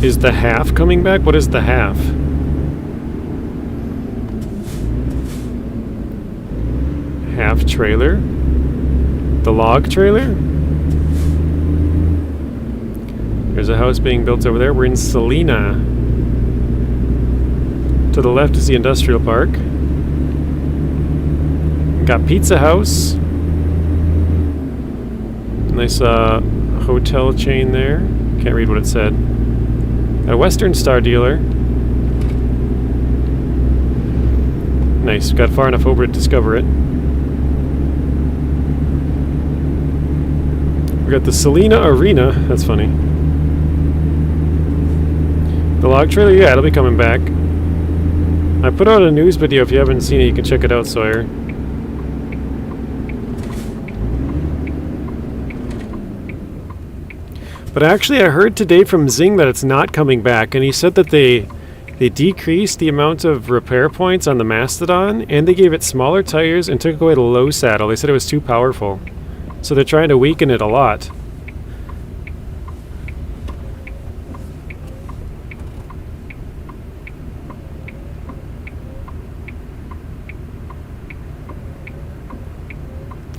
[SPEAKER 2] Is the half coming back? What is the half? Half trailer? The log trailer? There's a house being built over there. We're in Salina. To the left is the industrial park. Got Pizza House. Nice hotel chain there. Can't read what it said. Got a Western Star dealer. Nice. Got far enough over to discover it. We got the Salina Arena. That's funny. The log trailer, yeah, it'll be coming back. I put out a news video. If you haven't seen it, you can check it out, Sawyer. But actually, I heard today from Zing that it's not coming back, and he said that they decreased the amount of repair points on the Mastodon, and they gave it smaller tires and took away the low saddle. They said it was too powerful. So they're trying to weaken it a lot.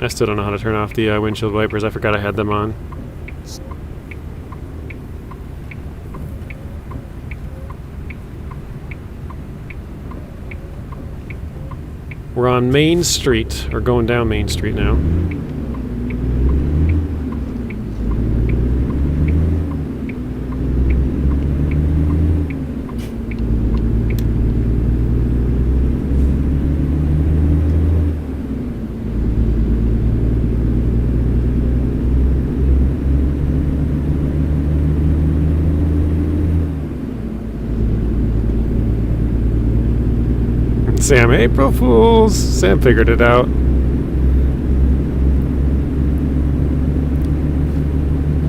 [SPEAKER 2] I still don't know how to turn off the windshield wipers. I forgot I had them on. We're on Main Street. We're going down Main Street now. Sam, April Fools! Sam figured it out.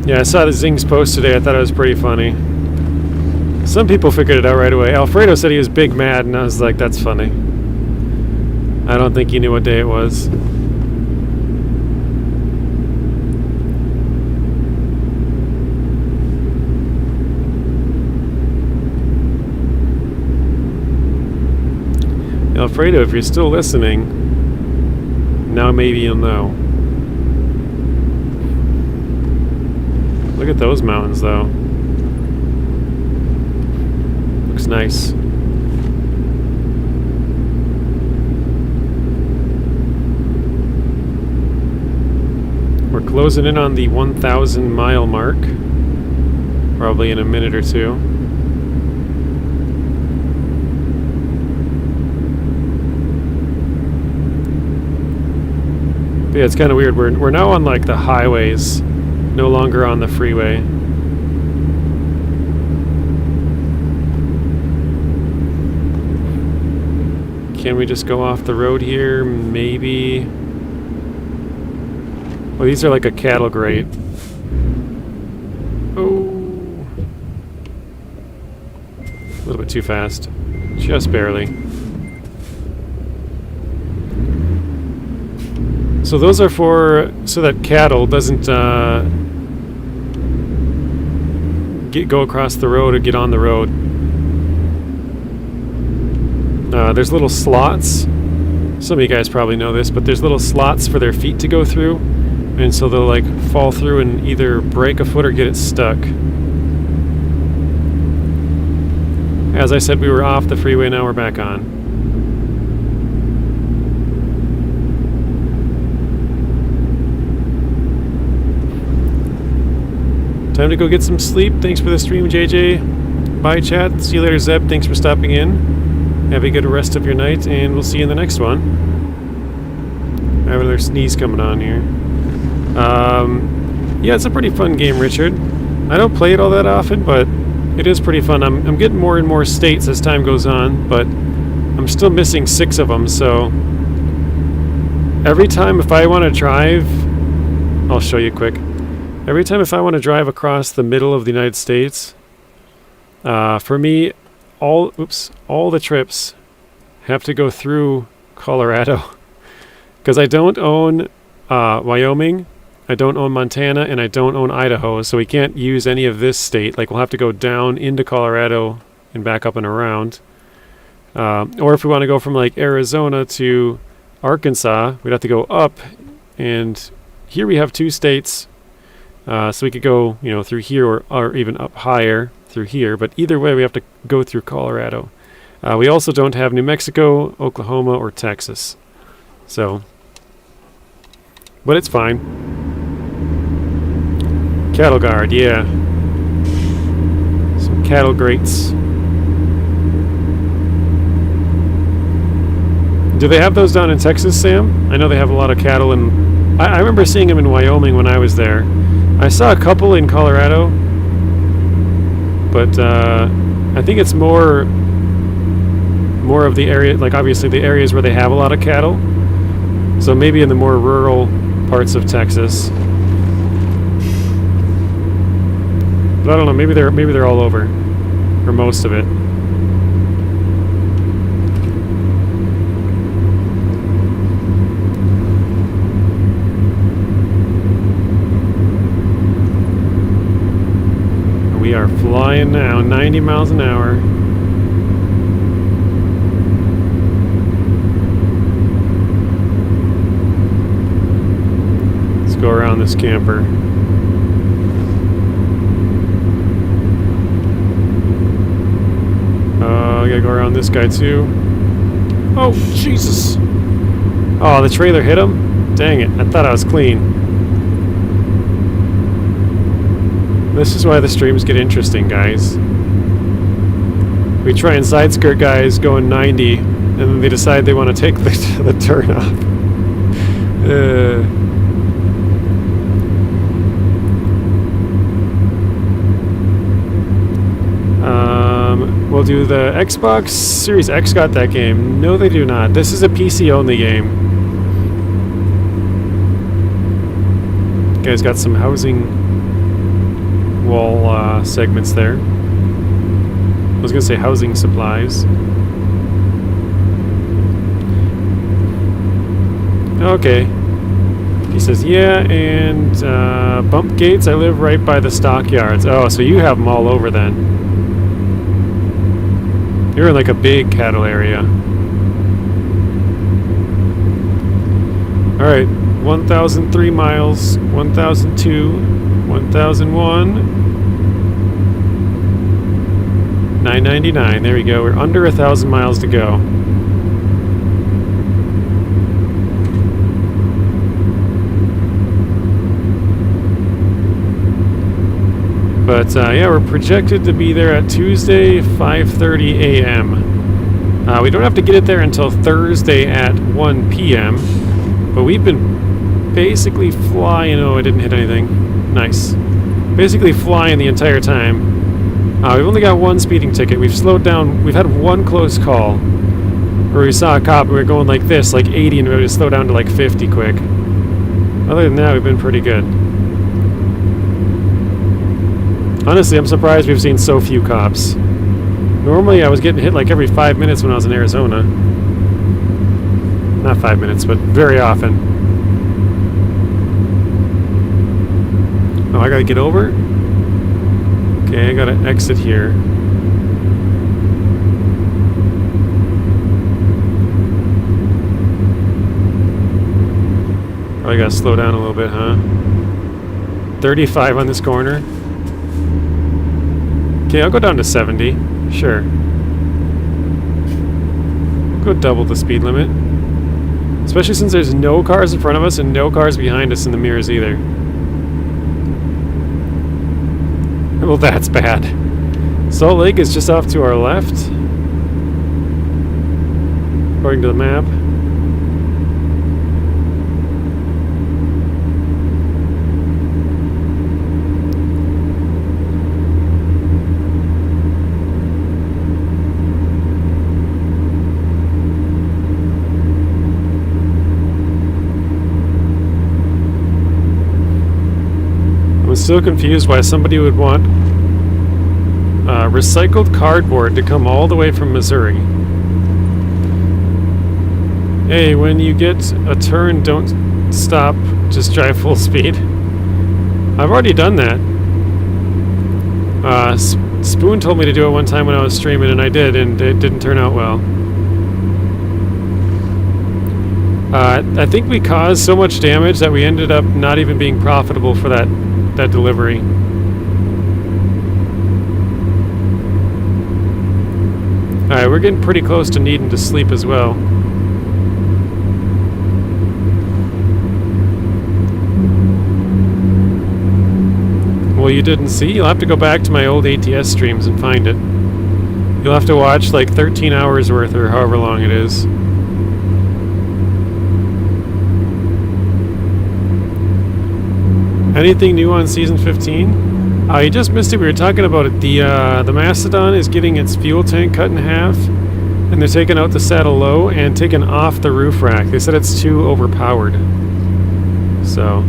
[SPEAKER 2] Yeah, I saw the Zing's post today. I thought it was pretty funny. Some people figured it out right away. Alfredo said he was big mad, and I was like, that's funny. I don't think he knew what day it was. Alfredo, if you're still listening, now maybe you'll know. Look at those mountains, though. Looks nice. We're closing in on the 1,000 mile mark. Probably in a minute or two. But yeah, it's kind of weird. We're now on like the highways, no longer on the freeway. Can we just go off the road here? Maybe. Oh, these are like a cattle grate. Oh. A little bit too fast. Just barely. So those are for so that cattle doesn't go across the road or get on the road. There's little slots. Some of you guys probably know this, but there's little slots for their feet to go through, and so they'll like fall through and either break a foot or get it stuck. As I said, we were off the freeway, now we're back on. Time to go get some sleep. Thanks for the stream, JJ. Bye, chat. See you later, Zeb. Thanks for stopping in. Have a good rest of your night, and we'll see you in the next one. I have another sneeze coming on here. Yeah, it's a pretty fun game, Richard. I don't play it all that often, but it is pretty fun. I'm getting more and more states as time goes on, but I'm still missing 6 of them, so every time if I want to drive, I'll show you quick. Every time if I want to drive across the middle of the United States, for me, all the trips have to go through Colorado. Because I don't own Wyoming, I don't own Montana, and I don't own Idaho, so we can't use any of this state. Like, we'll have to go down into Colorado and back up and around. Or if we want to go from, like, Arizona to Arkansas, we'd have to go up, and here we have 2 states, so we could go, you know, through here or even up higher through here, but either way we have to go through Colorado. We also don't have New Mexico, Oklahoma, or Texas, so, but it's fine. Cattle guard, yeah. Some cattle grates. Do they have those down in Texas, Sam? I know they have a lot of cattle, and I remember seeing them in Wyoming when I was there. I saw a couple in Colorado, but I think it's more of the area, like obviously the areas where they have a lot of cattle. So maybe in the more rural parts of Texas. But I don't know. Maybe they're all over, or most of it. We are flying now, 90 miles an hour. Let's go around this camper. I gotta go around this guy too. Oh, Jesus! Oh, the trailer hit him? Dang it, I thought I was clean. This is why the streams get interesting, guys. We try and side skirt guys going 90, and then they decide they want to take the turn off. We'll do the Xbox Series X got that game. No, they do not. This is a PC-only game. You guys got some housing wall segments there. I was gonna say housing supplies. Okay. He says, yeah, and bump gates, I live right by the stockyards. Oh, so you have them all over then. You're in like a big cattle area. Alright, 1,003 miles, 1,002, 1,001, 999. There we go. We're under 1,000 miles to go. But yeah, we're projected to be there at Tuesday, 5:30 a.m. We don't have to get it there until Thursday at 1 p.m. But we've been basically flying. Oh, I didn't hit anything. Nice. Basically flying the entire time. We've only got 1 speeding ticket. We've slowed down. We've had 1 close call where we saw a cop and we were going like this, like 80, and we had to slow down to like 50 quick. Other than that, we've been pretty good. Honestly, I'm surprised we've seen so few cops. Normally, I was getting hit like every 5 minutes when I was in Arizona. Not 5 minutes, but very often. Oh, I gotta get over? Okay, I gotta exit here. Probably gotta slow down a little bit, huh? 35 on this corner. Okay, I'll go down to 70. Sure. Go double the speed limit. Especially since there's no cars in front of us and no cars behind us in the mirrors either. Well, that's bad. Salt Lake is just off to our left, according to the map. I'm still confused why somebody would want recycled cardboard to come all the way from Missouri. Hey, when you get a turn, don't stop, just drive full speed. I've already done that. Spoon told me to do it one time when I was streaming, and I did, and it didn't turn out well. I think we caused so much damage that we ended up not even being profitable for that delivery. Alright, we're getting pretty close to needing to sleep as well. Well, you didn't see? You'll have to go back to my old ATS streams and find it. You'll have to watch like 13 hours worth or however long it is. Anything new on Season 15? You just missed it. We were talking about it. The Mastodon is getting its fuel tank cut in half, and they're taking out the saddle low and taking off the roof rack. They said it's too overpowered. So...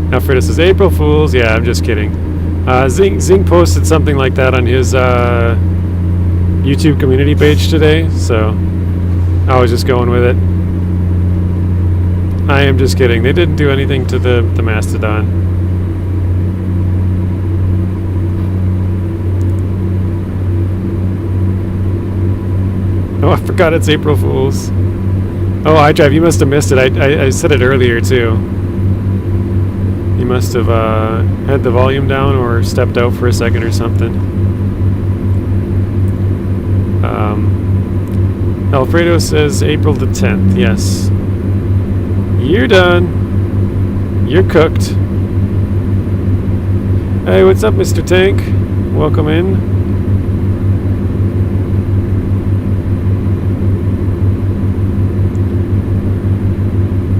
[SPEAKER 2] Now Frida says, April Fools. Yeah, I'm just kidding. Zing posted something like that on his YouTube community page today, so I was just going with it. I am just kidding. They didn't do anything to the Mastodon. Oh, I forgot it's April Fools. Oh, iDrive, you must have missed it. I said it earlier, too. You must have had the volume down or stepped out for a second or something. Alfredo says April the 10th. Yes. You're done. You're cooked. Hey, what's up, Mr. Tank? Welcome in.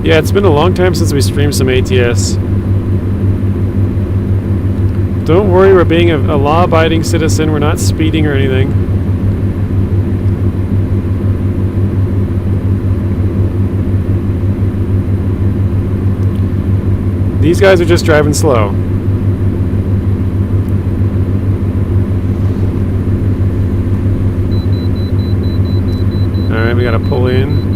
[SPEAKER 2] Yeah, it's been a long time since we streamed some ATS. Don't worry, we're being a law-abiding citizen. We're not speeding or anything. These guys are just driving slow. Alright, we gotta pull in.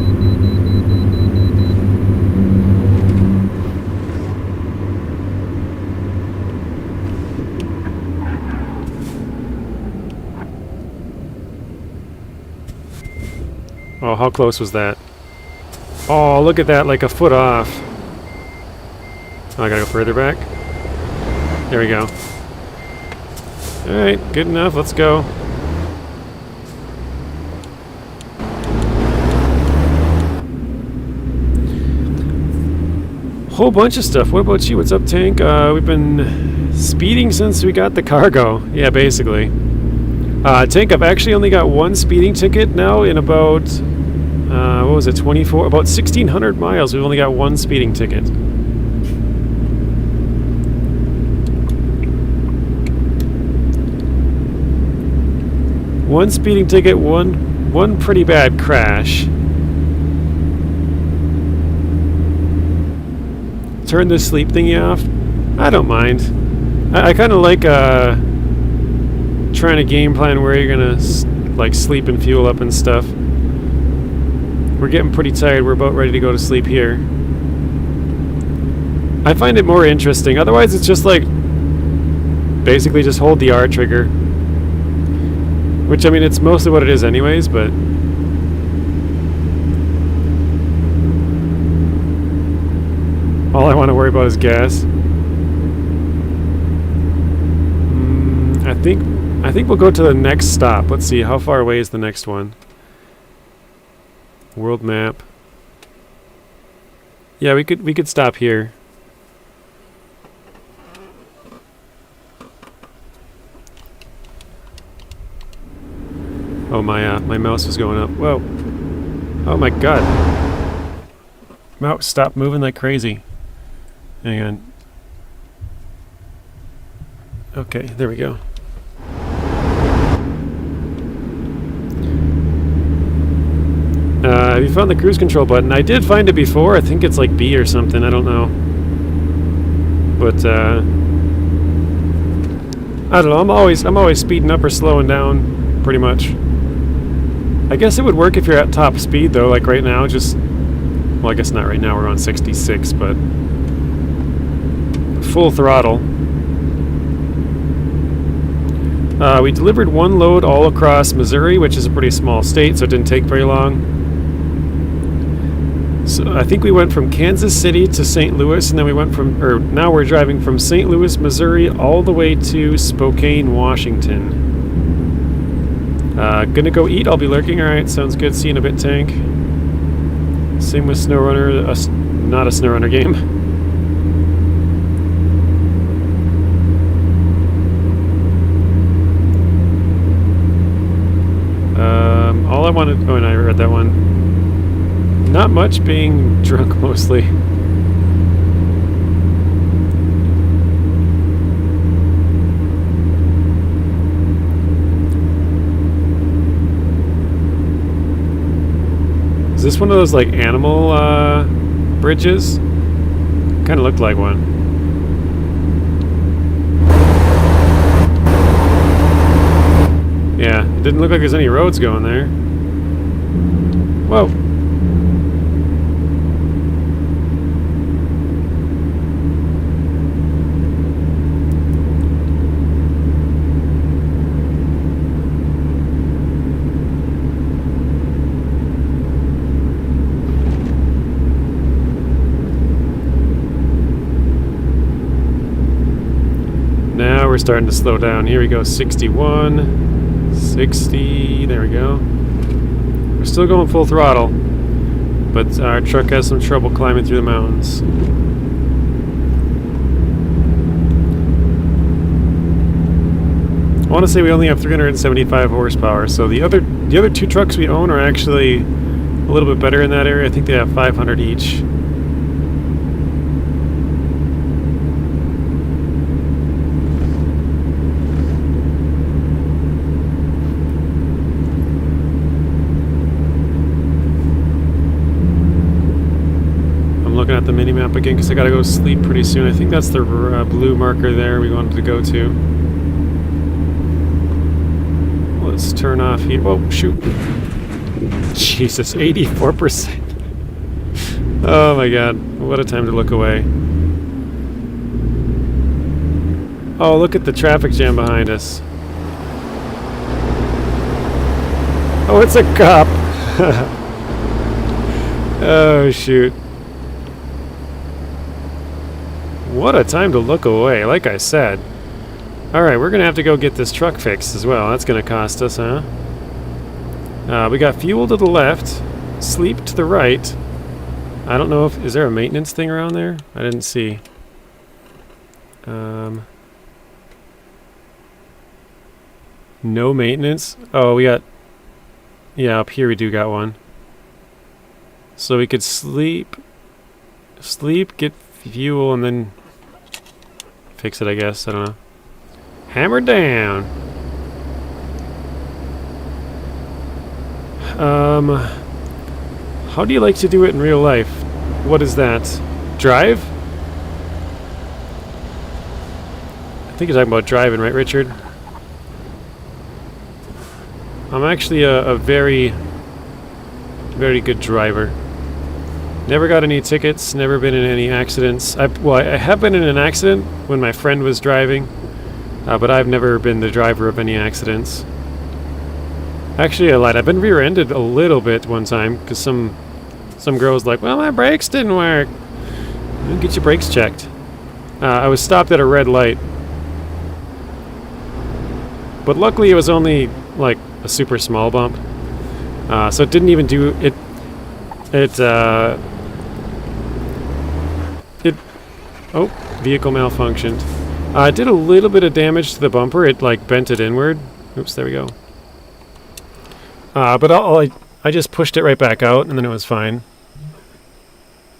[SPEAKER 2] Oh, how close was that? Oh, look at that, like a foot off. Oh, I gotta go further back. There we go. Alright, good enough, let's go. Whole bunch of stuff. What about you? What's up, Tank? We've been speeding since we got the cargo. Yeah, basically. Tank, I've actually only got one speeding ticket now in about, what was it, 24? About 1,600 miles. We've only got one speeding ticket. One speeding ticket, one pretty bad crash. Turn the sleep thingy off. I don't mind. I kind of like trying a game plan where you're gonna like sleep and fuel up and stuff. We're getting pretty tired. We're about ready to go to sleep here. I find it more interesting. Otherwise, it's just like basically just hold the R trigger. Which, I mean, it's mostly what it is anyways, but... all I want to worry about is gas. I think we'll go to the next stop. Let's see, how far away is the next one? World map. Yeah, we could stop here. Oh, my mouse was going up. Whoa. Oh my god. Mouse, stop moving like crazy. Hang on. Okay, there we go. Have you found the cruise control button? I did find it before. I think it's like B or something. I don't know. But, I don't know. I'm always speeding up or slowing down. pretty much. I guess it would work if you're at top speed, though, like right now, just... Well, I guess not right now, we're on 66, but... Full throttle. We delivered one load all across Missouri, which is a pretty small state, so it didn't take very long. So I think we went from Kansas City to St. Louis, and then we went from, or now we're driving from St. Louis, Missouri, all the way to Spokane, Washington. Gonna go eat, I'll be lurking. Alright, sounds good. See you in a bit, Tank. Same with SnowRunner, not a SnowRunner game. All I wanted, oh, and I read that one. Not much, being drunk mostly. Is this one of those like animal bridges? Kind of looked like one. Yeah, it didn't look like there's any roads going there. Whoa. Now we're starting to slow down. Here we go, 61, 60, there we go. We're still going full throttle, but our truck has some trouble climbing through the mountains. I want to say we only have 375 horsepower, so the other two trucks we own are actually a little bit better in that area. I think they have 500 each. Looking at the mini-map again because I gotta go sleep pretty soon. I think that's the blue marker there we wanted to go to. Let's turn off here. Oh, shoot. Jesus, 84%. Oh my god, what a time to look away. Oh, look at the traffic jam behind us. Oh, it's a cop. Oh, shoot. What a time to look away, like I said. Alright, we're gonna have to go get this truck fixed as well. That's gonna cost us, huh? We got fuel to the left, sleep to the right. I don't know if... Is there a maintenance thing around there? I didn't see. No maintenance? Oh, we got... Yeah, up here we do got one. So we could sleep, get fuel, and then... fix it, I guess. I don't know. Hammer down. How do you like to do it in real life? What is that? Drive? I think you're talking about driving, right, Richard? I'm actually a very, very good driver. Never got any tickets, never been in any accidents. I have been in an accident when my friend was driving, but I've never been the driver of any accidents. Actually, I lied. I've been rear-ended a little bit one time because some girl was like, "Well, my brakes didn't work." Get your brakes checked. I was stopped at a red light, but luckily it was only like a super small bump, so it didn't even do it. Oh, vehicle malfunctioned. It did a little bit of damage to the bumper. It like bent it inward. Oops, there we go. But I just pushed it right back out, and then it was fine.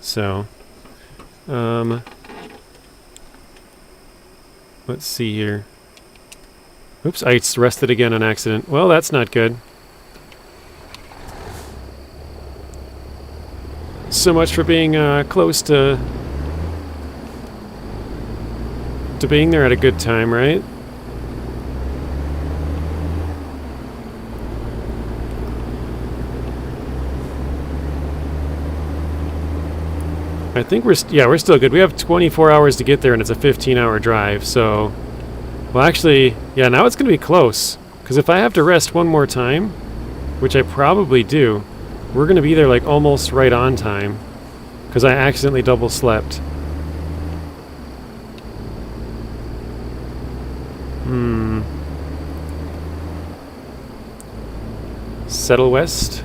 [SPEAKER 2] So, let's see here. Oops, I rested again on accident. Well, that's not good. So much for being close to being there at a good time, right? I think we're still good. We have 24 hours to get there, and it's a 15-hour drive. So, well, actually, yeah, now it's going to be close. Because if I have to rest one more time, which I probably do, we're going to be there like almost right on time. Because I accidentally double slept. Settle west.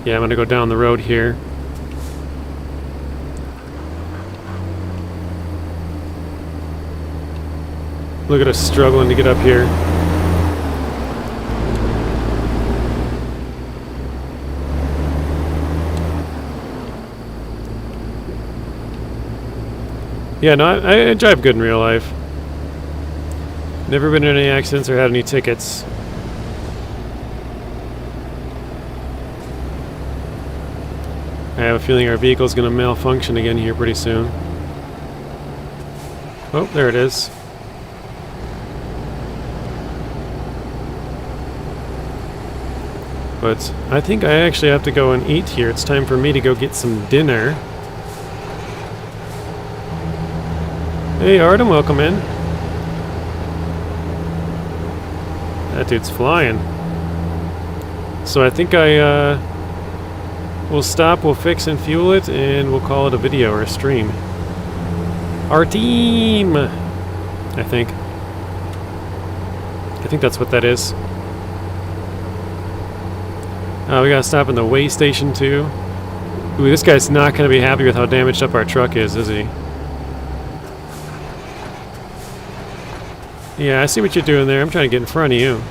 [SPEAKER 2] Yeah, I'm gonna go down the road here. Look at us struggling to get up here. Yeah, no, I drive good in real life. Never been in any accidents or had any tickets. I have a feeling our vehicle's going to malfunction again here pretty soon. Oh, there it is. But I think I actually have to go and eat here. It's time for me to go get some dinner. Hey, Artem, welcome in. That dude's flying. So I think we'll stop, we'll fix and fuel it, and we'll call it a video or a stream. Our team! I think that's what that is. We gotta stop in the way station too. Ooh, this guy's not gonna be happy with how damaged up our truck is he? Yeah, I see what you're doing there. I'm trying to get in front of you.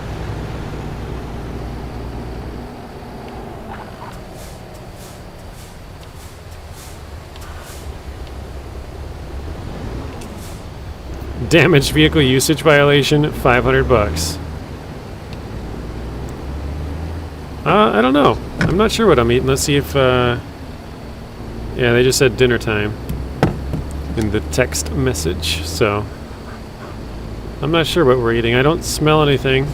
[SPEAKER 2] Damaged vehicle usage violation, $500. I don't know. I'm not sure what I'm eating. Let's see if, yeah, they just said dinner time in the text message, so I'm not sure what we're eating. I don't smell anything.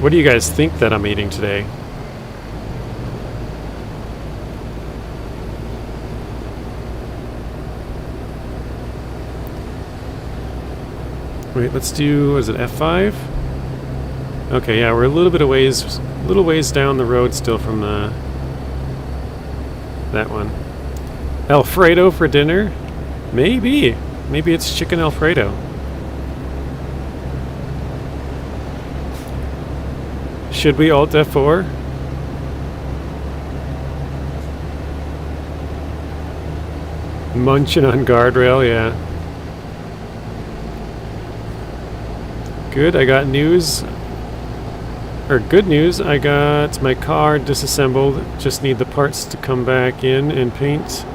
[SPEAKER 2] What do you guys think that I'm eating today? Wait, let's do, is it F5? Okay, yeah, we're a little ways down the road still from that one. Alfredo for dinner? Maybe. Maybe it's chicken Alfredo. Should we Alt F4? Munching on guardrail, yeah. Good, I got news. Or good news, I got my car disassembled. Just need the parts to come back in and paint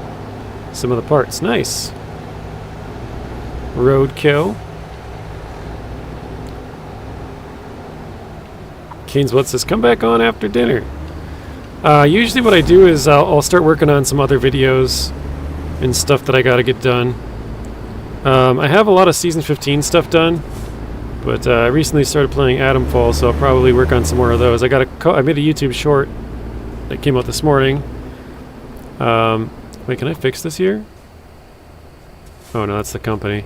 [SPEAKER 2] some of the parts. Nice. Roadkill. Keynes, what's this? Come back on after dinner. Usually what I do is I'll start working on some other videos and stuff that I gotta get done. I have a lot of Season 15 stuff done, but I recently started playing Atomfall, so I'll probably work on some more of those. I made a YouTube short that came out this morning. Wait, can I fix this here? Oh no, that's the company.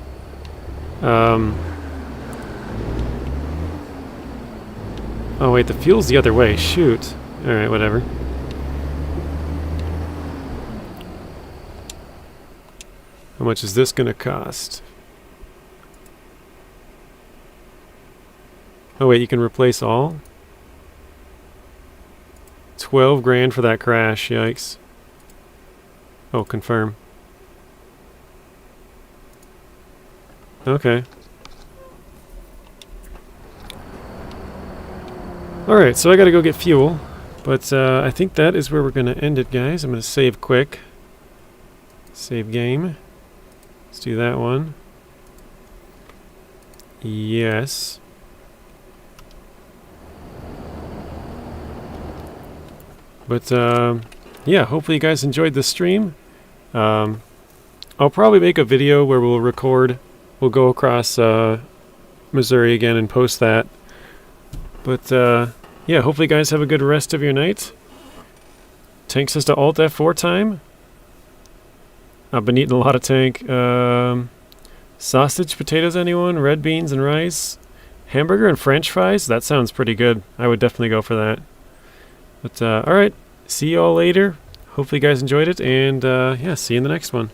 [SPEAKER 2] Oh wait, the fuel's the other way. Shoot. Alright, whatever. How much is this gonna cost? Oh wait, you can replace all? 12 grand for that crash, yikes. Oh, confirm. Okay. Alright, so I gotta go get fuel. But I think that is where we're gonna end it, guys. I'm gonna save quick. Save game. Let's do that one. Yes. But yeah, hopefully you guys enjoyed the stream. I'll probably make a video where we'll record we'll go across Missouri again and post that. But yeah, hopefully you guys have a good rest of your night. Tank says to Alt F4 time. I've been eating a lot of tank. Sausage, potatoes, anyone? Red beans and rice. Hamburger and french fries? That sounds pretty good. I would definitely go for that. But alright, see you all later. Hopefully you guys enjoyed it, and yeah, see you in the next one.